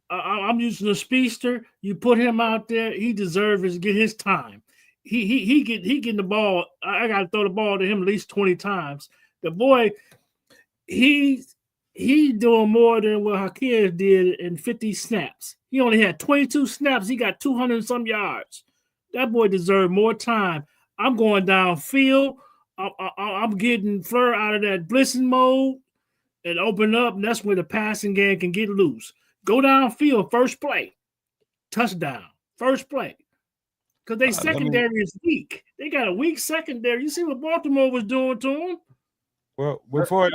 I'm using the speedster. You put him out there. He deserves to get his time. He getting the ball. I got to throw the ball to him at least 20 times. The boy, he doing more than what Hakeem did in 50 snaps. He only had 22 snaps. He got 200 and some yards. That boy deserved more time. I'm going downfield. I'm getting Fleur out of that blitzing mode and open up, and that's where the passing game can get loose. Go downfield, first play. Touchdown, first play. Because they secondary is weak. They got a weak secondary. You see what Baltimore was doing to them? Well, before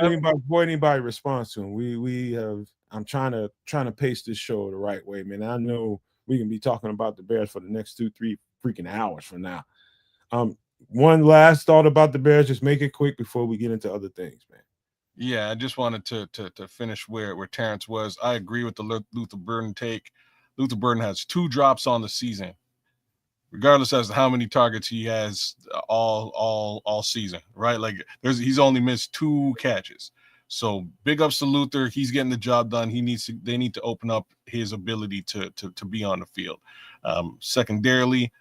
anybody responds to him, I'm trying to pace this show the right way, man. I know we can be talking about the Bears for the next 2-3 freaking hours from now. One last thought about the Bears, just make it quick before we get into other things, man. Yeah, I just wanted to finish where Terrence was. I agree with the Luther Burden take. Luther Burden has 2 drops on the season, regardless as to how many targets he has all season, right? Like he's only missed 2 catches. So big ups to Luther. He's getting the job done. They need to open up his ability to be on the field. Secondarily,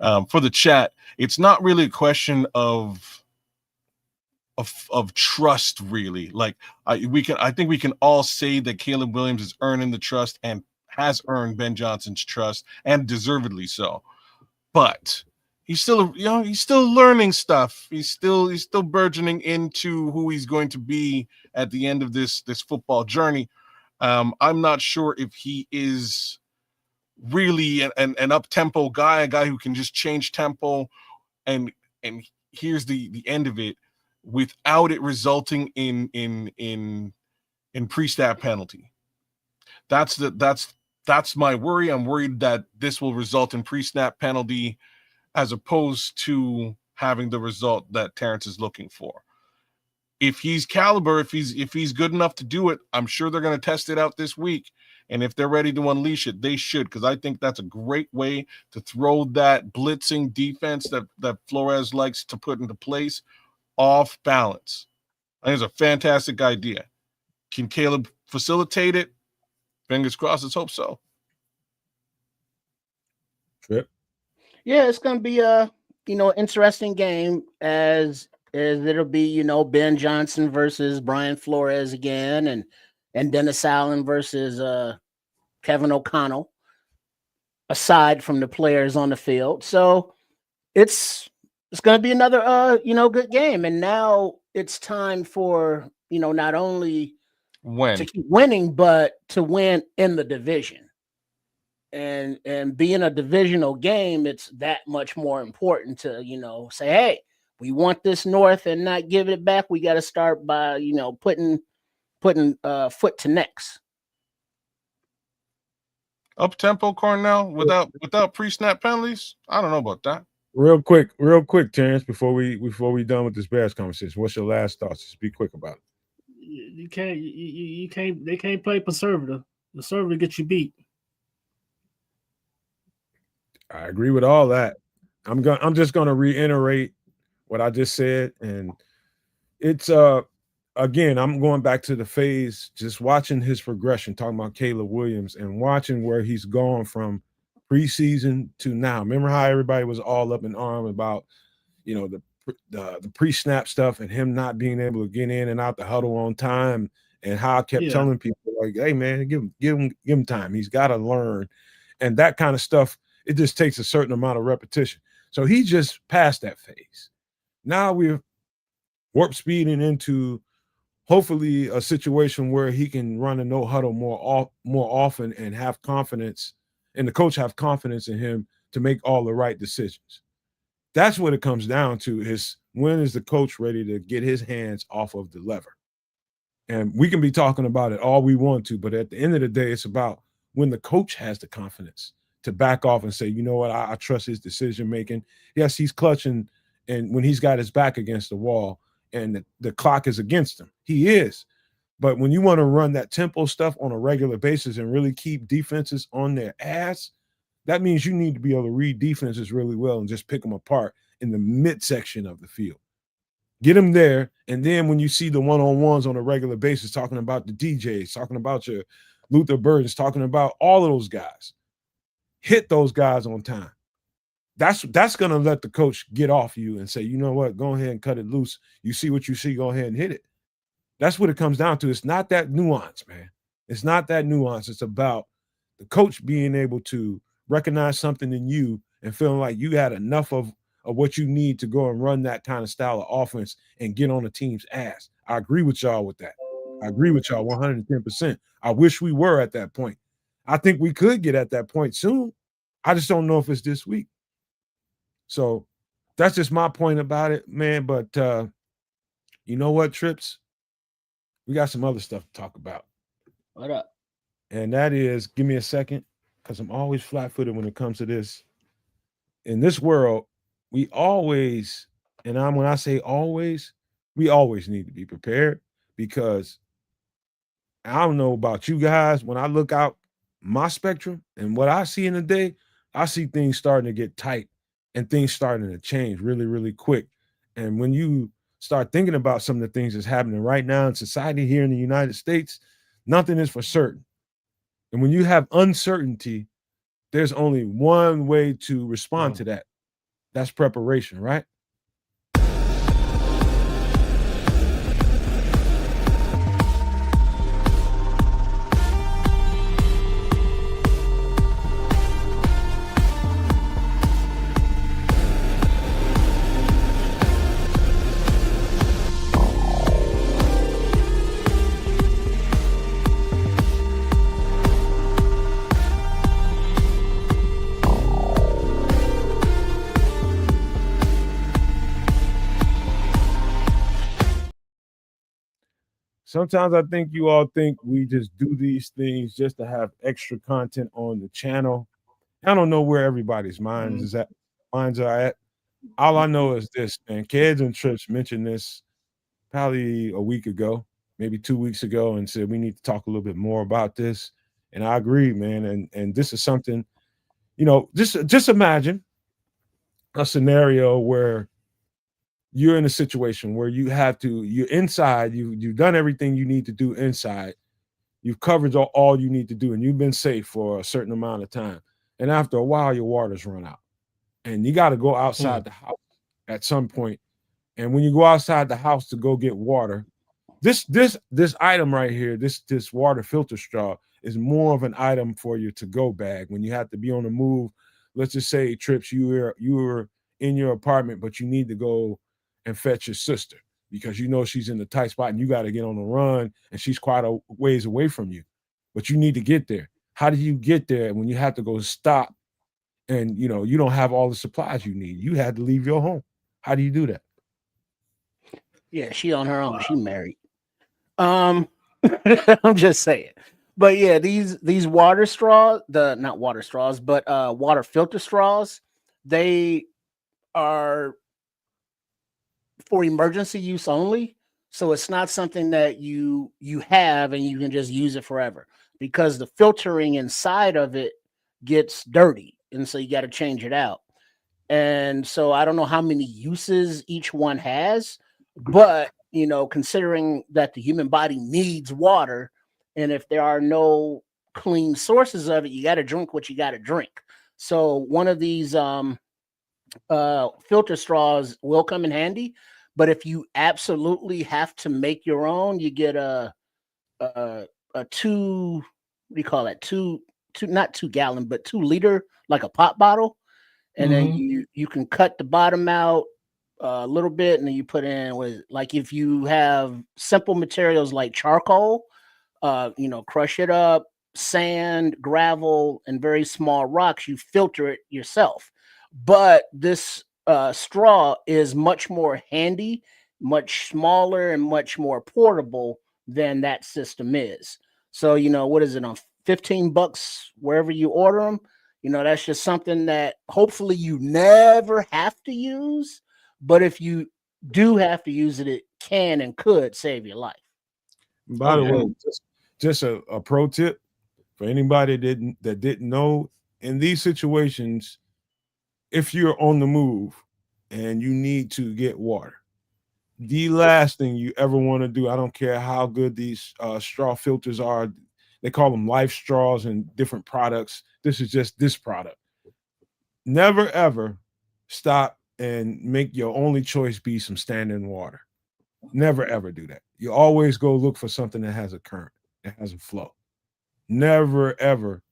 for the chat, it's not really a question of trust, really. Like I think we can all say that Caleb Williams is earning the trust and has earned Ben Johnson's trust, and deservedly so. But he's still, he's still learning stuff. He's still burgeoning into who he's going to be at the end of this football journey. I'm not sure if he is really an up-tempo guy, a guy who can just change tempo, and here's the end of it without it resulting in pre-snap penalty. That's my worry. I'm worried that this will result in pre-snap penalty as opposed to having the result that Terrence is looking for. If he's caliber, if he's good enough to do it, I'm sure they're going to test it out this week. And if they're ready to unleash it, they should, because I think that's a great way to throw that blitzing defense that Flores likes to put into place off balance. I think it's a fantastic idea. Can Caleb facilitate it? Fingers crossed. Let's hope so. Trip. Yeah, it's going to be a interesting game as it'll be Ben Johnson versus Brian Flores again, and Dennis Allen versus Kevin O'Connell. Aside from the players on the field, so it's going to be another good game, and now it's time for not only to keep winning, but to win in the division. And being a divisional game, it's that much more important to, say, hey, we want this North and not give it back. We got to start by, putting foot to necks. Up tempo, Cornell, without pre-snap penalties. I don't know about that. Real quick, Terrence, before we done with this Bears conversation, what's your last thoughts? Just be quick about it. You can't. They can't play conservative. Conservative gets you beat. I agree with all that. I'm just gonna reiterate what I just said, and it's again, I'm going back to the phase, just watching his progression, talking about Caleb Williams and watching where he's gone from preseason to now. Remember how everybody was all up in arms about, the pre-snap stuff and him not being able to get in and out the huddle on time, and how I kept telling people, like, hey man, give him time. He's got to learn. And that kind of stuff, it just takes a certain amount of repetition. So he just passed that phase. Now we're warp speeding into hopefully a situation where he can run a no huddle more often and have confidence, and the coach have confidence in him to make all the right decisions. That's what it comes down to, is when is the coach ready to get his hands off of the lever? And we can be talking about it all we want to, but at the end of the day, it's about when the coach has the confidence to back off and say, you know what, I trust his decision making. Yes, he's clutching, and when he's got his back against the wall and the clock is against him, he is. But when you want to run that tempo stuff on a regular basis and really keep defenses on their ass, that means you need to be able to read defenses really well and just pick them apart in the midsection of the field. Get them there, and then when you see the one-on-ones on a regular basis, talking about the DJs, talking about your Luther Burdens, talking about all of those guys, hit those guys on time. That's going to let the coach get off you and say, you know what, go ahead and cut it loose. You see what you see, go ahead and hit it. That's what it comes down to. It's not that nuance, man. It's not that nuance. It's about the coach being able to recognize something in you and feeling like you had enough of what you need to go and run that kind of style of offense and get on the team's ass. I agree with y'all with that. I agree with y'all 110%. I wish we were at that point. I think we could get at that point soon. I just don't know if it's this week. So that's just my point about it, man. But you know what, Trips? We got some other stuff to talk about. What up? And that is, give me a second, because I'm always flat-footed when it comes to this. In this world, we always, and when I say always, we always need to be prepared, because I don't know about you guys, when I look out my spectrum and what I see in the day, I see things starting to get tight and things starting to change really, really quick. And when you start thinking about some of the things that's happening right now in society here in the United States, nothing is for certain. And when you have uncertainty, there's only one way to respond to that. That's preparation, right? sometimes I think you all think we just do these things just to have extra content on the channel. I don't know where everybody's minds are at. All I know is this, man. Kids and Trips mentioned this probably a week ago, maybe 2 weeks ago, and said we need to talk a little bit more about this. And I agree, man. And this is something, just imagine a scenario where you're in a situation where you're inside, you've done everything you need to do inside, you've covered all you need to do, and you've been safe for a certain amount of time. And after a while, your water's run out. And you got to go outside the house at some point. And when you go outside the house to go get water, this item right here, this water filter straw is more of an item for your to-go bag when you have to be on the move. Let's just say, Trips, you were in your apartment, but you need to go and fetch your sister because you know she's in the tight spot and you got to get on the run and she's quite a ways away from you, but you need to get there. How do you get there when you have to go stop and you don't have all the supplies you need? You had to leave your home. How do you do that? Yeah, she on her own. She married. I'm just saying. But yeah, these water straws, not water straws, but water filter straws, they are for emergency use only. So it's not something that you have and you can just use it forever because the filtering inside of it gets dirty. And so you got to change it out. And so I don't know how many uses each one has, but considering that the human body needs water, and if there are no clean sources of it, you got to drink what you got to drink. So one of these filter straws will come in handy, but if you absolutely have to make your own, you get a 2, what do you call that? Two, not 2 gallon, but 2 liter, like a pop bottle. And then you can cut the bottom out a little bit, and then you put in with, like, if you have simple materials like charcoal, crush it up, sand, gravel, and very small rocks, you filter it yourself. But this straw is much more handy, much smaller, and much more portable than that system is. So, what is it, on $15 wherever you order them? That's just something that hopefully you never have to use. But if you do have to use it, it can and could save your life. By the way, just a pro tip for anybody that didn't know, in these situations, if you're on the move and you need to get water, the last thing you ever want to do, I don't care how good these straw filters are, they call them life straws and different products. This is just this product. Never, ever stop and make your only choice be some standing water. Never, ever do that. You always go look for something that has a current, that has a flow. Never, ever,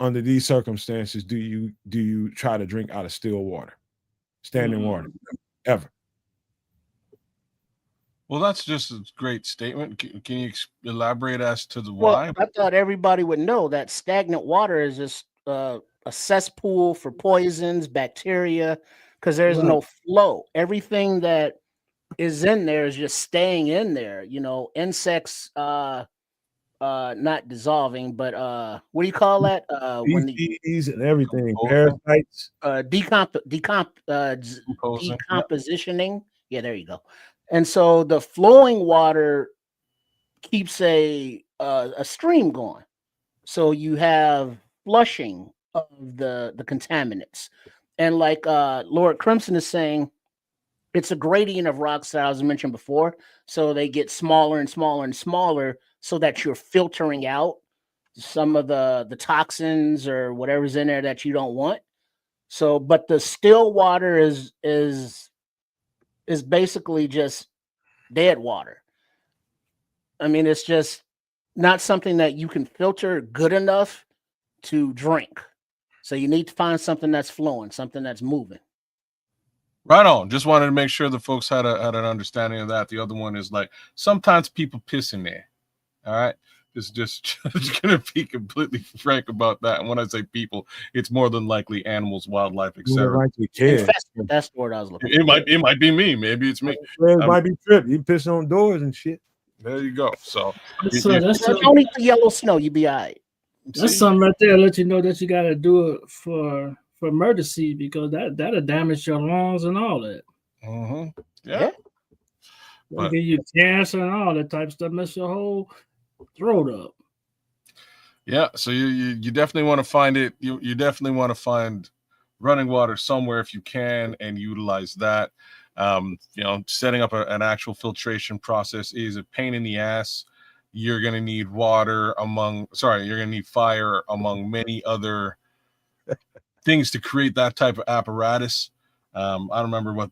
under these circumstances, do you try to drink out of still water, standing water, ever. Well, that's just a great statement. Can you elaborate as to the why? I thought everybody would know that stagnant water is just a cesspool for poisons, bacteria, because there's no flow. Everything that is in there is just staying in there. Insects, not dissolving, but what do you call that? When these and everything, parasites, decompositioning. Yeah, there you go. And so the flowing water keeps a stream going. So you have flushing of the contaminants. And like Lord Crimson is saying, it's a gradient of rocks that I was mentioned before. So they get smaller and smaller and smaller so that you're filtering out some of the toxins or whatever's in there that you don't want. So, but the still water is basically just dead water. I mean, it's just not something that you can filter good enough to drink. So you need to find something that's flowing, something that's moving. Right on. Just wanted to make sure the folks had an understanding of that. The other one is like, sometimes people piss in there. All right. Just going to be completely frank about that. And when I say people, it's more than likely animals, wildlife, etc. That's the word I was looking for. It might be me. Maybe it's me. It might be Trip. You piss on doors and shit. There you go. So That's, you that's, Don't eat the yellow snow. You be all right. that's see? something right there. Let you know that you got to do it for emergency because that'll damage your lungs and all that. Yeah. Yeah. They'll But give you cancer and all that type of stuff. Mess your whole throat up. yeah, so you definitely want to find it. You definitely want to find running water somewhere if you can and utilize that. Setting up an actual filtration process is a pain in the ass. You're gonna need you're gonna need fire among many other things to create that type of apparatus. I don't remember what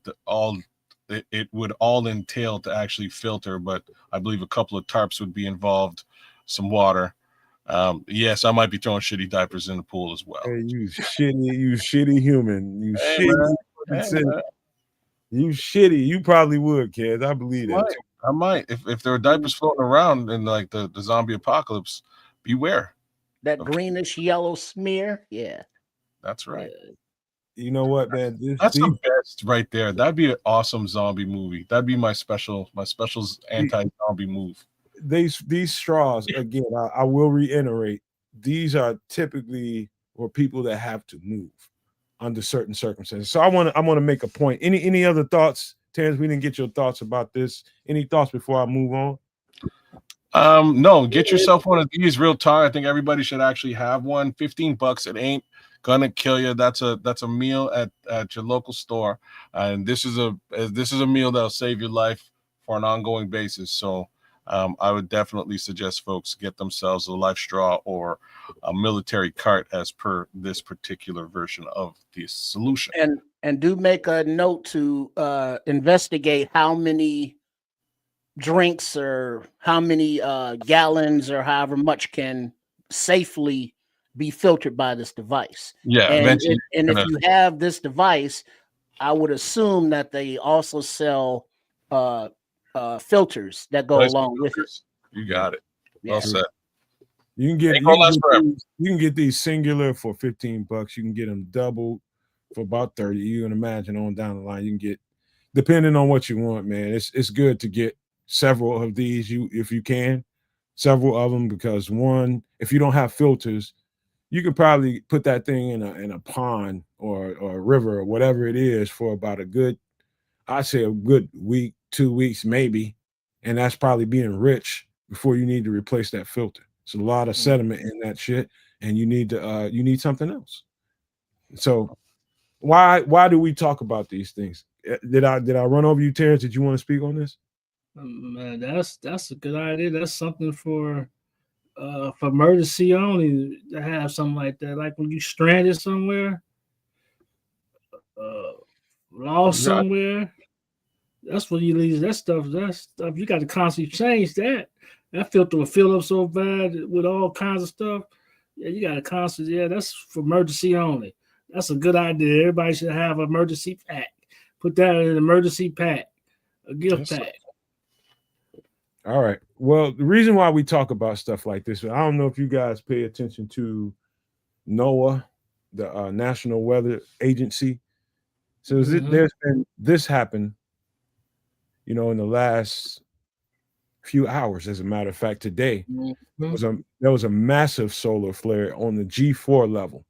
it would all entail to actually filter, but I believe a couple of tarps would be involved, some water. Yes, I might be throwing shitty diapers in the pool as well. Hey, you shitty human. You Hey, shitty. man. fucking Hey, sin- man. You shitty. You probably would, kids. I believe that. Too. I might. If there are diapers floating around in like the zombie apocalypse, beware. That greenish yellow smear. Yeah. That's right. You know what, man? That's the best right there. That'd be an awesome zombie movie. That'd be my special anti-zombie move. These straws again. I will reiterate. These are typically for people that have to move under certain circumstances. So I want to make a point. Any other thoughts, Terrence? We didn't get your thoughts about this. Any thoughts before I move on? No, get yourself one of these real talk. I think everybody should actually have one. $15. It ain't gonna kill you. That's a meal at your local store, and this is a meal that'll save your life for an ongoing basis. So I would definitely suggest folks get themselves a life straw or a military cart as per this particular version of the solution. And do make a note to investigate how many drinks or how many gallons or however much can safely be filtered by this device. Yeah, and eventually. if you have this device, I would assume that they also sell filters that go along with it. You got it. Yeah. Well said. You can get these singular for $15. You can get them doubled for about 30. You can imagine on down the line. You can get, depending on what you want, man. It's good to get several of these. If you can, several of them, because one, if you don't have filters, you can probably put that thing in a pond or a river or whatever it is for about I'd say a good week, 2 weeks maybe, and that's probably being rich before you need to replace that filter. It's a lot of sediment in that shit, and you need something else. So why do we talk about these things? Did I run over you, Terrence? Did you want to speak on this? Man, that's a good idea. That's something for emergency only to have something like that. Like when you stranded somewhere, lost somewhere. That's what you leave. That stuff you got to constantly change that. That filter will fill up so bad with all kinds of stuff. Yeah, you got to constantly. Yeah, that's for emergency only. That's a good idea. Everybody should have an emergency pack. Put that in an emergency pack, a gift pack. All right. Well, the reason why we talk about stuff like this, I don't know if you guys pay attention to NOAA, the National Weather Agency. So there's been this happened, in the last few hours. As a matter of fact, today there was a massive solar flare on the G4 level.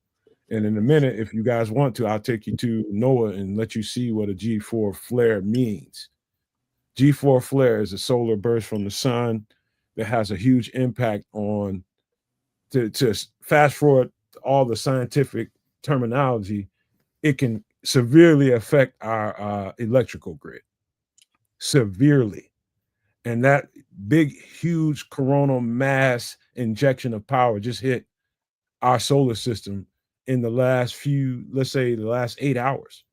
And in a minute, if you guys want to, I'll take you to NOAA and let you see what a G4 flare means. G4 flare is a solar burst from the sun that has a huge impact on, to fast forward all the scientific terminology, it can severely affect our electrical grid. Severely. And that big, huge coronal mass injection of power just hit our solar system in the last let's say the last 8 hours,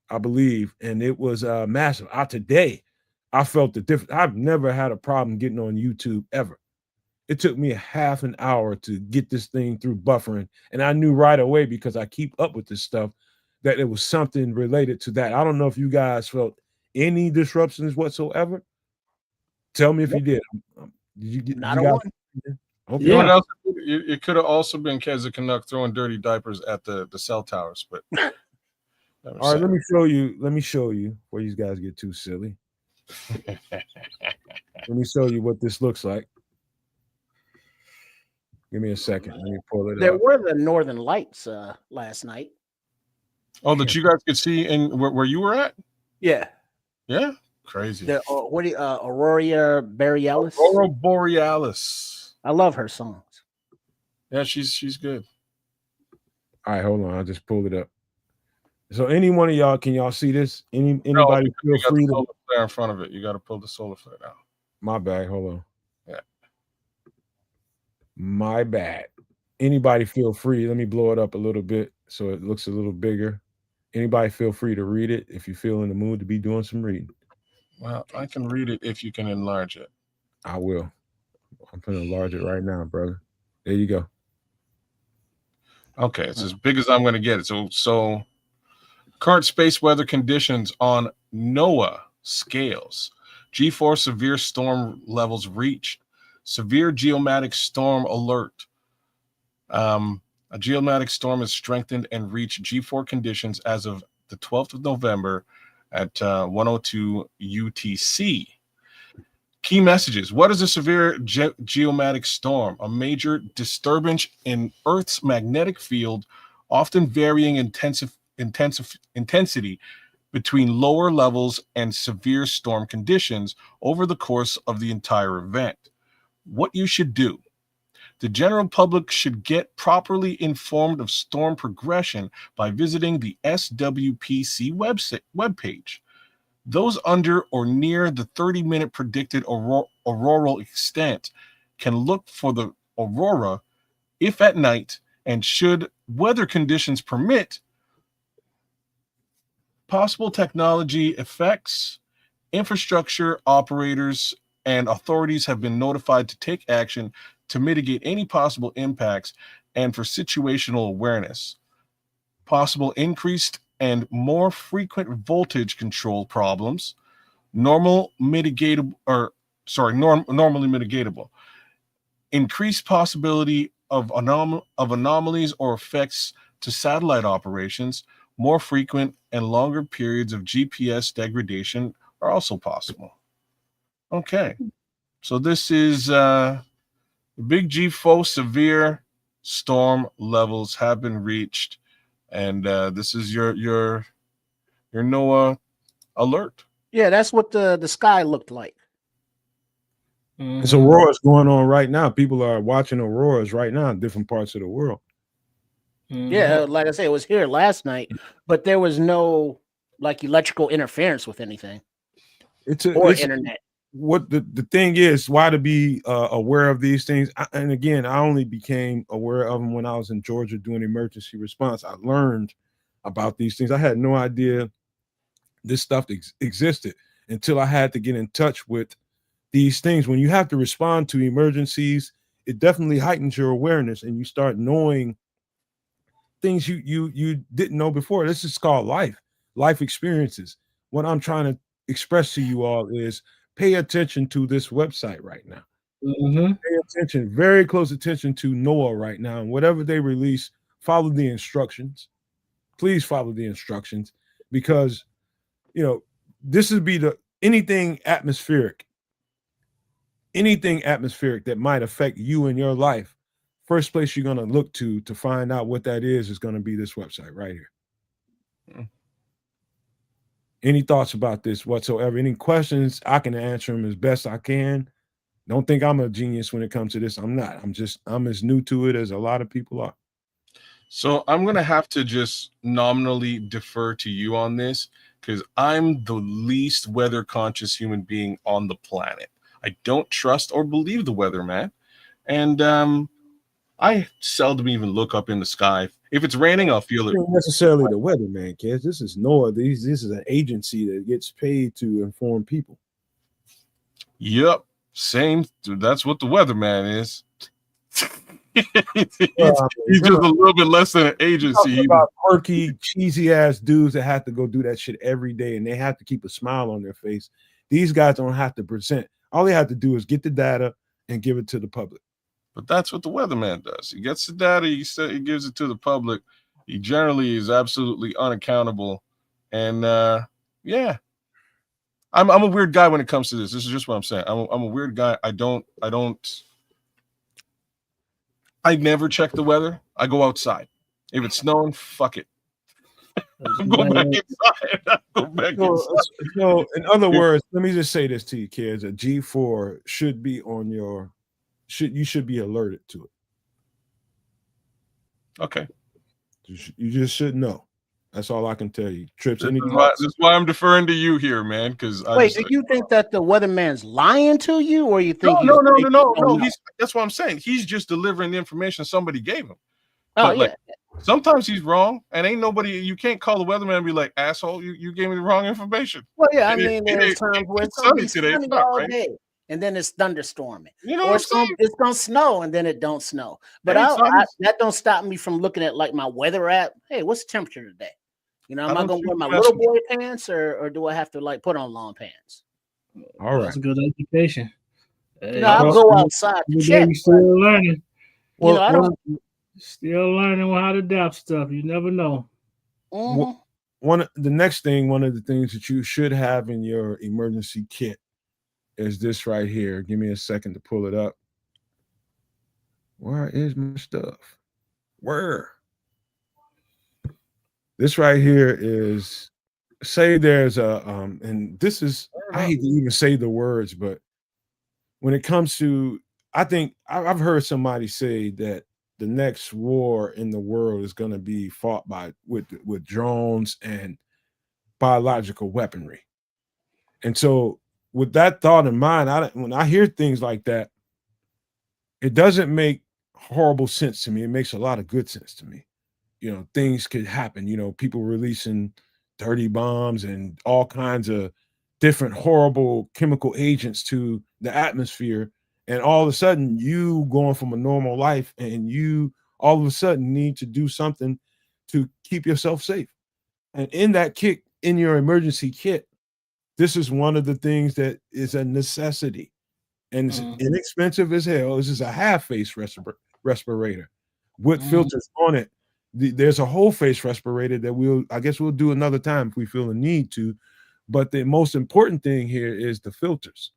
I believe. And it was massive. Today, I felt the difference. I've never had a problem getting on YouTube ever. It took me a half an hour to get this thing through buffering. And I knew right away, because I keep up with this stuff, that it was something related to that. I don't know if you guys felt any disruptions whatsoever. Tell me if you did. Did you get not a one? Okay. Yeah. It could have also been Keza Canuck throwing dirty diapers at the cell towers, but all right, let me show you before you guys get too silly. Let me show you what this looks like. Give me a second. Let me pull it There up. were the Northern Lights last night. Oh, that you guys could see in where you were at? Yeah. Yeah. Crazy. The Aurora Borealis. Aurora Borealis. I love her songs. Yeah, she's good. All right, hold on. I just pulled it up. So any one of y'all, can y'all see this? Anybody You feel got free the to solar flare in front of it. You got to pull the solar flare down. my bad. Hold on. Yeah. My bad. Anybody feel free. Let me blow it up a little bit so it looks a little bigger. Anybody feel free to read it if you feel in the mood to be doing some reading. Well, I can read it if you can enlarge it. I will. I'm gonna enlarge it right now, brother. There you go. Okay, it's as big as I'm going to get it. So current space weather conditions on NOAA scales. G4 severe storm levels reached. Severe geomatic storm alert. A geomatic storm has strengthened and reached G4 conditions as of the 12th of November at 1:02 UTC. Key messages. What is a severe geomatic storm? A major disturbance in Earth's magnetic field, often varying intensity between lower levels and severe storm conditions over the course of the entire event. What you should do. The general public should get properly informed of storm progression by visiting the SWPC webpage. Those under or near the 30-minute predicted auroral extent can look for the aurora if at night, and should weather conditions permit, possible technology effects, infrastructure operators, and authorities have been notified to take action to mitigate any possible impacts and for situational awareness. Possible increased and more frequent voltage control problems, normally mitigatable. Increased possibility of anomalies or effects to satellite operations, more frequent and longer periods of GPS degradation are also possible. Okay, so this is Big G4 severe storm levels have been reached, and this is your NOAA alert. Yeah, that's what the sky looked like. It's auroras going on right now. People are watching auroras right now in different parts of the world. Yeah, like I say, it was here last night, but there was no like electrical interference with anything It's internet. What the thing is, why to be aware of these things. And again, I only became aware of them when I was in Georgia doing emergency response. I learned about these things. I had no idea this stuff existed until I had to get in touch with these things. When you have to respond to emergencies, it definitely heightens your awareness, and you start knowing things you didn't know before. This is called life experiences. What I'm trying to express to you all is pay attention to this website right now. Pay attention, very close attention to NOAA right now, and whatever they release, follow the instructions. Please follow the instructions, because this would be anything atmospheric that might affect you in your life. First place you're going to look to find out what that is going to be this website right here. Any thoughts about this whatsoever? Any questions? I can answer them as best I can. Don't think I'm a genius when it comes to this. I'm not. I'm as new to it as a lot of people are. So I'm going to have to just nominally defer to you on this, because I'm the least weather conscious human being on the planet. I don't trust or believe the weatherman. And I seldom even look up in the sky. If it's raining, I'll feel it. Not necessarily the weatherman, kids. This is NOAA. This is an agency that gets paid to inform people. Yep. Same. That's what the weatherman is. he's just a little bit less than an agency. About quirky, cheesy ass dudes that have to go do that shit every day, and they have to keep a smile on their face. These guys don't have to present. All they have to do is get the data and give it to the public. But that's what the weatherman does. He gets the data, he gives it to the public. He generally is absolutely unaccountable. And yeah. I'm a weird guy when it comes to this. This is just what I'm saying. I'm a weird guy. I never check the weather. I go outside. If it's snowing, fuck it. Go back inside. Go back inside. So, in other words, let me just say this to you, kids: a G4 should be on your. You should be alerted to it. Okay. You just should know. That's all I can tell you. Trips. This is why I'm deferring to you here, man. Because wait, do you think that the weatherman's lying to you, or you think no? That's what I'm saying. He's just delivering the information somebody gave him. Oh, but sometimes he's wrong, and ain't nobody. You can't call the weatherman and be like, "Asshole, you gave me the wrong information." Well, yeah, I mean, there's times where it's gonna be sunny all day, and then it's thunderstorming. You know or what I'm saying? It's gonna snow, and then it don't snow. But that don't stop me from looking at like my weather app. Hey, what's the temperature today? You know, am I gonna wear my little boy pants, or do I have to like put on long pants? All right, that's a good education. You know, I'll go outside to check. Still learning. You know, I don't. Still learning how to adapt stuff. You never know. Mm-hmm. One of the things that you should have in your emergency kit is this right here. Give me a second to pull it up. Where is my stuff? Where? This right here is, say there's a and this is, I hate to even say the words, but when it comes to, I think I've heard somebody say that the next war in the world is going to be fought with drones and biological weaponry. And so with that thought in mind, when I hear things like that, it doesn't make horrible sense to me. It makes a lot of good sense to me. You know, things could happen, people releasing dirty bombs and all kinds of different horrible chemical agents to the atmosphere. And all of a sudden, you going from a normal life, and you all of a sudden need to do something to keep yourself safe. And in that kit, in your emergency kit, this is one of the things that is a necessity, and it's inexpensive as hell. This is a half-face respirator with filters on it. There's a whole face respirator that I guess we'll do another time if we feel the need to. But the most important thing here is the filters.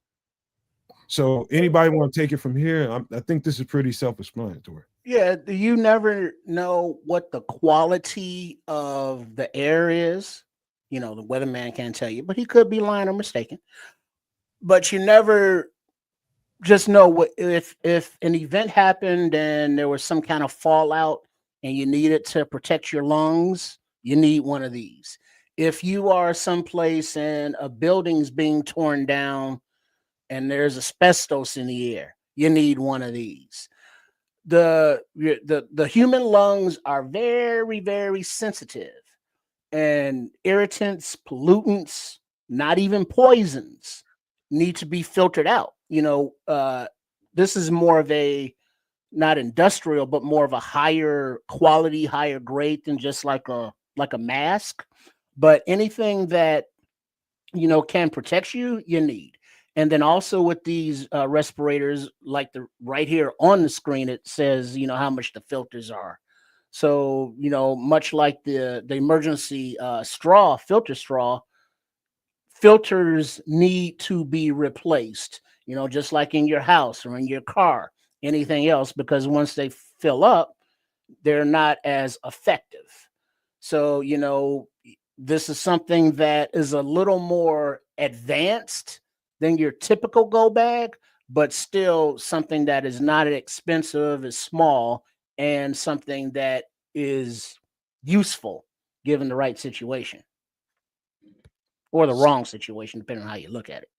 So anybody want to take it from here? I think this is pretty self-explanatory. Yeah, you never know what the quality of the air is. The weatherman can't tell you, but he could be lying or mistaken. But you never just know what if an event happened and there was some kind of fallout and you needed to protect your lungs, you need one of these. If you are someplace and a building's being torn down and there's asbestos in the air, you need one of these. The human lungs are very, very sensitive, and irritants, pollutants, not even poisons, need to be filtered out. This is more of a, not industrial, but more of a higher quality, higher grade than just like a mask. But anything that can protect you, you need. And then also with these respirators, like the right here on the screen, it says, how much the filters are. So, much like the emergency filter straw, filters need to be replaced, just like in your house or in your car, anything else, because once they fill up, they're not as effective. So, this is something that is a little more advanced than your typical go bag, but still something that is not as expensive, is small, and something that is useful given the right situation or the wrong situation, depending on how you look at it.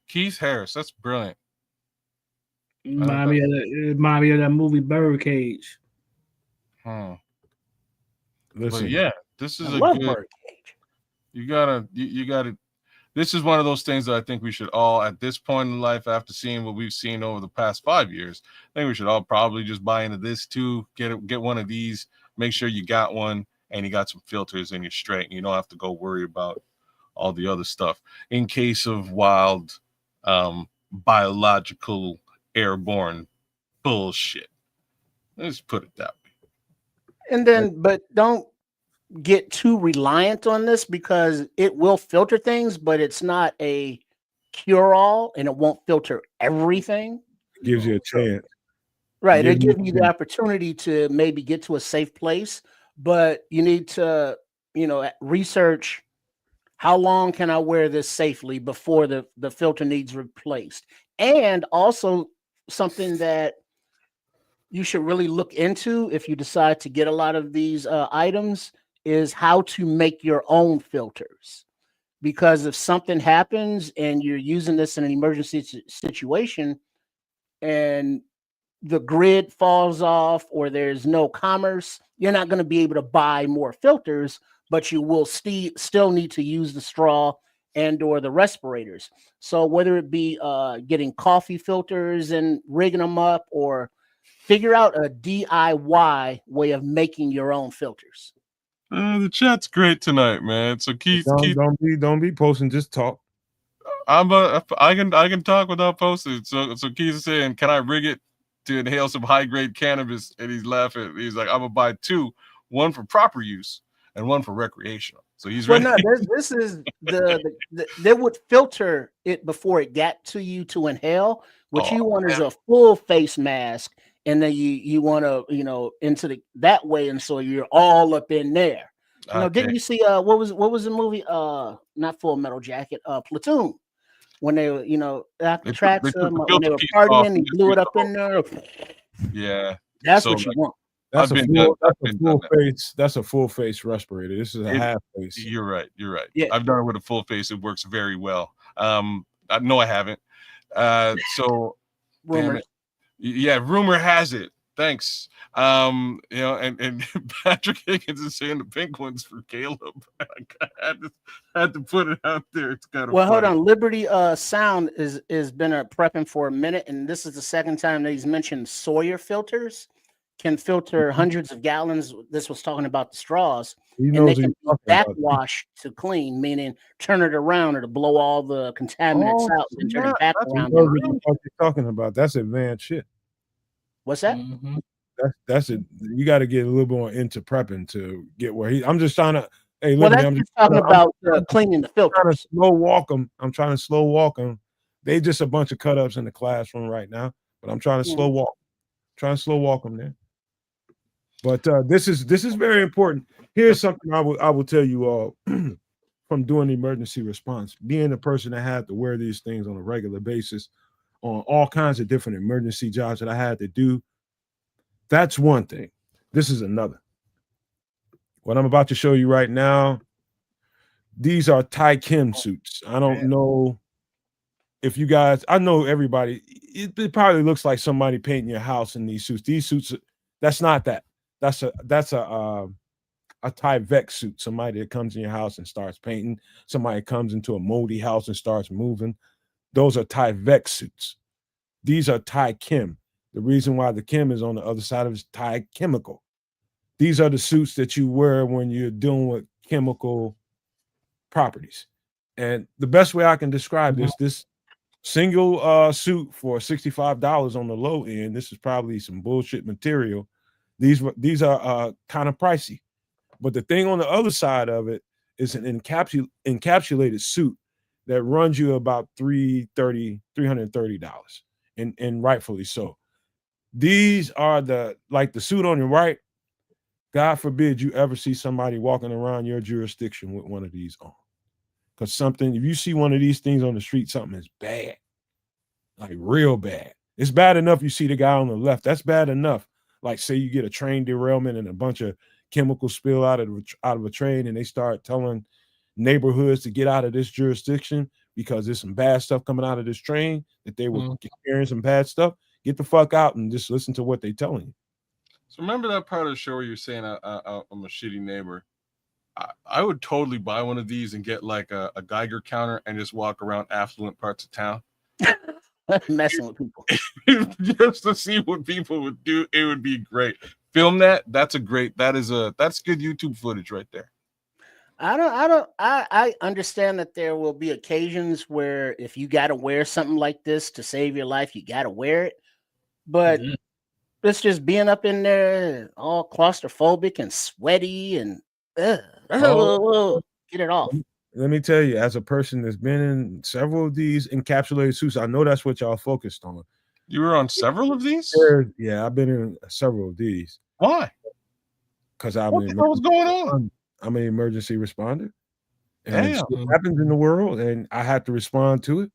Keith Harris, that's brilliant. Remind me of that movie Birdcage. Listen, But yeah, this is Birdcage. You gotta. This is one of those things that I think we should all, at this point in life, after seeing what we've seen over the past 5 years, I think we should all probably just buy into this too. Get one of these. Make sure you got one and you got some filters and you're straight. And you don't have to go worry about all the other stuff in case of wild biological airborne bullshit. Let's put it that way. And then, but don't get too reliant on this because it will filter things, but it's not a cure-all and it won't filter everything. It gives you a chance. Right. It'll Give you give you the opportunity to maybe get to a safe place, but you need to, research how long can I wear this safely before the filter needs replaced. And also something that you should really look into if you decide to get a lot of these items is how to make your own filters. Because if something happens and you're using this in an emergency situation and the grid falls off or there's no commerce, you're not going to be able to buy more filters, but you will still need to use the straw and or the respirators. So whether it be getting coffee filters and rigging them up, or figure out a DIY way of making your own filters. The chat's great tonight, man. So Keith, Don't be posting, just talk. I can talk without posting. So Keith is saying, can I rig it to inhale some high grade cannabis? And he's laughing. He's like, I'm gonna buy two, one for proper use and one for recreational. So he's ready. No, this is they would filter it before it got to you to inhale. What you want is a full face mask, and then you want to into that way, and so you're all up in there. Didn't you see what was the movie? Not Full Metal Jacket, Platoon. When they were, after tracks, when they were partying, he blew it up in there. Yeah, that's what you want. That's a full face respirator. This is a half face. You're right. Yeah. I've done it with a full face. It works very well. I haven't. So rumor. Yeah, rumor has it. Thanks. And Patrick Higgins is saying the pink one's for Caleb. I had to put it out there. It's kind of hold on. Liberty Sound is been prepping for a minute, and this is the second time that he's mentioned Sawyer filters can filter hundreds of gallons. This was talking about the straws, and they can be backwash to clean, meaning turn it around or to blow all the contaminants out and turn it back around. What you're talking about? That's advanced shit. What's that? Mm-hmm. That's it. You got to get a little more into prepping to get where I'm just trying to. Hey, I'm just talking about cleaning the filters. I'm trying to slow walk them. They just a bunch of cut ups in the classroom right now, but I'm trying to slow walk them there. But this is very important. Here's something I will tell you all from doing emergency response. Being the person that had to wear these things on a regular basis on all kinds of different emergency jobs that I had to do. That's one thing. This is another. What I'm about to show you right now, these are Thai Kim suits. I don't know if you guys, I know everybody, it probably looks like somebody painting your house in these suits. These suits, that's not that. That's a Thai Vec suit. Somebody that comes in your house and starts painting. Somebody comes into a moldy house and starts moving. Those are Thai Vec suits. These are Thai Kim. The reason why the Kim is on the other side of it is Thai chemical. These are the suits that you wear when you're dealing with chemical properties. And the best way I can describe this single suit for $65 on the low end, this is probably some bullshit material. These are kind of pricey. But the thing on the other side of it is an encapsulated suit that runs you about $330, and rightfully so. These are the suit on your right. God forbid you ever see somebody walking around your jurisdiction with one of these on. Because if you see one of these things on the street, something is bad. Like real bad. It's bad enough you see the guy on the left. That's bad enough. Like say you get a train derailment and a bunch of chemicals spill out of a train and they start telling neighborhoods to get out of this jurisdiction because there's some bad stuff coming out of this train, that they were carrying some bad stuff. Get the fuck out and just listen to what they're telling you. So remember that part of the show where you're saying I'm a shitty neighbor? I would totally buy one of these and get like a Geiger counter and just walk around affluent parts of town. Messing with people. Just to see what people would do. It would be great. Film that. That's good YouTube footage right there. I understand that there will be occasions where if you got to wear something like this to save your life, you got to wear it. But it's just being up in there all claustrophobic and sweaty and That's a Oh. little, get it off. Let me tell you, as a person that's been in several of these encapsulated suits, I know that's what y'all focused on. You were on several of these? Yeah, I've been in several of these Why? because What the hell was going on? I'm an emergency responder, and Damn. shit happens in the world, and I had to respond to it.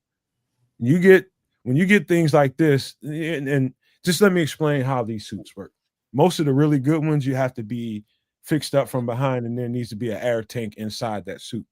When you get things like this, and just let me explain how these suits work. Most of the really good ones, you have to be fixed up from behind, and there needs to be an air tank inside that suit.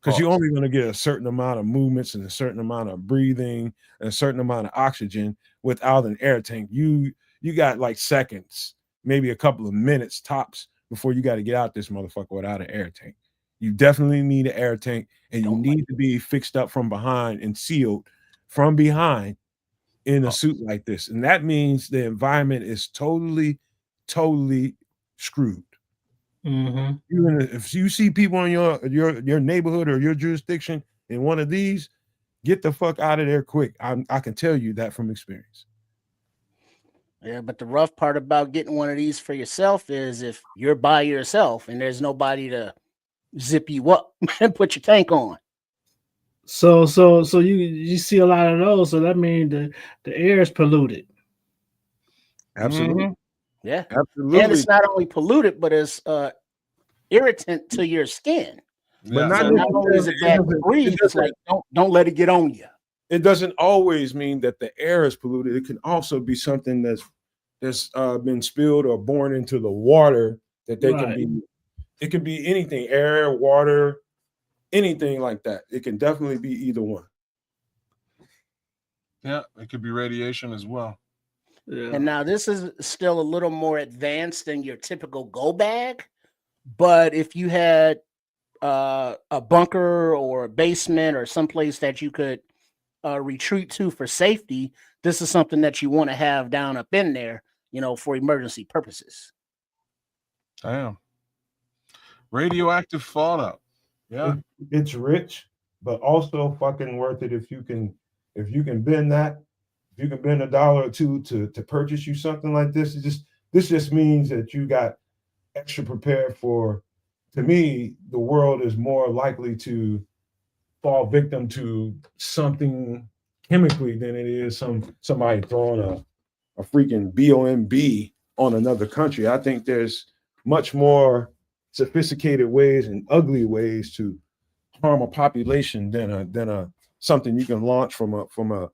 Because you're only going to get a certain amount of movements and a certain amount of breathing and a certain amount of oxygen without an air tank. You got like seconds, maybe a couple of minutes tops before you got to get out this motherfucker without an air tank. You definitely need an air tank, and you need to be fixed up from behind and sealed from behind in a suit like this. And that means the environment is totally screwed. Mm-hmm. Even if you see people in your neighborhood or your jurisdiction in one of these, get the fuck out of there quick. I can tell you that from experience. Yeah, but the rough part about getting one of these for yourself is if you're by yourself and there's nobody to zip you up and put your tank on. So you see a lot of those. So that means the air is polluted. Absolutely. Mhm. Yeah, Absolutely. and it's not only polluted, but it's irritant to your skin. But Yeah. So not only is it bad to breathe, it's like don't let it get on you. It doesn't always mean that the air is polluted. It can also be something that's been spilled or born into the water that they can Right. be. It can be anything, air, water, anything like that. It can definitely be either one. Yeah, it could be radiation as well. Yeah. And now this is still a little more advanced than your typical go bag. But if you had a bunker or a basement or someplace that you could retreat to for safety, this is something that you want to have down up in there, for emergency purposes. Damn. Radioactive fallout. Yeah. It's rich, but also fucking worth it if you can bend that. If you can bend $1 or $2 to purchase you something like this, this just means that you got extra prepared for. To me, the world is more likely to fall victim to something chemically than it is somebody throwing a freaking BOMB on another country. I think there's much more sophisticated ways and ugly ways to harm a population than a something you can launch from a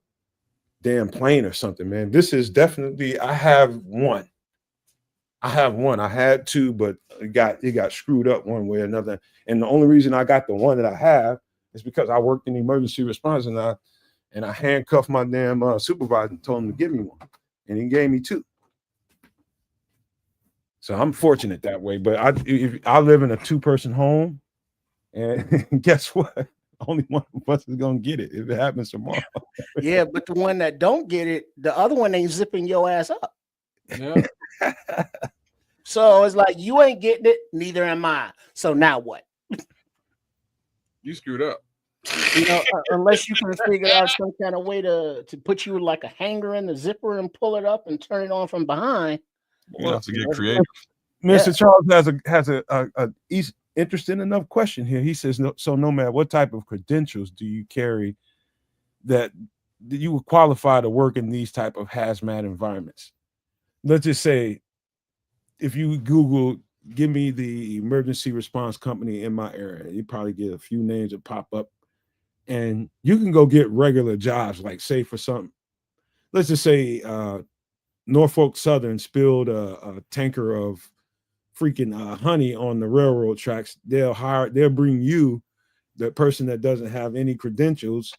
damn plane or something, man. This is definitely. I have one. I had two, but it got screwed up one way or another. And the only reason I got the one that I have is because I worked in emergency response and I handcuffed my damn supervisor and told him to give me one, and he gave me two. So I'm fortunate that way. But I live in a 2-person home, and guess what? Only one of us is gonna get it if it happens tomorrow. Yeah, but the one that don't get it, the other one ain't zipping your ass up. Yeah. So it's like you ain't getting it, neither am I. So now what? You screwed up. Unless you can figure out some kind of way to put you like a hanger in the zipper and pull it up and turn it on from behind. You have to get creative. Mr. Charles has a interesting enough question here. He says, so no matter what type of credentials do you carry that you would qualify to work in these type of hazmat environments? Let's just say if you Google, give me the emergency response company in my area, you probably get a few names that pop up, and you can go get regular jobs, like say for something. Let's just say Norfolk Southern spilled a tanker of freaking honey on the railroad tracks. They'll bring you, the person that doesn't have any credentials,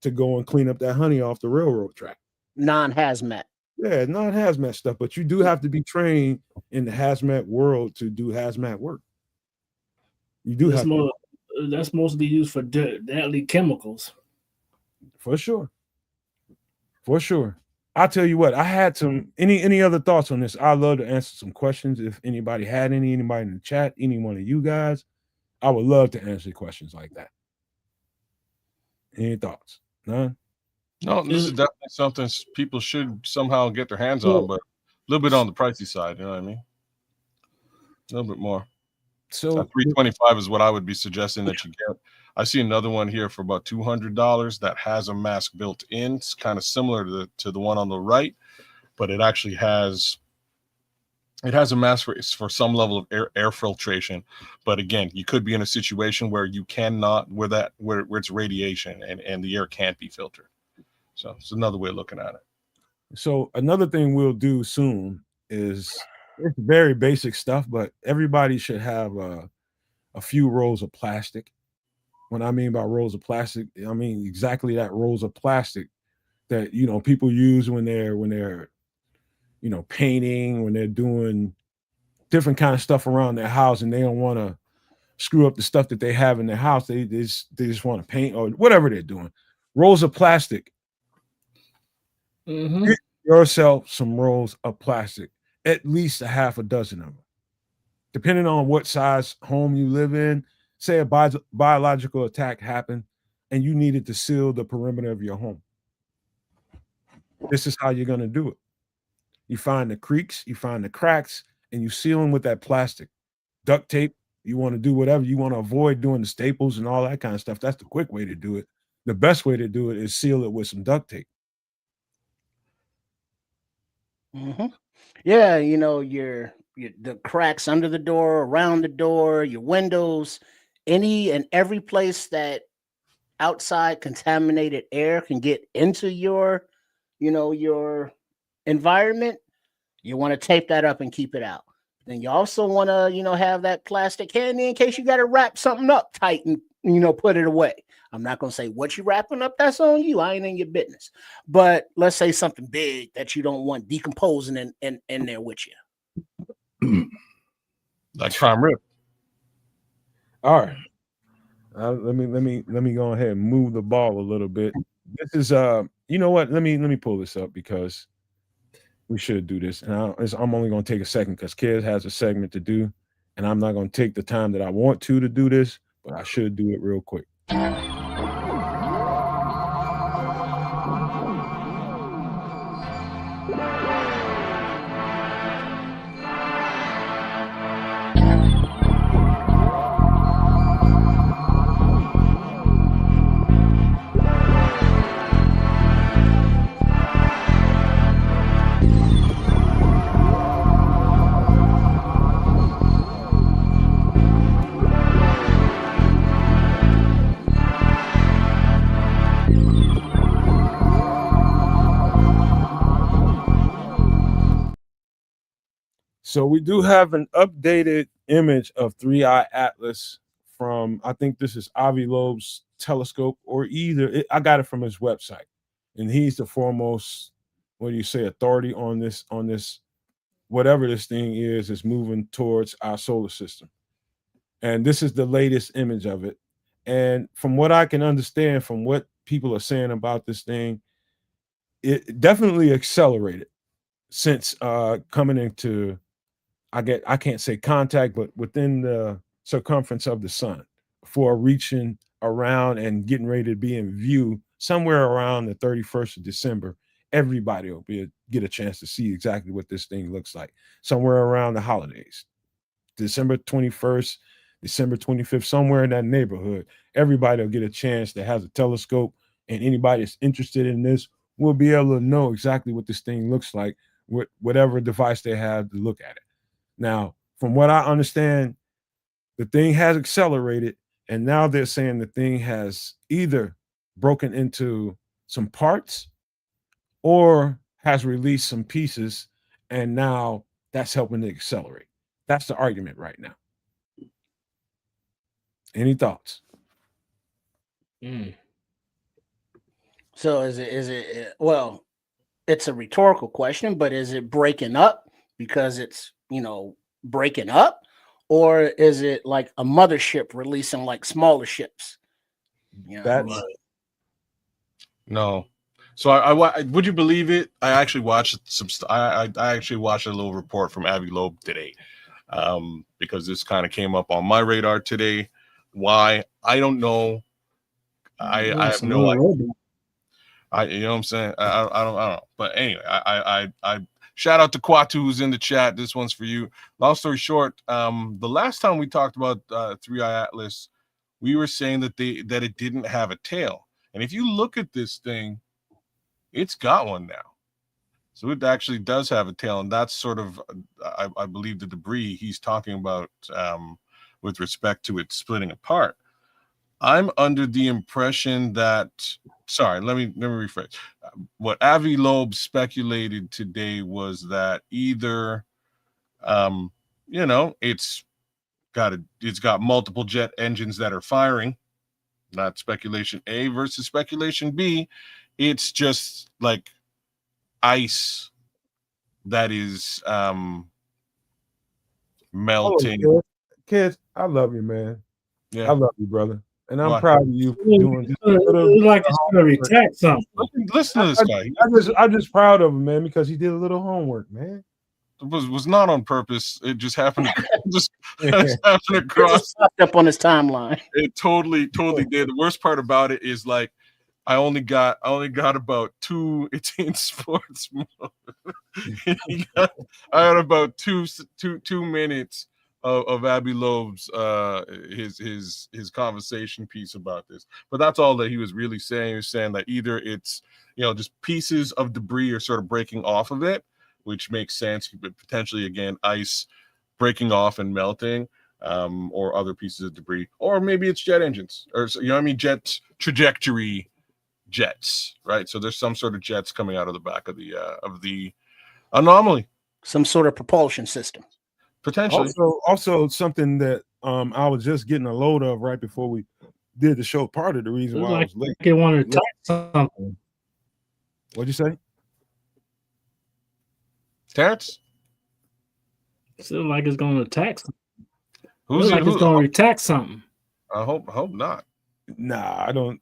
to go and clean up that honey off the railroad track. Non-hazmat. Yeah, non-hazmat stuff, but you do have to be trained in the hazmat world to do hazmat work. You do have to. That's mostly used for deadly chemicals. For sure. For sure. I'll tell you what, I had any other thoughts on this? I'd love to answer some questions. If anybody had anybody in the chat, any one of you guys, I would love to answer questions like that. Any thoughts? None? No, this is definitely something people should somehow get their hands on, but a little bit on the pricey side, you know what I mean? A little bit more. So 325 is what I would be suggesting that you get. I see another one here for about $200 that has a mask built in. It's kind of similar to the one on the right, but it actually has a mask for some level of air filtration. But again, you could be in a situation where you cannot, where it's radiation and the air can't be filtered. So it's another way of looking at it. So another thing we'll do soon is it's very basic stuff, but everybody should have a few rolls of plastic. When I mean by rolls of plastic, I mean exactly that, rolls of plastic that people use when they're painting, when they're doing different kind of stuff around their house, and they don't want to screw up the stuff that they have in their house. They just want to paint or whatever they're doing. Rolls of plastic. Mm-hmm. Get yourself some rolls of plastic, at least a half a dozen of them, depending on what size home you live in. Say a biological attack happened and you needed to seal the perimeter of your home. This is how you're going to do it. You find the creaks, you find the cracks, and you seal them with that plastic. Duct tape, you want to do whatever. You want to avoid doing the staples and all that kind of stuff. That's the quick way to do it. The best way to do it is seal it with some duct tape. Mm-hmm. Yeah, your the cracks under the door, around the door, your windows, any and every place that outside contaminated air can get into your environment. You want to tape that up and keep it out. Then you also want to have that plastic handy in case you got to wrap something up tight and put it away. I'm not going to say what you're wrapping up. That's on you. I ain't in your business. But let's say something big that you don't want decomposing in there with you. Like prime rib. All right. Let me go ahead and move the ball a little bit. This is you know what? Let me pull this up because we should do this. And I'm only going to take a second because Kez has a segment to do, and I'm not going to take the time that I want to do this, but I should do it real quick. So we do have an updated image of 3-Eye Atlas from, I think this is Avi Loeb's telescope, or I got it from his website, and he's the foremost, what do you say, authority on this whatever this thing is moving towards our solar system. And this is the latest image of it. And from what I can understand, from what people are saying about this thing, it definitely accelerated since coming into, I can't say contact, but within the circumference of the sun, before reaching around and getting ready to be in view somewhere around the 31st of December. Everybody will get a chance to see exactly what this thing looks like somewhere around the holidays. December 21st, December 25th, somewhere in that neighborhood. Everybody will get a chance that has a telescope, and anybody that's interested in this will be able to know exactly what this thing looks like with whatever device they have to look at it. Now, from what I understand, the thing has accelerated, and now they're saying the thing has either broken into some parts or has released some pieces, and now that's helping to accelerate. That's the argument right now. Any thoughts? So is it well, it's a rhetorical question, but is it breaking up because it's breaking up, or is it like a mothership releasing like smaller ships? No. So I would you believe it? I actually watched I actually watched a little report from Avi Loeb today, because this kind of came up on my radar today. Why? I don't know. I have no idea. You know what I'm saying? I don't know. But anyway, Shout out to Kwatu who's in the chat. This one's for you. Long story short, the last time we talked about Three Eye Atlas, we were saying that it didn't have a tail. And if you look at this thing, it's got one now. So it actually does have a tail, and that's sort of, I believe, the debris he's talking about with respect to it splitting apart. I'm under the impression that, sorry, let me rephrase. What Avi Loeb speculated today was that either, it's got multiple jet engines that are firing, not speculation A versus speculation B. It's just like ice that is melting. Oh, kids, I love you, man. Yeah, I love you, brother, and I'm Why? proud of you for doing just like it's gonna retract something. Listen to this guy. I'm just proud of him, man, because he did a little homework, man. It was not on purpose. It just happened to happened across. Popped up on his timeline. It totally did. The worst part about it is like I only got about 2. It's in sports mode. I had about two minutes of Abby Loeb's his conversation piece about this, but that's all that he was really saying. He was saying that either it's just pieces of debris are sort of breaking off of it, which makes sense, but potentially again ice breaking off and melting, or other pieces of debris, or maybe it's jet engines, or jet trajectory jets, right? So there's some sort of jets coming out of the back of the anomaly, some sort of propulsion system. Potentially. Also something that I was just getting a load of right before we did the show. Part of the reason why I was late. They want to attack something. What'd you say, Terrence? Feel like it's going to attack something. Who's like it's going to attack something. I hope not. Nah, I don't.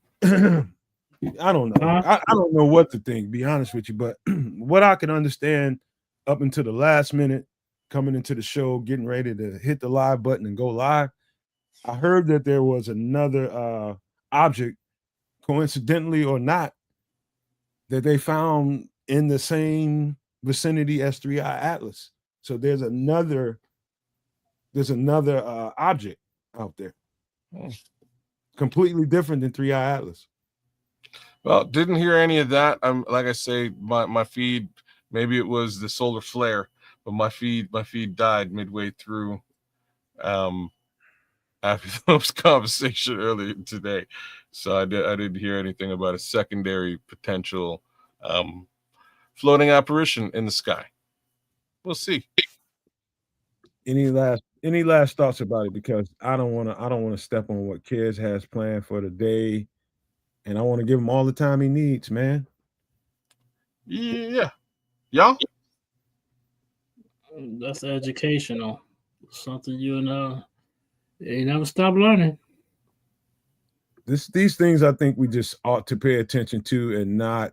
I don't know. I don't know what to think, be honest with you. But what I can understand up until the last minute, coming into the show, getting ready to hit the live button and go live, I heard that there was another object, coincidentally or not, that they found in the same vicinity as Three Eye Atlas. So there's another object out there, completely different than Three Eye Atlas. Well, didn't hear any of that. I'm like I say, my feed, maybe it was the solar flare, but my feed died midway through after Philip's conversation earlier today. So I didn't hear anything about a secondary potential floating apparition in the sky. We'll see. Any last thoughts about it? Because I don't want to step on what Kids has planned for the day. And I want to give him all the time he needs, man. Yeah. Y'all? That's educational. Something you never stop learning. These things I think we just ought to pay attention to and not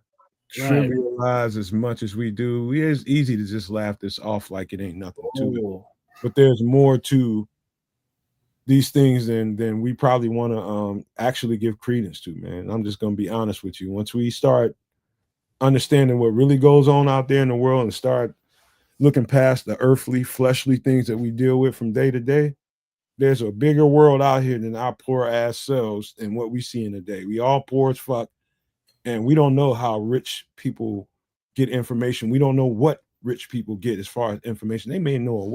trivialize as much as we do. It's easy to just laugh this off like it ain't nothing to it. But there's more to these things than we probably want to actually give credence to, man. I'm just going to be honest with you. Once we start understanding what really goes on out there in the world and start looking past the earthly, fleshly things that we deal with from day to day, there's a bigger world out here than our poor ass selves and what we see in the day. We all poor as fuck, and we don't know how rich people get information. We don't know what rich people get as far as information. They may know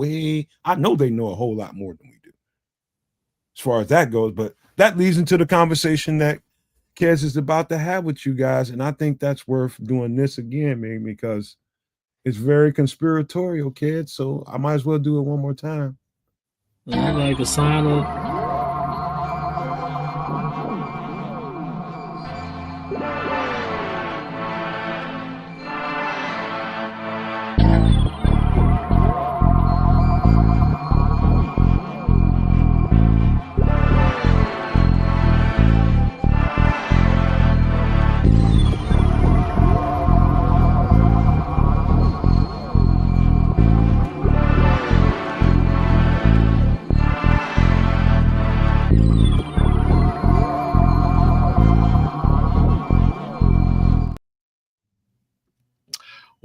I know they know a whole lot more than we do as far as that goes, but that leads into the conversation that Kez is about to have with you guys, and I think that's worth doing this again, man, because it's very conspiratorial, Kez, so I might as well do it one more time. Like a sign of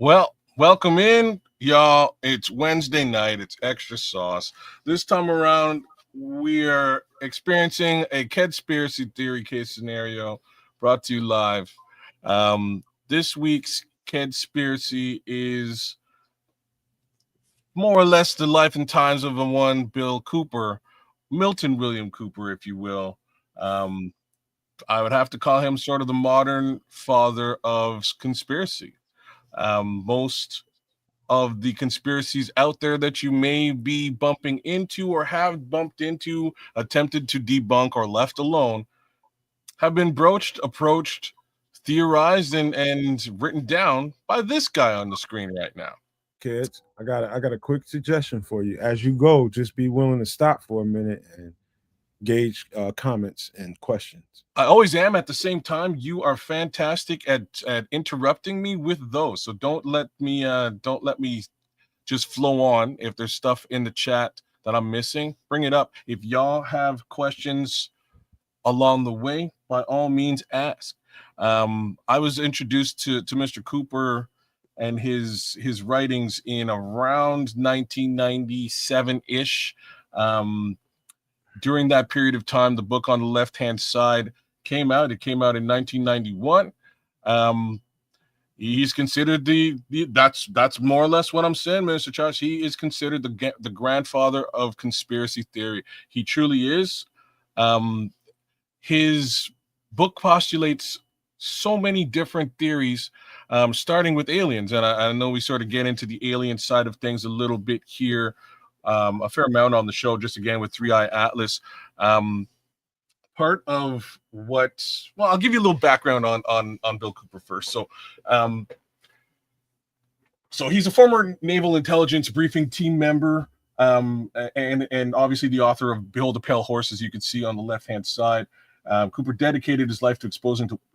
Well, welcome in. Y'all, it's Wednesday night. It's extra sauce. This time around, we are experiencing a conspiracy theory case scenario brought to you live. This week's conspiracy is more or less the life and times of the one Bill Cooper, Milton William Cooper, if you will. I would have to call him sort of the modern father of conspiracy. Most of the conspiracies out there that you may be bumping into or have bumped into, attempted to debunk, or left alone have been broached, approached, theorized, and written down by this guy on the screen right now. Kids, I got a quick suggestion for you. As you go, just be willing to stop for a minute and gauge comments and questions. I always am. At the same time, you are fantastic at interrupting me with those. So don't let me just flow on. If there's stuff in the chat that I'm missing, bring it up. If y'all have questions along the way, by all means ask. I was introduced to Mr. Cooper and his writings in around 1997-ish. During that period of time, the book on the left-hand side came out. It came out in 1991. He's considered that's more or less what I'm saying, Mr. Charles. He is considered the grandfather of conspiracy theory. He truly is. His book postulates so many different theories, starting with aliens. And I know we sort of get into the alien side of things a little bit here, a fair amount on the show, just again with 3-Eye Atlas. Part of what, well, I'll give you a little background on Bill Cooper first. So he's a former Naval Intelligence Briefing Team member, and obviously the author of Behold the Pale Horse, as you can see on the left-hand side. Cooper dedicated his life to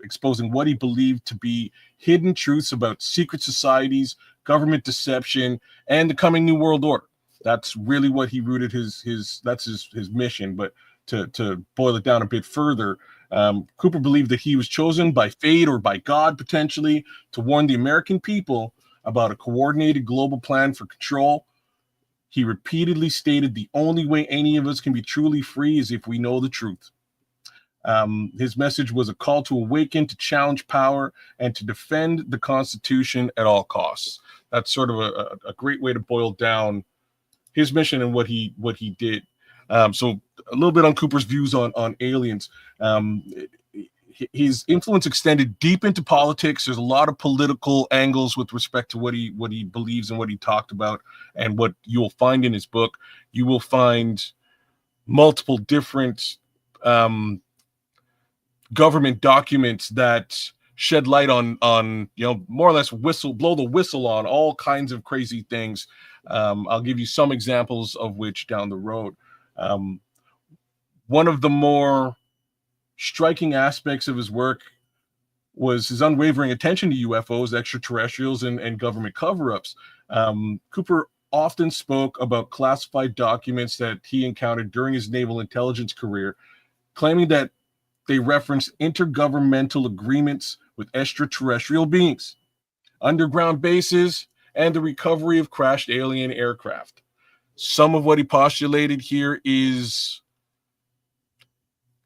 exposing what he believed to be hidden truths about secret societies, government deception, and the coming New World Order. That's really what he rooted his mission. But to boil it down a bit further, Cooper believed that he was chosen by fate or by God, potentially, to warn the American people about a coordinated global plan for control. He repeatedly stated the only way any of us can be truly free is if we know the truth. His message was a call to awaken, to challenge power, and to defend the Constitution at all costs. That's sort of a great way to boil down his mission and what he did. So a little bit on Cooper's views on aliens. His influence extended deep into politics. There's a lot of political angles with respect to what he believes and what he talked about, and what you will find in his book. You will find multiple different government documents that shed light on more or less blow the whistle on all kinds of crazy things. I'll give you some examples of which down the road. One of the more striking aspects of his work was his unwavering attention to UFOs, extraterrestrials, and government cover-ups. Cooper often spoke about classified documents that he encountered during his naval intelligence career, claiming that they reference intergovernmental agreements with extraterrestrial beings, underground bases, and the recovery of crashed alien aircraft. Some of what he postulated here is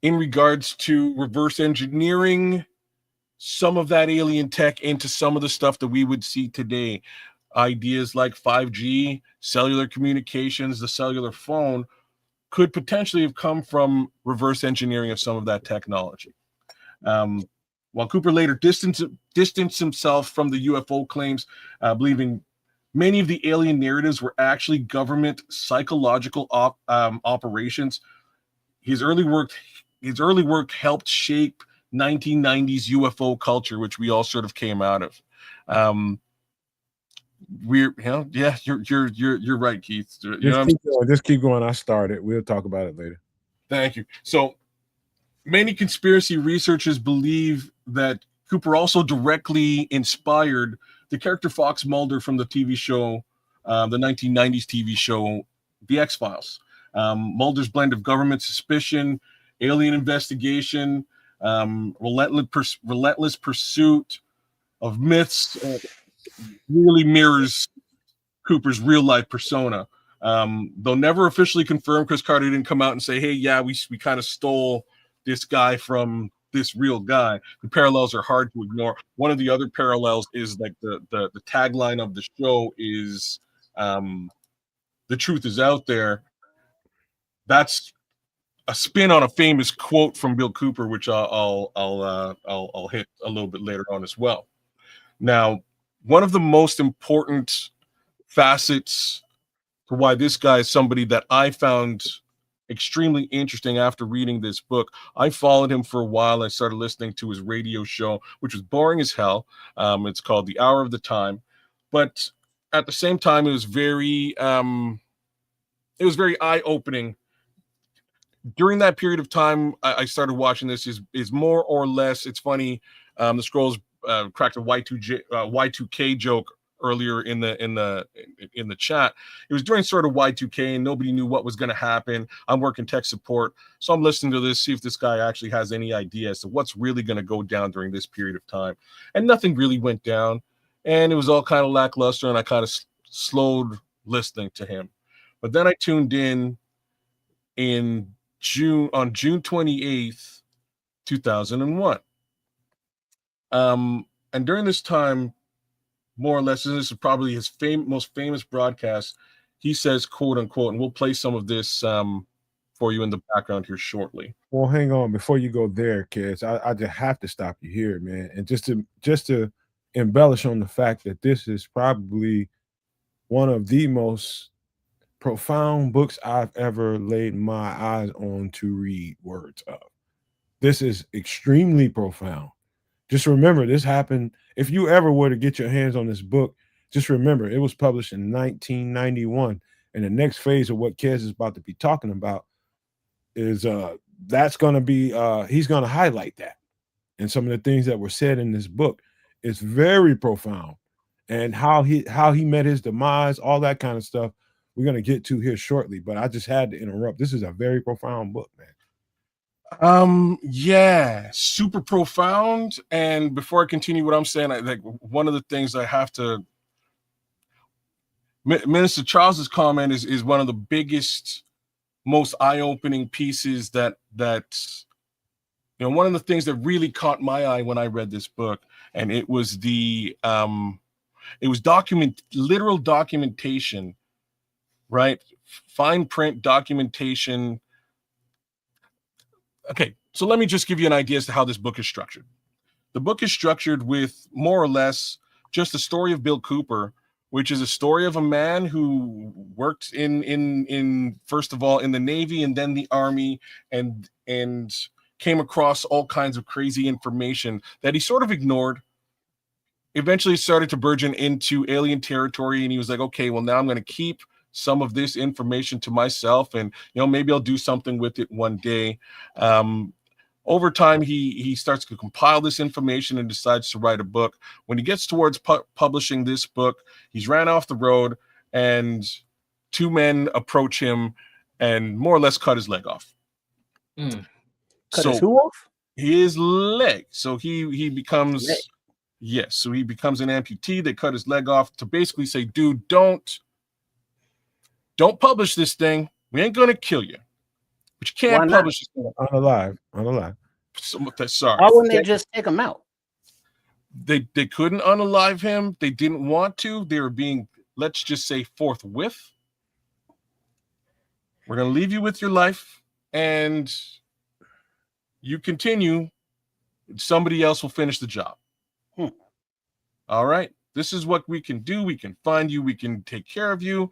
in regards to reverse engineering some of that alien tech into some of the stuff that we would see today. Ideas like 5G, cellular communications, the cellular phone could potentially have come from reverse engineering of some of that technology. While Cooper later distanced himself from the UFO claims, believing many of the alien narratives were actually government psychological operations. His early work helped shape 1990s UFO culture, which we all sort of came out of. You're right, Keith. Just keep going. I started. We'll talk about it later. Thank you. So many conspiracy researchers believe that Cooper also directly inspired the character Fox Mulder from the TV show, the 1990s TV show, The X-Files. Mulder's blend of government suspicion, alien investigation, relentless pursuit of myths really mirrors Cooper's real life persona. They'll never officially confirm. Chris Carter didn't come out and say, hey, yeah, we kind of stole this guy from this real guy. The parallels are hard to ignore. One of the other parallels is like the tagline of the show is the truth is out there. That's a spin on a famous quote from Bill Cooper, which I'll hit a little bit later on as well. Now, one of the most important facets for why this guy is somebody that I found extremely interesting after reading this book. I followed him for a while. I started listening to his radio show, which was boring as hell. It's called The Hour of the Time, but at the same time, it was very eye-opening. During that period of time, I started watching this. Is more or less. It's funny. The Scrolls cracked a Y2K joke earlier in the chat. It was during sort of Y2K, and nobody knew what was going to happen. I'm working tech support, so I'm listening to this, see if this guy actually has any idea as to what's really going to go down during this period of time. And nothing really went down, and it was all kind of lackluster. And I kind of slowed listening to him. But then I tuned in June 28th, 2001. And during this time, more or less, and this is probably his most famous broadcast, he says, quote unquote, and we'll play some of this for you in the background here shortly. Well, hang on before you go there, kids. I just have to stop you here, man, and just to embellish on the fact that this is probably one of the most profound books I've ever laid my eyes on to read words of. This is extremely profound. Just remember, this happened. If you ever were to get your hands on this book, just remember it was published in 1991. And the next phase of what Kez is about to be talking about is that's going to be he's going to highlight that. And some of the things that were said in this book is very profound. And how he met his demise, all that kind of stuff, we're going to get to here shortly. But I just had to interrupt. This is a very profound book, man. Yeah, super profound. And before I continue what I'm saying, like one of the things I have to, Minister Charles's comment is one of the biggest, most eye-opening pieces that one of the things that really caught my eye when I read this book, and it was literal documentation, right? Fine print documentation. Okay, so let me just give you an idea as to how this book is structured. The book is structured with more or less just the story of Bill Cooper, which is a story of a man who worked in first of all in the Navy and then the Army, and came across all kinds of crazy information that he sort of ignored. Eventually started to burgeon into alien territory, and he was like, okay, well, now I'm going to keep some of this information to myself, and maybe I'll do something with it one day. Over time, he starts to compile this information and decides to write a book. When he gets towards publishing this book, he's ran off the road, and two men approach him and more or less cut his leg off. Cut his who off? His leg. So he becomes yes. So he becomes an amputee. They cut his leg off to basically say, dude, don't publish this thing. We ain't gonna kill you, but you can't publish this thing. Unalive. Sorry. Why wouldn't they just take him out? They couldn't unalive him. They didn't want to. They were being, let's just say, forthwith. We're gonna leave you with your life, and you continue. Somebody else will finish the job. All right. This is what we can do. We can find you. We can take care of you.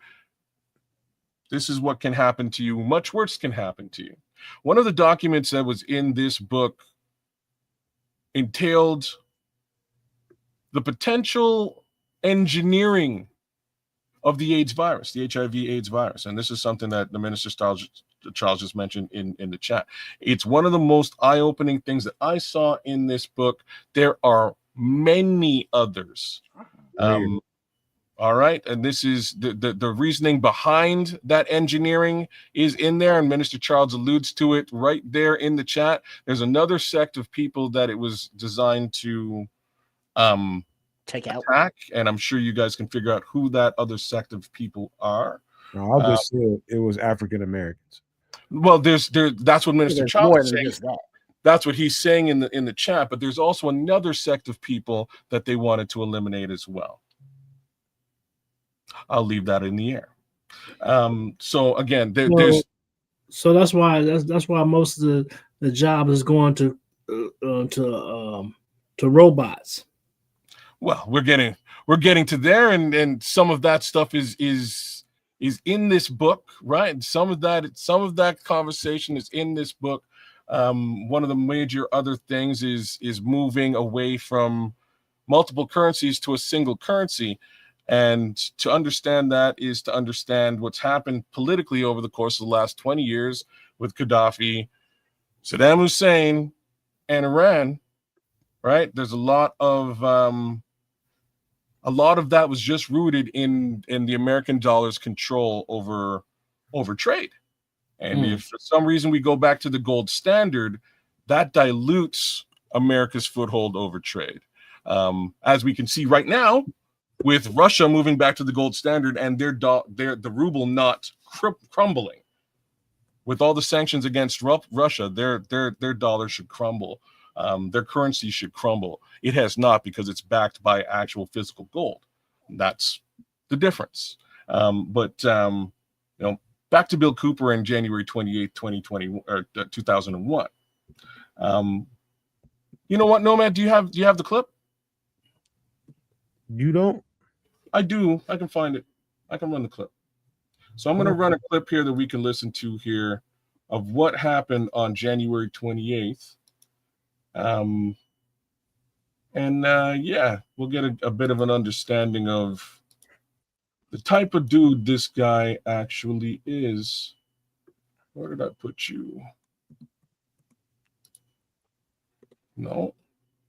This is what can happen to you. Much worse can happen to you. One of the documents that was in this book entailed the potential engineering of the AIDS virus, the HIV/AIDS virus. And this is something that the Minister Charles just mentioned in the chat. It's one of the most eye-opening things that I saw in this book. There are many others. All right. And this is the reasoning behind that engineering is in there. And Minister Charles alludes to it right there in the chat. There's another sect of people that it was designed to Take out. attack, and I'm sure you guys can figure out who that other sect of people are. No, I'll just say it was African Americans. Well, that's what Minister There's Child more is than saying. just that. That's what he's saying in the chat, but there's also another sect of people that they wanted to eliminate as well. I'll leave that in the air. So again, there's so that's why most of the job is going to robots. Well, we're getting to there, and some of that stuff is in this book, right? Some of that conversation is in this book. One of the major other things is moving away from multiple currencies to a single currency. And to understand that is to understand what's happened politically over the course of the last 20 years with Gaddafi, Saddam Hussein, and Iran, right? There's a lot of that was just rooted in the American dollar's control over trade. And if for some reason we go back to the gold standard, that dilutes America's foothold over trade. As we can see right now, with Russia moving back to the gold standard and the ruble not crumbling, with all the sanctions against Russia, their dollar should crumble. Their currency should crumble. It has not, because it's backed by actual physical gold. That's the difference. But back to Bill Cooper in January 28th, 2020 or 2001. You know what, Nomad? Do you have the clip? You don't? I do. I can find it. I can run the clip. So I'm going to run a clip here that we can listen to here of what happened on January 28th. We'll get a bit of an understanding of the type of dude this guy actually is. Where did I put you? No.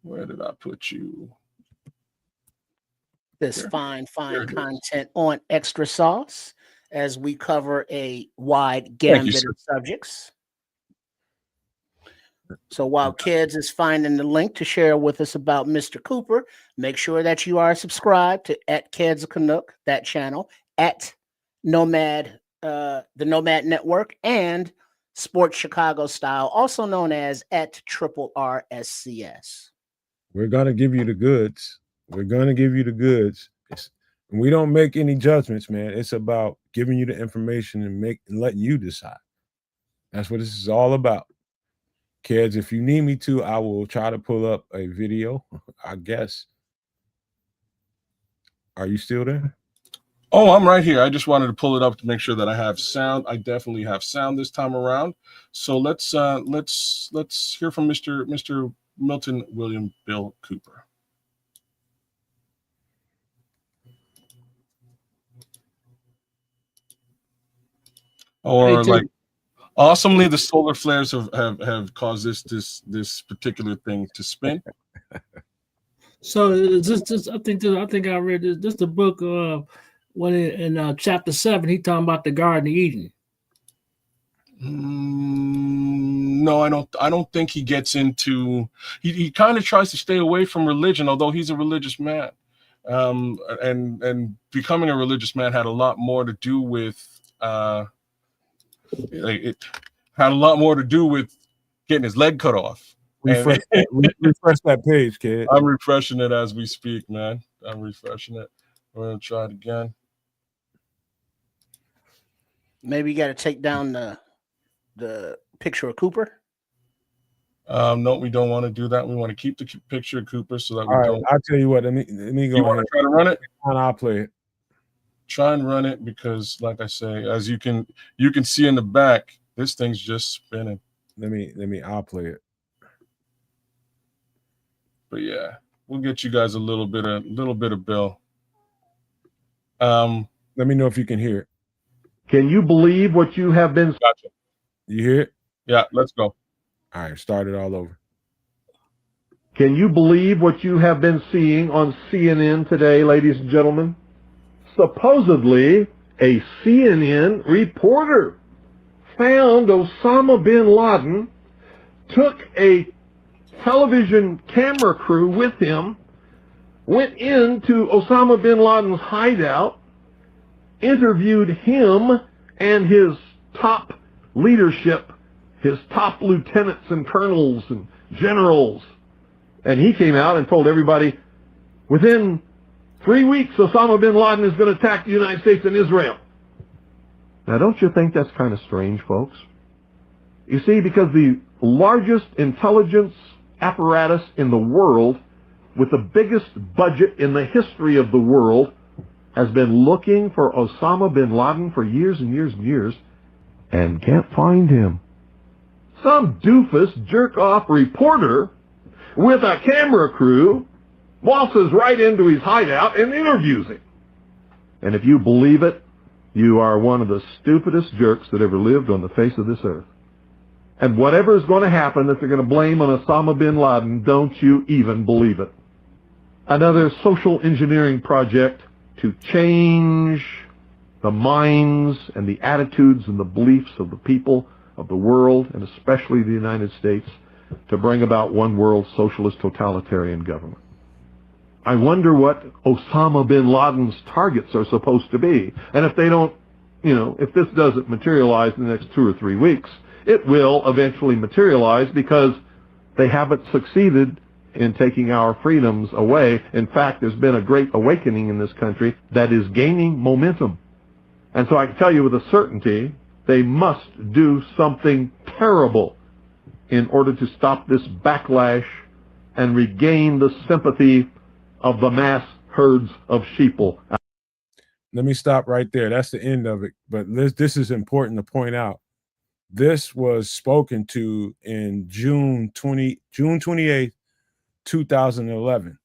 Where did I put you? This fine content on Extra Sauce as we cover a wide gambit of subjects. So while Kids is finding the link to share with us about Mr. Cooper, make sure that you are subscribed to @Kids Canuck, that channel, @Nomad, the Nomad Network, and Sports Chicago Style, also known as @RRSCS. We're gonna give you the goods. We're gonna give you the goods. We don't make any judgments, man. It's about giving you the information and letting you decide. That's what this is all about. Kids, if you need me to, I will try to pull up a video, I guess. Are you still there? Oh, I'm right here. I just wanted to pull it up to make sure that I have sound. I definitely have sound this time around. So let's hear from Mr. Milton William Bill Cooper. Or awesomely, the solar flares have caused this particular thing to spin. So just I think I read this. This the book when in chapter 7 he talking about the Garden of Eden. No, I don't think he gets into. He kind of tries to stay away from religion, although he's a religious man. And becoming a religious man had a lot more to do with it had a lot more to do with getting his leg cut off. Refresh that page, kid. I'm refreshing it as we speak, man. I'm refreshing it. We're gonna try it again. Maybe you got to take down the picture of Cooper. No, we don't want to do that. We want to keep the picture of Cooper so that we don't. I'll tell you what. Let me go. You want to try to run it? And I'll play it. Try and run it because, like I say, as you can see in the back, this thing's just spinning. I'll play it. But yeah, we'll get you guys a little bit of Bill. Let me know if you can hear it. Can you believe what you have been? Gotcha. You hear it? Yeah, let's go. All right, start it all over. Can you believe what you have been seeing on CNN today, ladies and gentlemen? Supposedly, a CNN reporter found Osama bin Laden, took a television camera crew with him, went into Osama bin Laden's hideout, interviewed him and his top leadership, his top lieutenants and colonels and generals. And he came out and told everybody, within 3 weeks, Osama bin Laden is going to attack the United States and Israel. Now, don't you think that's kind of strange, folks? You see, because the largest intelligence apparatus in the world, with the biggest budget in the history of the world, has been looking for Osama bin Laden for years and years and years, and can't find him. Some doofus jerk-off reporter with a camera crew waltzes right into his hideout and interviews him. And if you believe it, you are one of the stupidest jerks that ever lived on the face of this earth. And whatever is going to happen that they're going to blame on Osama bin Laden, don't you even believe it. Another social engineering project to change the minds and the attitudes and the beliefs of the people of the world, and especially the United States, to bring about one world socialist totalitarian government. I wonder what Osama bin Laden's targets are supposed to be. And if they don't, if this doesn't materialize in the next 2 or 3 weeks, it will eventually materialize, because they haven't succeeded in taking our freedoms away. In fact, there's been a great awakening in this country that is gaining momentum. And so I can tell you with a certainty, they must do something terrible in order to stop this backlash and regain the sympathy of the mass herds of sheeple. Let me stop right there. That's the end of it. But this is important to point out. This was spoken to in June 28th, 2011.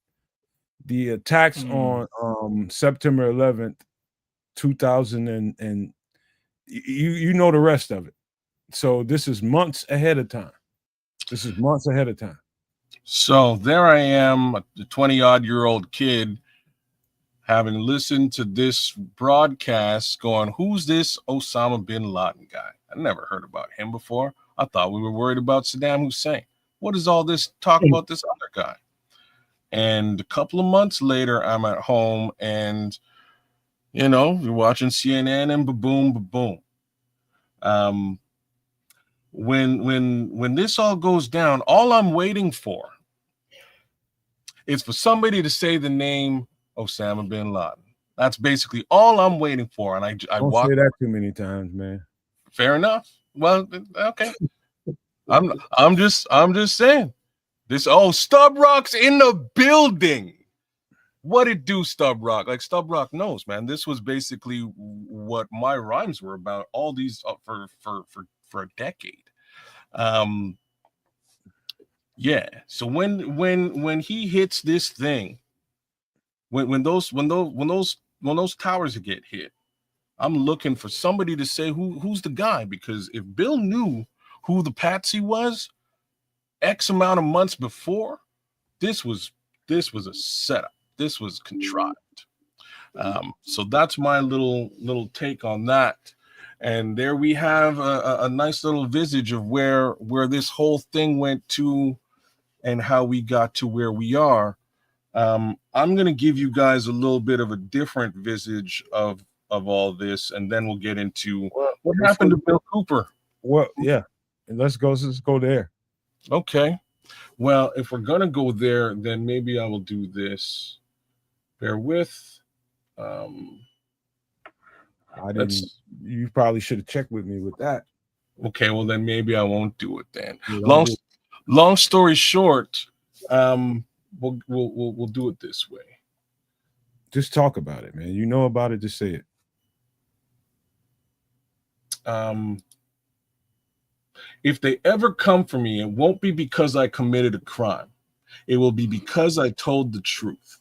The attacks on September 11th, 2000, and you know the rest of it. So this is months ahead of time. So there I am, a 20-odd-year-old kid, having listened to this broadcast, going, who's this Osama bin Laden guy? I never heard about him before. I thought we were worried about Saddam Hussein. What is all this talk about this other guy? And a couple of months later, I'm at home and, you're watching CNN and ba-boom, ba-boom. When this all goes down, all I'm waiting for is for somebody to say the name Osama bin Laden. That's basically all I'm waiting for. And I don't say that too many times, man. Fair enough. Well, okay. I'm just saying this. Oh, Stub Rock's in the building. What it do, Stub Rock? Like, Stub Rock knows, man. This was basically what my rhymes were about all these for a decade. Yeah. So when he hits this thing, when those towers get hit, I'm looking for somebody to say who's the guy, because if Bill knew who the patsy was X amount of months before, this was a setup. This was contrived. So that's my little take on that. And there we have a nice little visage of where this whole thing went to and how we got to where we are. I'm going to give you guys a little bit of a different visage of all this, and then we'll get into what happened to Bill Cooper. Well, yeah. Let's go there. Okay. Well, if we're going to go there, then maybe I will do this. Bear with. You probably should have checked with me with that. Okay, well then maybe I won't do it then. Long story short, we'll do it this way. Just talk about it, man. You know about it, just say it. If they ever come for me, it won't be because I committed a crime. It will be because I told the truth.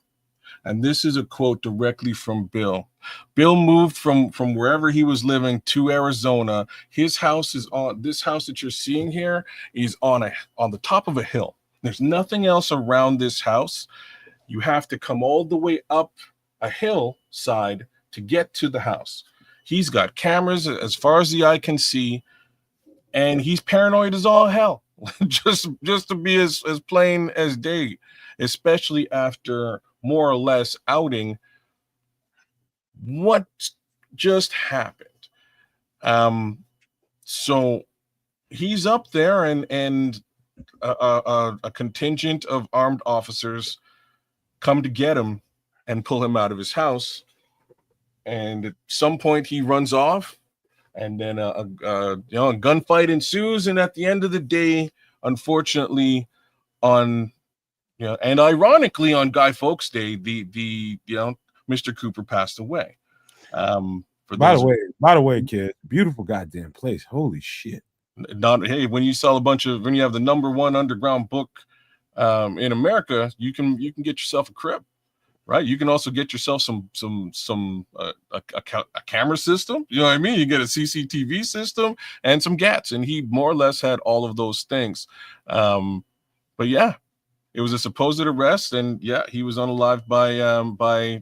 And this is a quote directly from Bill. Bill moved from wherever he was living to Arizona. His house is on this house that you're seeing here is on the top of a hill. There's nothing else around this house. You have to come all the way up a hillside to get to the house. He's got cameras as far as the eye can see, and he's paranoid as all hell. just to be as plain as day, especially after more or less outing what just happened. So he's up there, and a contingent of armed officers come to get him and pull him out of his house. And at some point, he runs off, and then a gunfight ensues. And at the end of the day, unfortunately, and ironically, on Guy Fawkes Day, the Mr. Cooper passed away. By the way, kid, beautiful goddamn place. Holy shit. Hey, when you have the #1 underground book in America, you can get yourself a crib, right? You can also get yourself a camera system. You know what I mean? You get a CCTV system and some GATs, and he more or less had all of those things. But yeah, it was a supposed arrest, and yeah, he was unalived by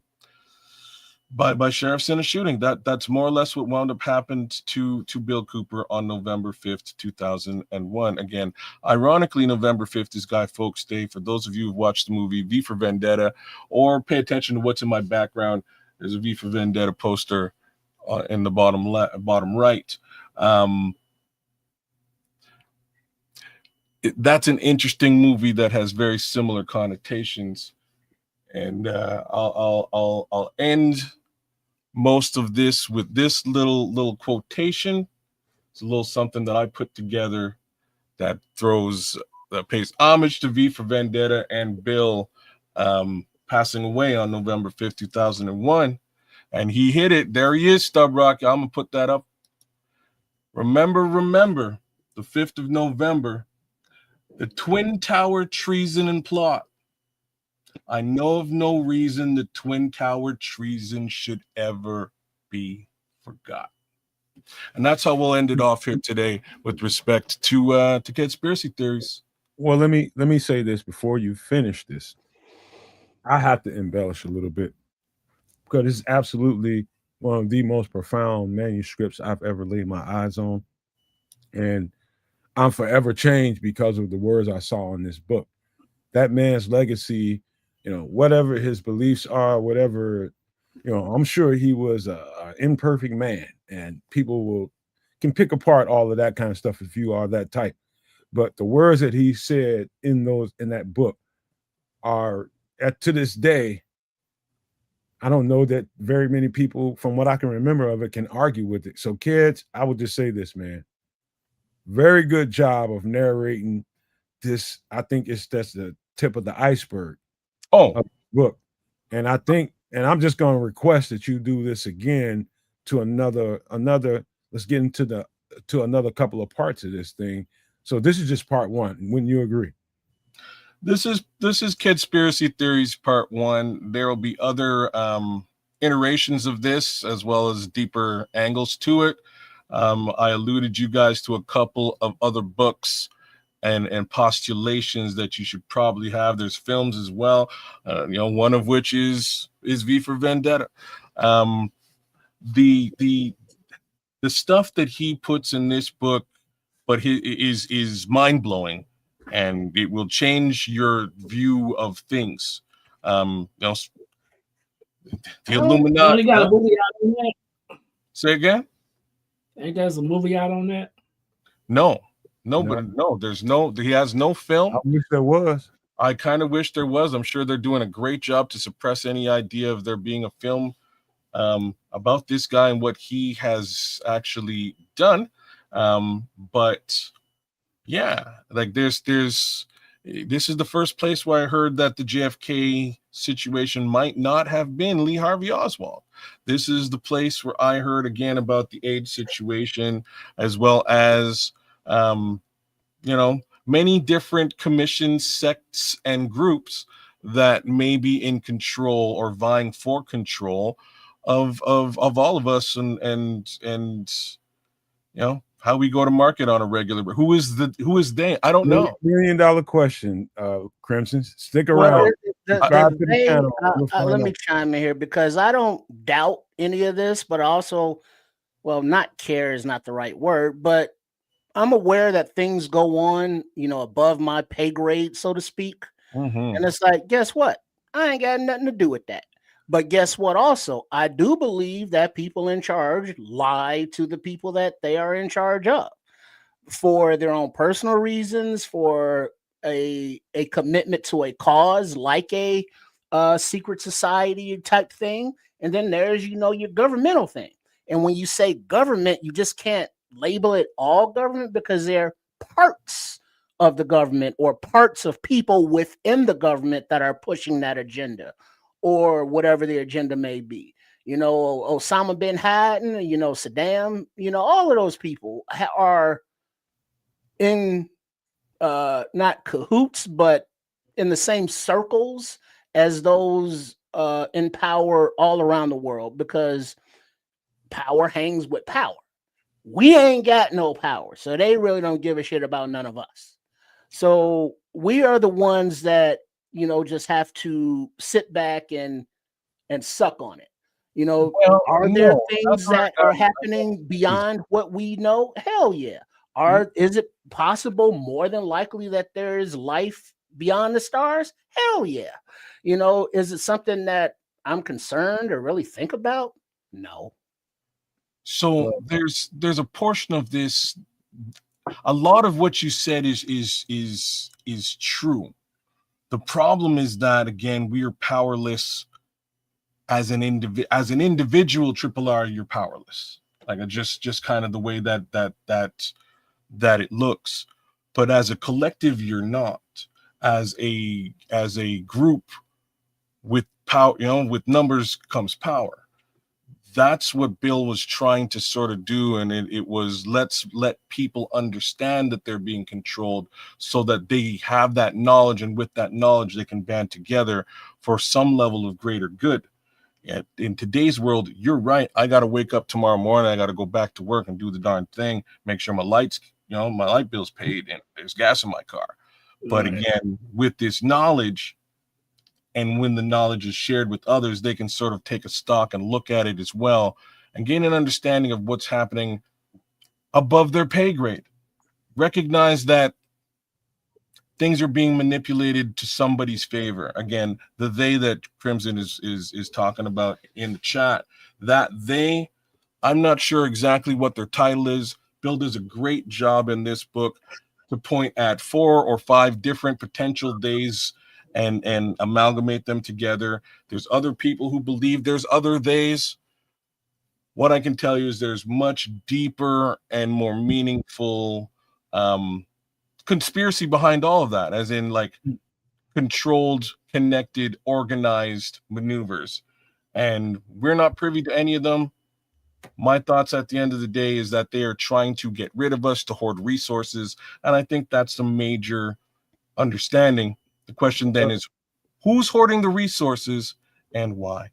sheriffs in a shooting. That's more or less what wound up happened to Bill Cooper on November 5th, 2001. Again, ironically, November 5th is Guy Fawkes Day. For those of you who've watched the movie V for Vendetta, or pay attention to what's in my background, there's a V for Vendetta poster in the bottom right. That's an interesting movie that has very similar connotations. And I'll end most of this with this little quotation. It's a little something that I put together that pays homage to V for Vendetta and Bill passing away on November 5th, 2001. And he hit it. There he is, Stub Rock. I'm gonna put that up. Remember, the 5th of November, the Twin Tower treason and plot. I know of no reason the Twin Tower treason should ever be forgotten. And that's how we'll end it off here today with respect to conspiracy theories. Well, let me say this before you finish this. I have to embellish a little bit because it's absolutely one of the most profound manuscripts I've ever laid my eyes on. And I'm forever changed because of the words I saw in this book. That man's legacy, whatever his beliefs are, whatever, I'm sure he was an imperfect man, and people can pick apart all of that kind of stuff if you are that type. But the words that he said in that book are, to this day, I don't know that very many people, from what I can remember of it, can argue with it. So, kids, I would just say this, man. Very good job of narrating this. I think that's the tip of the iceberg of the book. And I'm just going to request that you do this again to another. Let's get into another couple of parts of this thing. So this is just part 1. Wouldn't you agree? This is Conspiracy Theories Part 1. There will be other iterations of this, as well as deeper angles to it. I alluded you guys to a couple of other books and postulations that you should probably have. There's films as well, one of which is V for Vendetta. The stuff that he puts in this book, but is mind blowing, and it will change your view of things. The Illuminati. Got a movie out on that? Say again? Ain't there's a movie out on that? No, there's no. He has no film. I wish there was. I kind of wish there was. I'm sure they're doing a great job to suppress any idea of there being a film about this guy and what he has actually done. But yeah, like this is the first place where I heard that the JFK situation might not have been Lee Harvey Oswald. This is the place where I heard again about the AIDS situation, as well as many different commissions, sects, and groups that may be in control or vying for control of all of us, and how we go to market on a regular. Who is they? I don't know. $1 million question, Crimson. Stick around. Let me chime in here, because I don't doubt any of this, but also, well, not care is not the right word, but I'm aware that things go on, above my pay grade, so to speak. Mhm. And it's like, guess what? I ain't got nothing to do with that. But guess what? Also, I do believe that people in charge lie to the people that they are in charge of for their own personal reasons, for a commitment to a cause like a secret society type thing. And then there's, your governmental thing. And when you say government, you just can't label it all government, because they're parts of the government or parts of people within the government that are pushing that agenda or whatever the agenda may be. Osama bin Laden, Saddam, all of those people are in not cahoots, but in the same circles as those in power all around the world, because power hangs with power. We ain't got no power, so they really don't give a shit about none of us. So we are the ones that just have to sit back and suck on it. Well, Are there no, things that's where that I are got happening confused. beyond what we know? Hell yeah. Is it possible, more than likely, that there is life beyond the stars? Hell yeah. Is it something that I'm concerned or really think about? No. So there's a portion of this. A lot of what you said is true. The problem is that, again, we are powerless as an individual. Triple R, you're powerless. Like, just kind of the way that it looks. But as a collective, you're not. As a group, with power, with numbers comes power. That's what Bill was trying to sort of do, and it was, let's let people understand that they're being controlled, so that they have that knowledge, and with that knowledge they can band together for some level of greater good. In today's world, you're right, I got to wake up tomorrow morning, I got to go back to work and do the darn thing, make sure my light bill's paid and there's gas in my car. But Right. again, with this knowledge, and when the knowledge is shared with others, they can sort of take a stock and look at it as well, and gain an understanding of what's happening above their pay grade. Recognize that things are being manipulated to somebody's favor. Again, the they that Crimson is talking about in the chat, that they, I'm not sure exactly what their title is. Bill does a great job in this book to point at 4 or 5 different potential days and amalgamate them together. There's other people who believe there's other days. What I can tell you is there's much deeper and more meaningful conspiracy behind all of that, as in, like, controlled, connected, organized maneuvers. And we're not privy to any of them. My thoughts at the end of the day is that they are trying to get rid of us to hoard resources. And I think that's a major understanding. The question then is, who's hoarding the resources and why?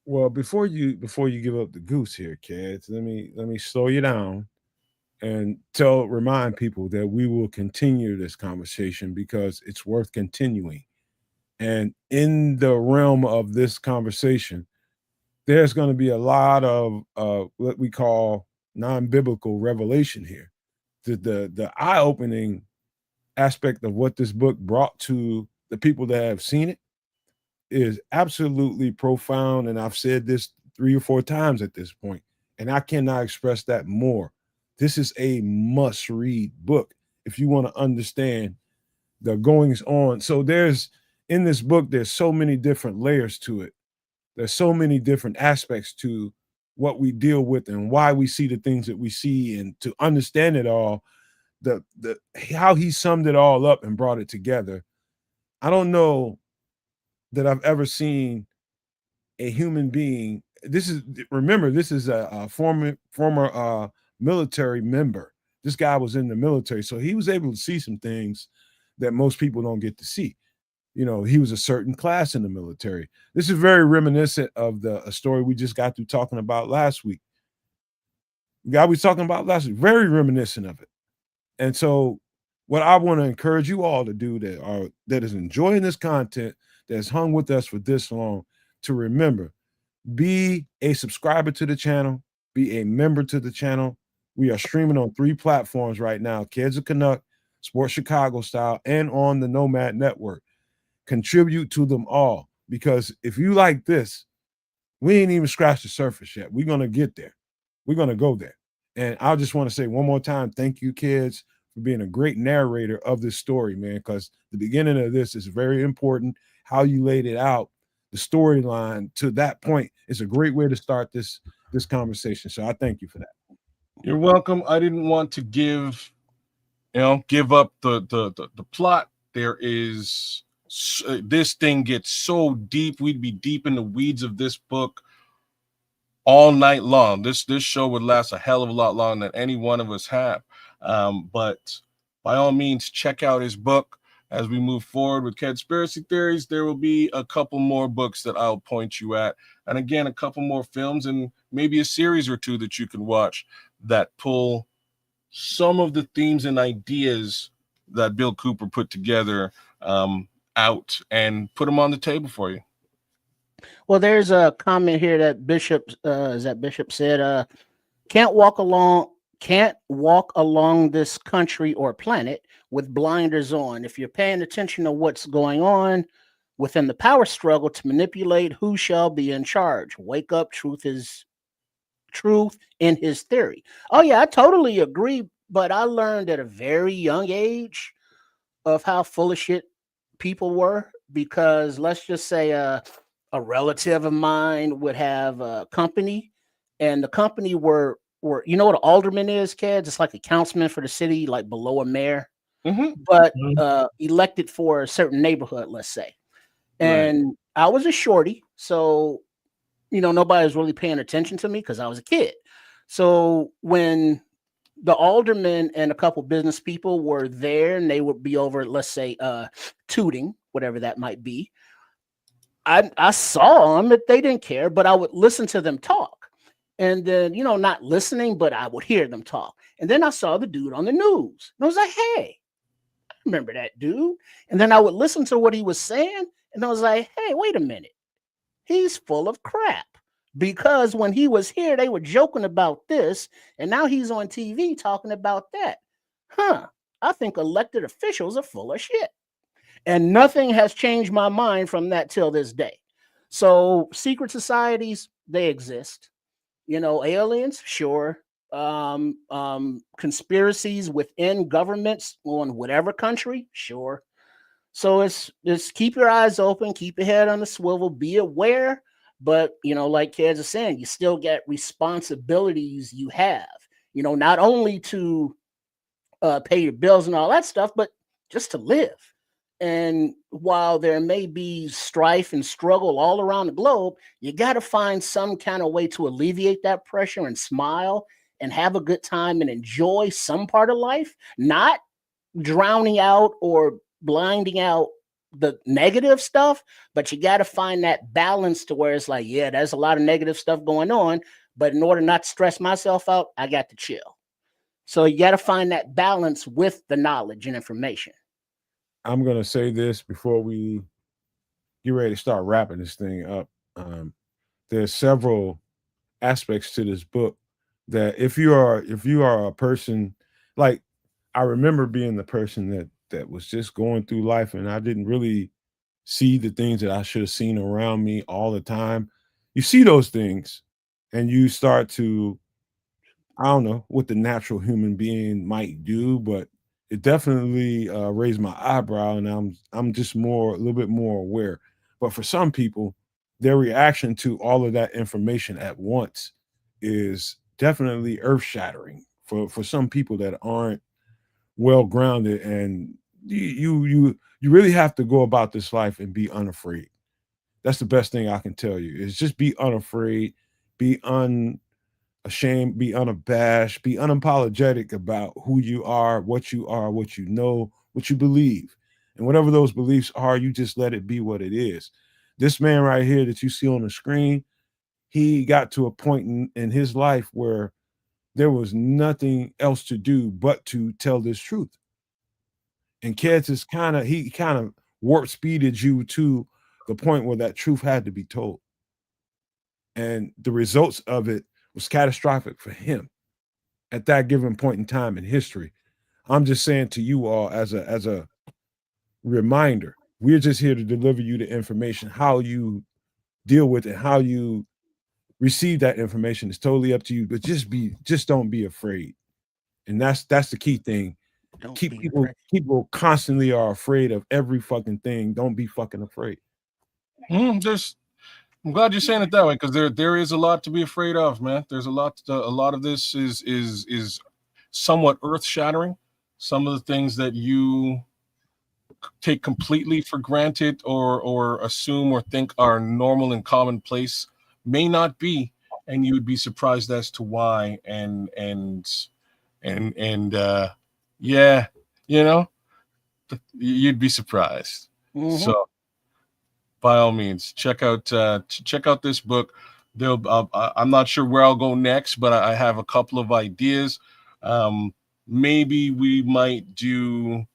Well, before you give up the goose here, kids, let me slow you down and remind people that we will continue this conversation because it's worth continuing. And in the realm of this conversation, there's going to be a lot of what we call non-biblical revelation here. The eye-opening aspect of what this book brought to the people that have seen it is absolutely profound. And I've said this 3 or 4 times at this point, and I cannot express that more. This is a must-read book if you want to understand the goings on. So in this book, there's so many different layers to it. There's so many different aspects to what we deal with and why we see the things that we see, and to understand it all, the how he summed it all up and brought it together. I don't know that I've ever seen a human being. This is a former military member. This guy was in the military, so he was able to see some things that most people don't get to see. He was a certain class in the military. This is very reminiscent of a story we just got through talking about last week. Very reminiscent of it. And so what I want to encourage you all to do that is enjoying this content, that's hung with us for this long, to remember, be a subscriber to the channel, be a member to the channel, We are streaming on 3 platforms right now: Kids of Canuck, Sports Chicago Style, and on the Nomad Network. Contribute to them all, because if you like this, we ain't even scratched the surface yet. We're gonna get there. We're gonna go there. And I just want to say one more time, thank you, kids, for being a great narrator of this story, man. Because the beginning of this is very important. How you laid it out, the storyline to that point, is a great way to start this conversation. So I thank you for that. You're welcome. I didn't want to give up the plot. There is this thing gets so deep. We'd be deep in the weeds of this book all night long. This show would last a hell of a lot longer than any one of us have. But by all means, check out his book. As we move forward with conspiracy theories, there will be a couple more books that I'll point you at. And again, a couple more films and maybe a series or two that you can watch that pull some of the themes and ideas that Bill Cooper put together out and put them on the table for you. Well, there's a comment here that Bishop said, can't walk along this country or planet with blinders on. If you're paying attention to what's going on within the power struggle to manipulate who shall be in charge, wake up. Truth in his theory. Oh yeah, I totally agree. But I learned at a very young age of how full of shit people were, because let's just say a relative of mine would have a company, and the company were you know what an alderman is, kids? It's like a councilman for the city, like below a mayor, but elected for a certain neighborhood, let's say. And I was a shorty, so nobody was really paying attention to me because I was a kid. So when the alderman and a couple business people were there and they would be over, let's say, tooting, whatever that might be, I saw them, but they didn't care, but I would listen to them talk. And then, not listening, but I would hear them talk. And then I saw the dude on the news. And I was like, hey, I remember that dude. And then I would listen to what he was saying. And I was like, hey, wait a minute. He's full of crap. Because when he was here, they were joking about this. And now he's on TV talking about that. I think elected officials are full of shit. And nothing has changed my mind from that till this day. So secret societies, they exist. Aliens, sure. Conspiracies within governments on whatever country, sure. So it's just keep your eyes open, keep your head on the swivel, be aware. But, like kids are saying, you still get responsibilities you have, not only to pay your bills and all that stuff, but just to live. And while there may be strife and struggle all around the globe, you got to find some kind of way to alleviate that pressure and smile and have a good time and enjoy some part of life, not drowning out or blinding out the negative stuff. But you got to find that balance to where it's like, yeah, there's a lot of negative stuff going on, but in order not to stress myself out, I got to chill. So you got to find that balance with the knowledge and information. I'm going to say this before we get ready to start wrapping this thing up. There's several aspects to this book that if you are a person, like, I remember being the person that was just going through life and I didn't really see the things that I should have seen around me all the time. You see those things and you start to, I don't know what the natural human being might do, but it definitely raised my eyebrow, and I'm just a little bit more aware. But for some people, their reaction to all of that information at once is definitely earth shattering for some people that aren't well grounded, and you really have to go about this life and be unafraid. That's the best thing I can tell you, is just be unafraid, be ashamed, be unabashed, be unapologetic about who you are, what you know, what you believe. And whatever those beliefs are, you just let it be what it is. This man right here that you see on the screen, he got to a point in his life where there was nothing else to do but to tell this truth. And Keds is kind of warp speeded you to the point where that truth had to be told. And the results of it was catastrophic for him. at that given point in time in history. I'm just saying to you all as a reminder, we're just here to deliver you the information. How you deal with it, how you receive that information is totally up to you. But just don't be afraid. And that's the key thing. Don't Keep be afraid. people constantly are afraid of every fucking thing. Don't be fucking afraid. I'm glad you're saying it that way, because there is a lot to be afraid of, man. There's a lot of this is somewhat earth shattering. Some of the things that you take completely for granted or assume or think are normal and commonplace may not be, and you would be surprised as to why. And yeah, you know, you'd be surprised. Mhm. So by all means, check out this book. I'm not sure where I'll go next, but I have a couple of ideas. Maybe we might do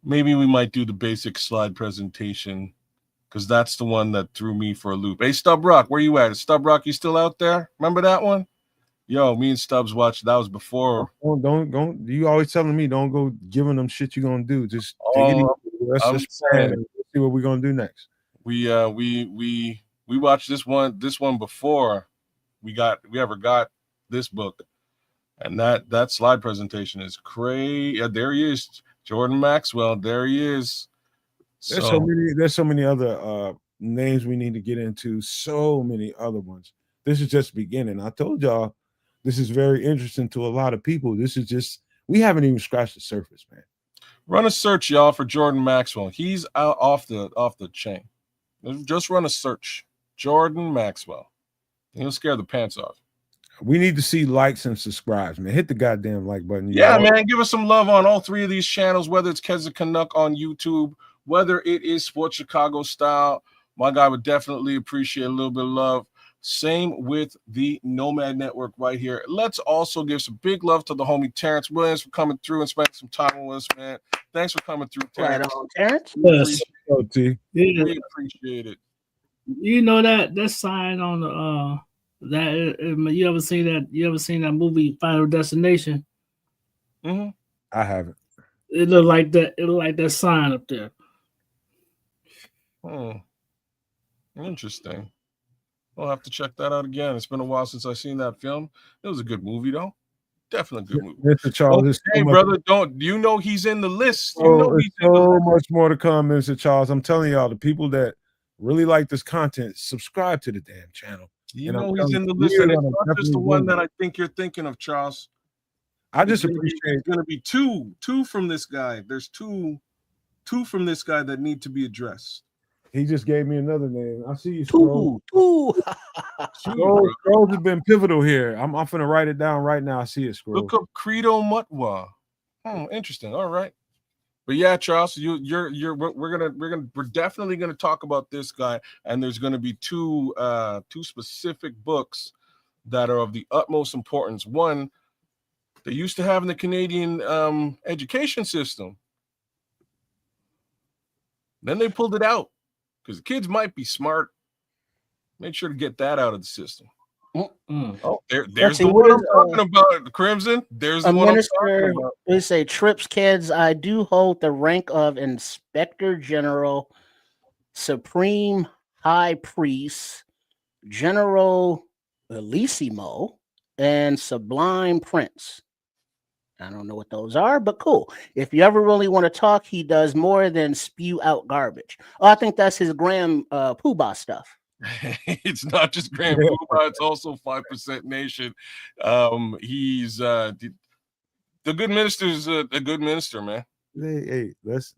the basic slide presentation, because that's the one that threw me for a loop. Hey, Stub Rock, where you at? Is Stub Rock, you still out there? Remember that one? Yo, me and Stubbs watched. That was before. Don't you always telling me don't go giving them shit you're gonna do. Just take it easy. Let's I'm just saying, see what we're gonna do next. we watched this one before we ever got this book, and that slide presentation is crazy. Yeah, there he is, Jordan Maxwell. There he is. There's so many other names we need to get into. So many other ones. This is just beginning. I told y'all this is very interesting to a lot of people. This is just we haven't even scratched the surface, man. Run a search, y'all, for Jordan Maxwell. He's out off the chain. Just run a search, Jordan Maxwell. He'll scare the pants off. We need to see likes and subscribes, man. Hit the goddamn like button. Yeah, man. Give us some love on all three of these channels, whether it's Keza Canuck on YouTube, whether it is Sports Chicago Style. My guy would definitely appreciate a little bit of love. Same with the Nomad Network right here. Let's also give some big love to the homie Terrence Williams for coming through and spending some time with us, man. Thanks for coming through, Terrence. Right on, Terrence. Yes. We appreciate it. You know that sign on the you ever seen that movie Final Destination? Mm-hmm. I haven't. It looked like that. It looked like that sign up there. Interesting. I'll have to check that out again. It's been a while since I've seen that film. It was a good movie, though. Definitely a good movie. Mr. Charles, hey, brother, he's in the list. He's so much more to come, Mr. Charles. I'm telling y'all, the people that really like this content, subscribe to the damn channel. He's in the list, and it's not just the one that I think you're thinking of, Charles. I just appreciate it's going to be two from this guy. There's two from this guy that need to be addressed. He just gave me another name. I see you, Scroll. Scrolls have been pivotal here. I'm finna write it down right now. I see it, Scroll. Look up Credo Mutwa. Interesting. All right. But yeah, Charles, we're definitely gonna talk about this guy, and there's gonna be two specific books that are of the utmost importance. One, they used to have in the Canadian education system. Then they pulled it out because the kids might be smart. Make sure to get that out of the system. Oh, there's the one I'm talking about, Crimson. There's the one I'm talking about. They say, Trips, kids, I do hold the rank of Inspector General, Supreme High Priest, General Elissimo, and Sublime Prince. I don't know what those are, but cool. If you ever really want to talk, he does more than spew out garbage. Oh, I think that's his Graham Poobah stuff. It's not just Graham Poobah, it's also 5% Nation. He's the good minister's a good minister, man. Hey, let's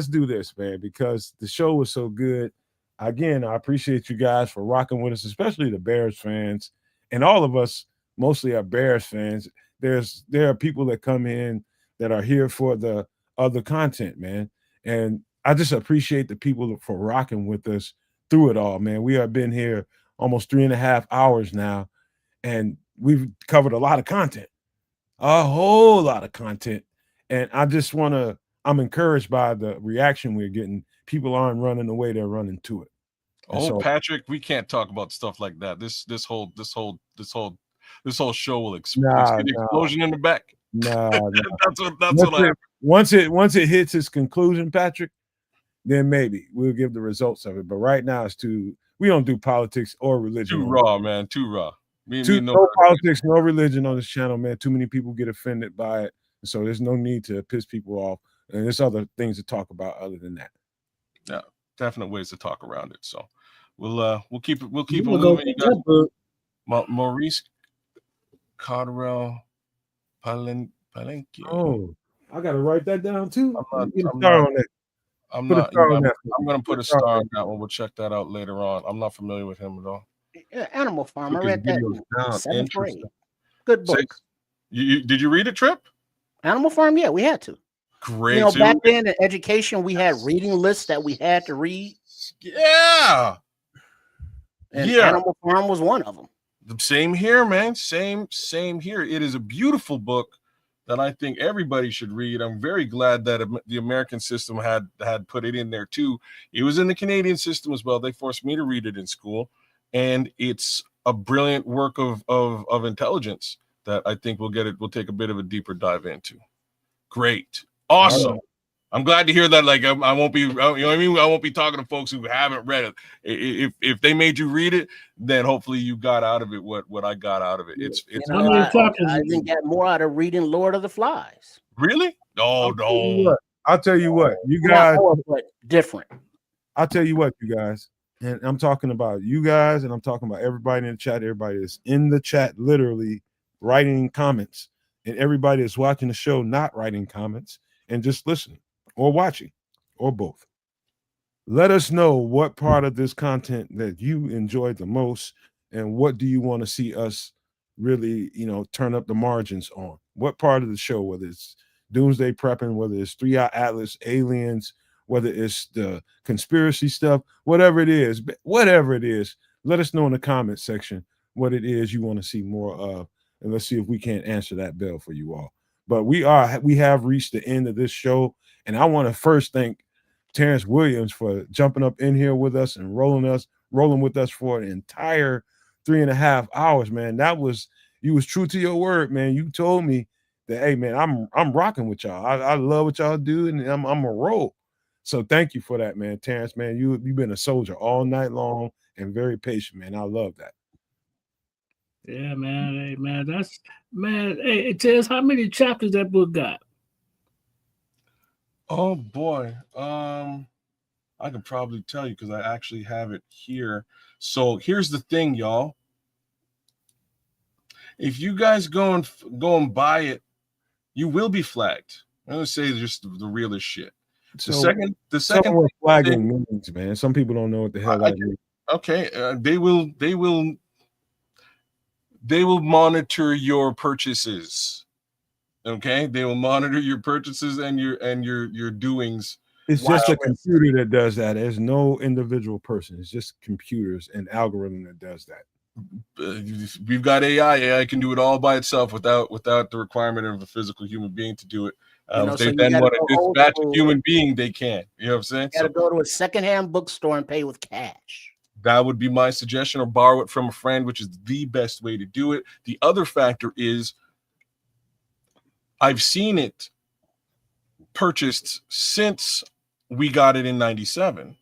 do this, man, because the show was so good. Again, I appreciate you guys for rocking with us, especially the Bears fans, and all of us mostly are Bears fans. There are people that come in that are here for the other content, man. And I just appreciate the people for rocking with us through it all, man. We have been here almost 3.5 hours now, and we've covered a lot of content, a whole lot of content. And I'm encouraged by the reaction we're getting. People aren't running the way they're running to it. And Oh, so, Patrick, we can't talk about stuff like that. This whole show will nah, explosion in the back. nah. That's what I. Once it hits its conclusion, Patrick, then maybe we'll give the results of it. But right now, we don't do politics or religion. Too raw, man. Too raw. No politics, no religion on this channel, man. Too many people get offended by it, so there's no need to piss people off. And there's other things to talk about other than that. Yeah, definite ways to talk around it. So we'll keep it moving. You guys. Maurice Cotterell Palenque. Oh, I gotta write that down too. I'm going to put a star on that one. We'll check that out later on. I'm not familiar with him at all. Animal Farm. I read that in 7th grade. Good book. Did you read it, Trip? Animal Farm, yeah, we had to. Great. You know, back then in education, we had reading lists that we had to read. Yeah. And Animal Farm was one of them. Same here, man. Same here. It is a beautiful book that I think everybody should read. I'm very glad that the American system had put it in there too. It was in the Canadian system as well. They forced me to read it in school, and it's a brilliant work of intelligence that I think we'll take a bit of a deeper dive into. Great. Awesome. I'm glad to hear that. Like, I won't be, you know what I mean? I won't be talking to folks who haven't read it. If they made you read it, then hopefully you got out of it what I got out of it. It's. I think got more out of reading Lord of the Flies. Really? No. I'll tell you what, you guys. Different. I'll tell you what, you guys, and I'm talking about you guys, and I'm talking about everybody in the chat. Everybody is in the chat, literally writing comments, and everybody is watching the show, not writing comments and just listening. Or watching, or both. Let us know what part of this content that you enjoyed the most, and what do you want to see us really, turn up the margins on. What part of the show, whether it's Doomsday Prepping, whether it's 3-Eye Atlas, Aliens, whether it's the conspiracy stuff, whatever it is, let us know in the comment section what it is you want to see more of, and let's see if we can't answer that bell for you all. But we have reached the end of this show. And I want to first thank Terrence Williams for jumping up in here with us and rolling with us for an entire 3.5 hours, man. You was true to your word, man. You told me that, hey, man, I'm rocking with y'all. I love what y'all do, and I'm a roll. So thank you for that, man. Terrence, man, you've been a soldier all night long and very patient, man. I love that. Yeah, man. Hey, man, Hey, Terrence, how many chapters that book got? Oh boy, I can probably tell you because I actually have it here. So here's the thing, y'all. If you guys go and buy it, you will be flagged. I'm gonna say just the realest shit. The second what flagging means, man. Some people don't know what the hell that means. Okay, they will monitor your purchases. Okay, they will monitor your purchases and your doings. It's just a computer that does that. There's no individual person. It's just computers and algorithm that does that. We've got AI. AI can do it all by itself without the requirement of a physical human being to do it. If they then want to dispatch a human being, they can. You know what I'm saying? You got to go to a secondhand bookstore and pay with cash. That would be my suggestion, or borrow it from a friend, which is the best way to do it. The other factor is, I've seen it purchased since we got it in 97.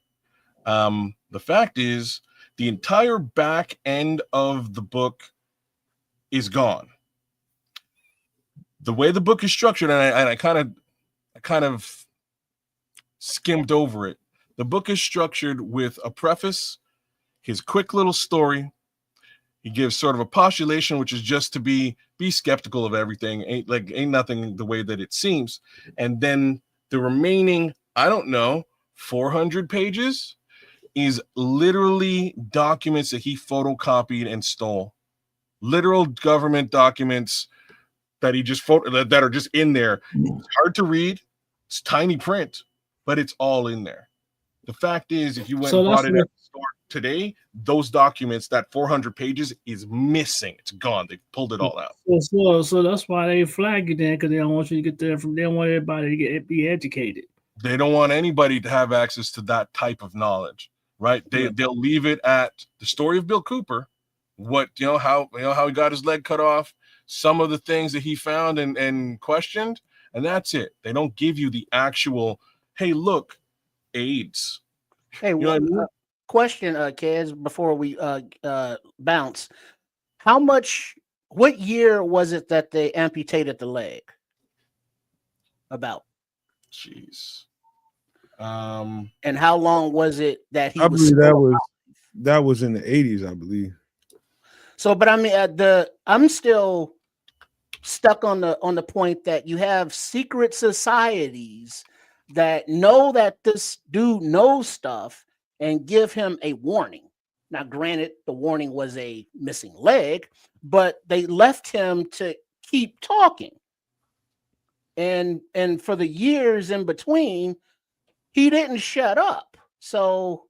The fact is, the entire back end of the book is gone. The way the book is structured, and I kind of skimmed over it. The book is structured with a preface, his quick little story. He gives sort of a postulation, which is just to be skeptical of everything. Ain't nothing the way that it seems. And then the remaining, 400 pages is literally documents that he photocopied and stole. Literal government documents that he just that are just in there. It's hard to read. It's tiny print, but it's all in there. The fact is, if you went and bought it at the store today, those documents, that 400 pages is missing. It's gone. They pulled it all out. So that's why they flag you then, because they don't want you to get there they don't want everybody to be educated. They don't want anybody to have access to that type of knowledge. right? They'll leave it at the story of Bill Cooper, how he got his leg cut off, some of the things that he found and questioned, and that's it. They don't give you the actual, hey, look, AIDS. Hey, You know what I mean? question, Kez, before we bounce. What year was it that they amputated the leg? About. Jeez. And how long was it that he I was believe that was in the 80s, I believe. So, but I mean, I'm still stuck on the point that you have secret societies that know that this dude knows stuff and give him a warning. Now, granted, the warning was a missing leg, but they left him to keep talking. And for the years in between, he didn't shut up. So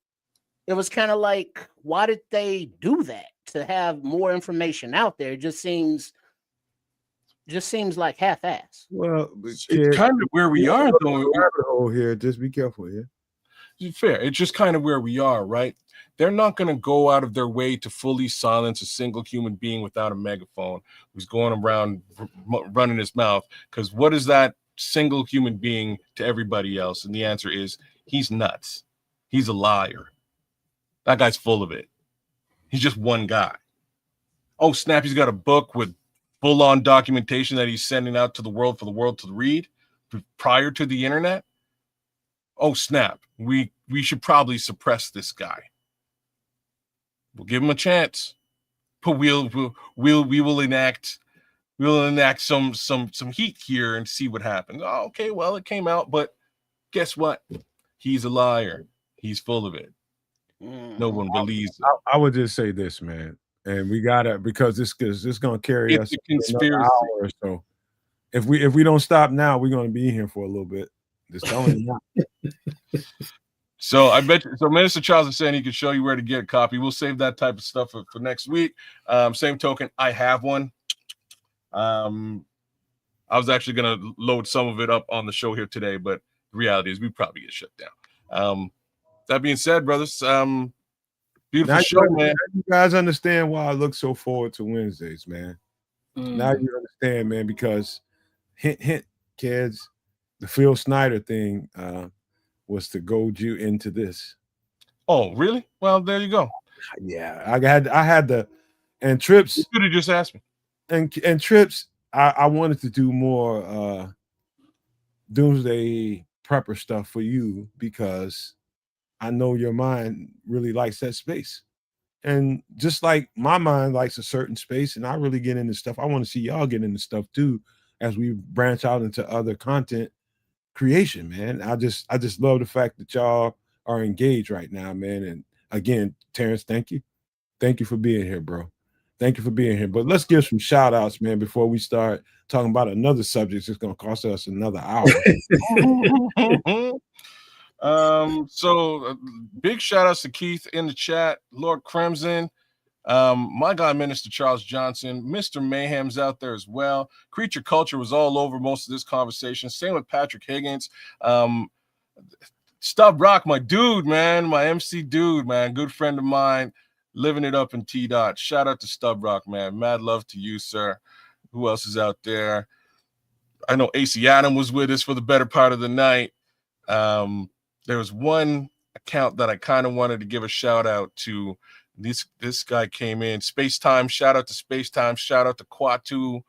it was kind of like, why did they do that? To have more information out there, it just seems like half-ass. Well, it's kind of where we are, though. Rabbit hole here. Just be careful here. Fair. It's just kind of where we are, right? They're not going to go out of their way to fully silence a single human being without a megaphone who's going around running his mouth. Because what is that single human being to everybody else? And the answer is he's nuts. He's a liar. That guy's full of it. He's just one guy. Oh, snap. He's got a book with full-on documentation that he's sending out to the world for the world to read prior to the internet. Oh, snap. We should probably suppress this guy. We'll give him a chance, but we will enact some heat here and see what happens. Oh, okay, well, it came out, but guess what? He's a liar. He's full of it. No one believes it. I would just say this, man, and we gotta, because this gonna carry us a conspiracy. Another hour or so. If we don't stop now, we're gonna be here for a little bit. Just telling you now. So I bet you. So Minister Charles is saying he can show you where to get a copy. We'll save that type of stuff for next week. Same token, I have one. I was actually gonna load some of it up on the show here today, but the reality is we probably get shut down. That being said, brothers, beautiful now show, man. You guys understand why I look so forward to Wednesdays, man. Now you understand, man, because hint, kids, the Phil Snyder thing was to goad you into this. Oh, really? Well, there you go. Yeah, I had the, and Trips. You could have just asked me. And Trips, I wanted to do more doomsday prepper stuff for you because I know your mind really likes that space. And just like my mind likes a certain space, and I really get into stuff, I want to see y'all get into stuff too as we branch out into other content creation, man. I just love the fact that y'all are engaged right now, man. And again, Terrence, thank you for being here, bro. Thank you for being here. But let's give some shout outs, man, before we start talking about another subject that's going to cost us another hour. So big shout outs to Keith in the chat, Lord Crimson, my guy Minister Charles Johnson, Mr. Mayhem's out there as well. Creature Culture was all over most of this conversation. Same with Patrick Higgins. Stub Rock, my dude, man, my MC dude, man, good friend of mine, living it up in T-Dot. Shout out to Stub Rock, man. Mad love to you, sir. Who else is out there? I know AC Adam was with us for the better part of the night. There was one account that I kind of wanted to give a shout out to. This guy came in. Space Time, shout out to Space Time, shout out to Quatu.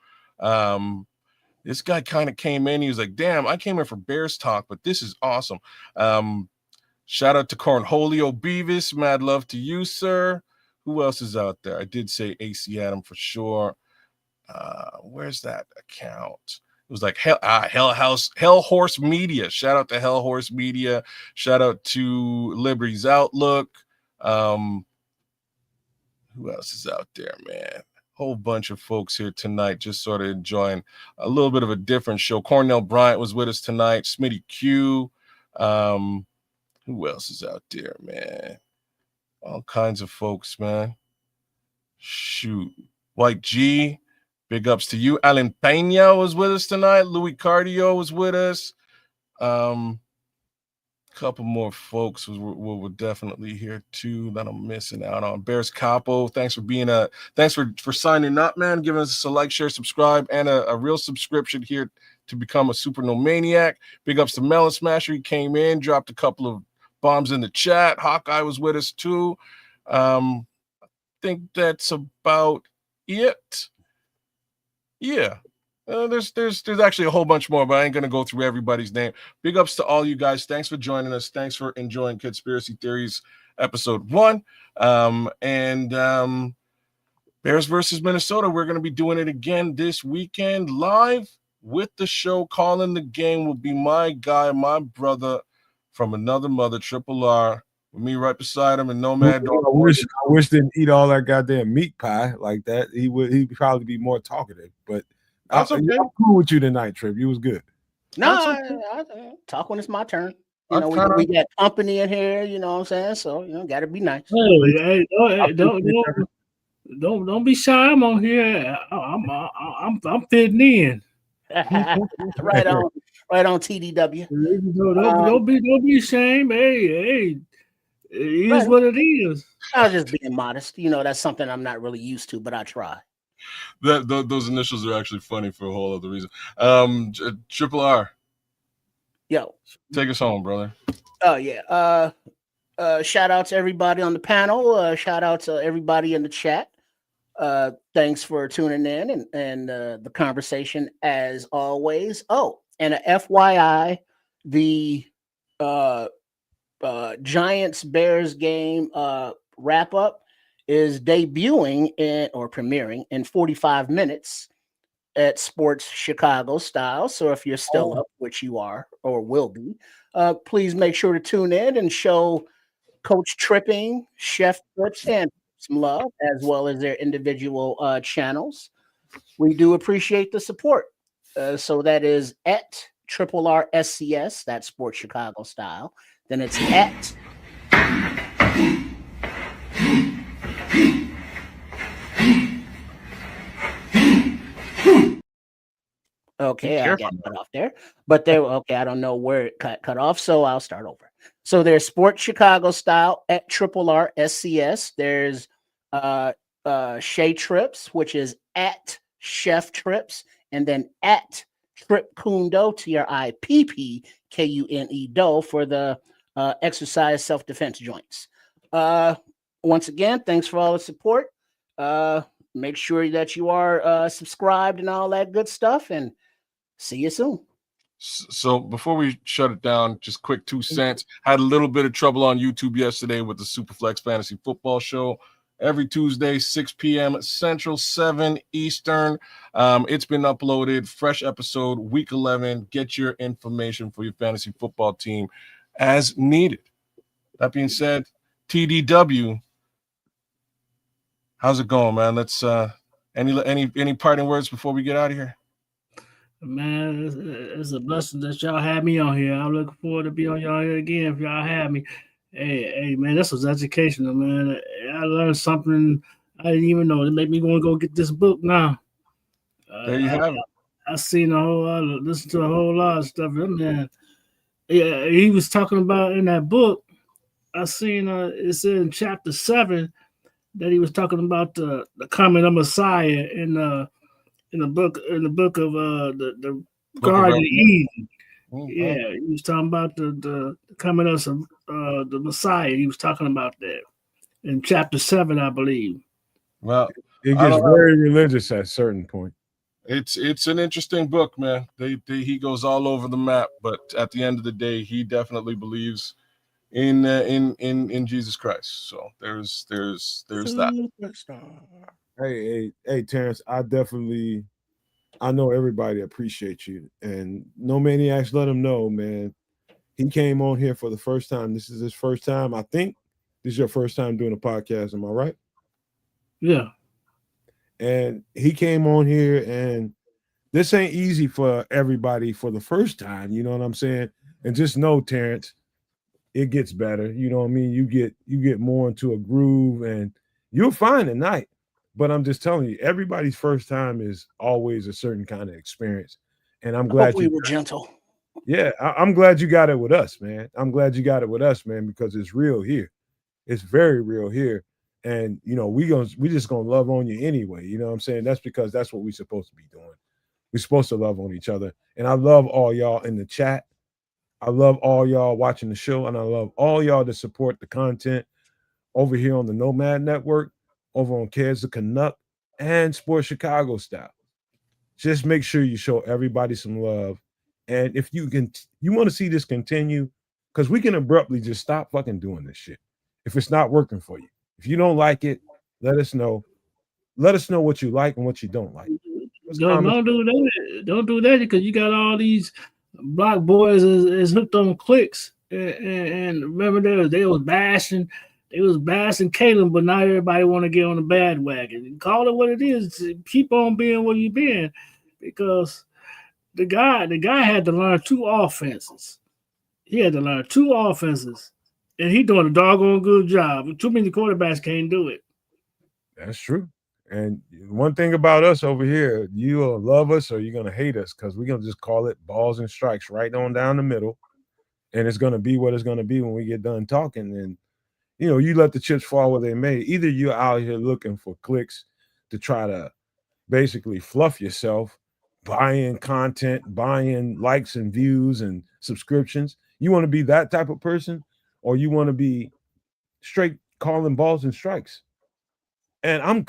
This guy kind of came in. He was like, damn, I came here for Bears talk, but this is awesome. Shout out to Cornholio Beavis. Mad love to you, sir. Who else is out there? I did say AC Adam for sure. Where's that account? It was like Hell Horse Media. Shout out to Hell Horse Media. Shout out to Liberty's Outlook. Who else is out there, man? Whole bunch of folks here tonight, just sort of enjoying a little bit of a different show. Cornell Bryant was with us tonight. Smitty Q. Who else is out there, man? All kinds of folks, man. Shoot. White G. Big ups to you. Alan Pena was with us tonight. Louis Cardio was with us. couple more folks we're definitely here too that I'm missing out on. Bears Capo, thanks for being thanks for signing up, man, giving us a like, share, subscribe, and a real subscription here to become a Super Nomaniac. Big ups to Melon Smasher. He came in, dropped a couple of bombs in the chat. Hawkeye was with us too. I think that's about it. Yeah. There's actually a whole bunch more, but I ain't gonna go through everybody's name. Big ups to all you guys. Thanks for joining us. Thanks for enjoying Conspiracy Theories episode 1. Bears versus Minnesota. We're gonna be doing it again this weekend live with the show. Calling the game will be my guy, my brother from another mother, Triple R, with me right beside him, and Nomad. I wish didn't eat all that goddamn meat pie like that. He'd probably be more talkative, but That's okay. I'm cool with you tonight, Trip. You was good. No, okay. I talk when it's my turn. You know, we got company in here. You know what I'm saying? So got to be nice. Hey, don't be shy. I'm on here. I'm fitting in. right on TDW. Don't be ashamed. Hey, it is what it is. I was just being modest. You know, that's something I'm not really used to, but I try. Those initials are actually funny for a whole other reason. Triple R. Yo. Take us home, brother. Oh, yeah. Shout out to everybody on the panel. Shout out to everybody in the chat. Thanks for tuning in and the conversation as always. Oh, and a FYI, the Giants Bears game wrap up is debuting premiering in 45 minutes at Sports Chicago Style. So if you're still up, which you are or will be, please make sure to tune in and show Coach Tripping, Chef Trips, and some love, as well as their individual channels. We do appreciate the support. So that is at RRSCS, that's Sports Chicago Style. Then it's at okay, I got cut off there. But there, okay, I don't know where it cut off, so I'll start over. So there's Sports Chicago Style at RRSCS. There's Shay Trips, which is at Chef Trips, and then at Trip Kundo, TRIPPKUNE Do for the exercise self-defense joints. Once again, thanks for all the support. Make sure that you are subscribed and all that good stuff, and see you soon. So before we shut it down, just quick 2 cents. Had a little bit of trouble on YouTube yesterday with the Superflex Fantasy Football Show. Every Tuesday, 6 p.m. Central, 7 Eastern. It's been uploaded. Fresh episode, week 11. Get your information for your fantasy football team as needed. That being said, TDW, how's it going, man? Let's any parting words before we get out of here? Man, it's a blessing that y'all had me on here. I'm looking forward to be on y'all here again if y'all have me. Hey, man, this was educational, man. I learned something I didn't even know. It made me want to go get this book now. There you have it. I seen a whole lot, listened to a whole lot of stuff. Man, yeah, he was talking about in that book. I seen it's in chapter 7 that he was talking about the coming of Messiah in the book of the Garden of Eden. Yeah, he was talking about the coming of the Messiah. He was talking about that in chapter 7, I believe. Well, it gets very religious at a certain point. It's an interesting book, man. He goes all over the map, but at the end of the day, he definitely believes in Jesus Christ. So there's that. Hey, Terrence, I know everybody appreciates you, and No Maniacs, let him know, man. He came on here for the first time. This is his first time. I think this is your first time doing a podcast. Am I right? Yeah. And he came on here, and this ain't easy for everybody for the first time. You know what I'm saying? And just know, Terrence, it gets better. You know what I mean? You get more into a groove, and you'll find tonight. But I'm just telling you, everybody's first time is always a certain kind of experience. And I'm glad we were gentle. Yeah, I'm glad you got it with us, man. I'm glad you got it with us, man, because it's real here. It's very real here. And we just gonna love on you anyway. You know what I'm saying? That's because that's what we're supposed to be doing. We're supposed to love on each other. And I love all y'all in the chat. I love all y'all watching the show, and I love all y'all that support the content over here on the Nomad Network, over on Kids the Canuck, and Sports Chicago Style. Just make sure you show everybody some love. And if you want to see this continue, because we can abruptly just stop fucking doing this shit if it's not working for you. If you don't like it, let us know. Let us know what you like and what you don't like. Don't do that. Don't do that because you got all these block boys is hooked on clicks. And remember they was bashing Caleb, but now everybody want to get on the bandwagon. Call it what it is. Keep on being what you been, because the guy had to learn 2 offenses. He had to learn 2 offenses, and he doing a doggone good job. Too many quarterbacks can't do it. That's true. And one thing about us over here, you'll love us or you're going to hate us, because we're going to just call it balls and strikes right on down the middle. And it's going to be what it's going to be when we get done talking. And, you let the chips fall where they may. Either you're out here looking for clicks to try to basically fluff yourself, buying content, buying likes and views and subscriptions. You want to be that type of person, or you want to be straight calling balls and strikes. And I'm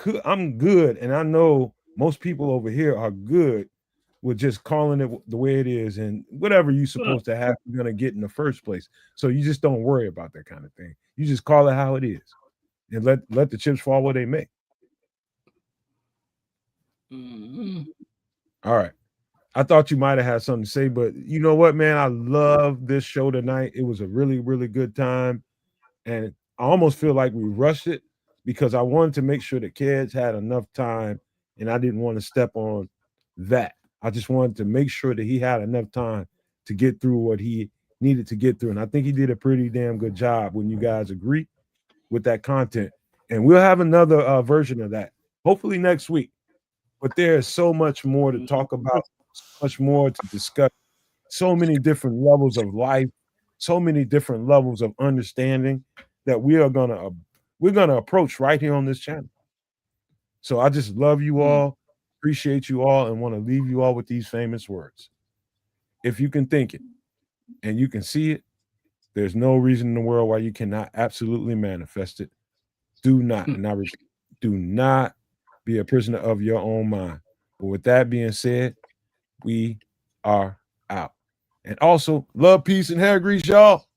good, and I know most people over here are good with just calling it the way it is, and whatever you're supposed to have, you're gonna get in the first place. So you just don't worry about that kind of thing. You just call it how it is, and let the chips fall where they may. Mm-hmm. All right. I thought you might have had something to say, but you know what, man? I love this show tonight. It was a really, really good time, and I almost feel like we rushed it because I wanted to make sure the kids had enough time, and I didn't want to step on that. I just wanted to make sure that he had enough time to get through what he needed to get through, and I think he did a pretty damn good job when you guys agree with that content. And we'll have another version of that hopefully next week. But there is so much more to talk about, so much more to discuss, so many different levels of life, so many different levels of understanding that we're gonna approach right here on this channel. So I just love you all, appreciate you all, and want to leave you all with these famous words. If you can think it and you can see it, there's no reason in the world why you cannot absolutely manifest it. Do not, and I repeat, do not be a prisoner of your own mind. But with that being said, we are out. And also, love, peace, and hair grease, y'all.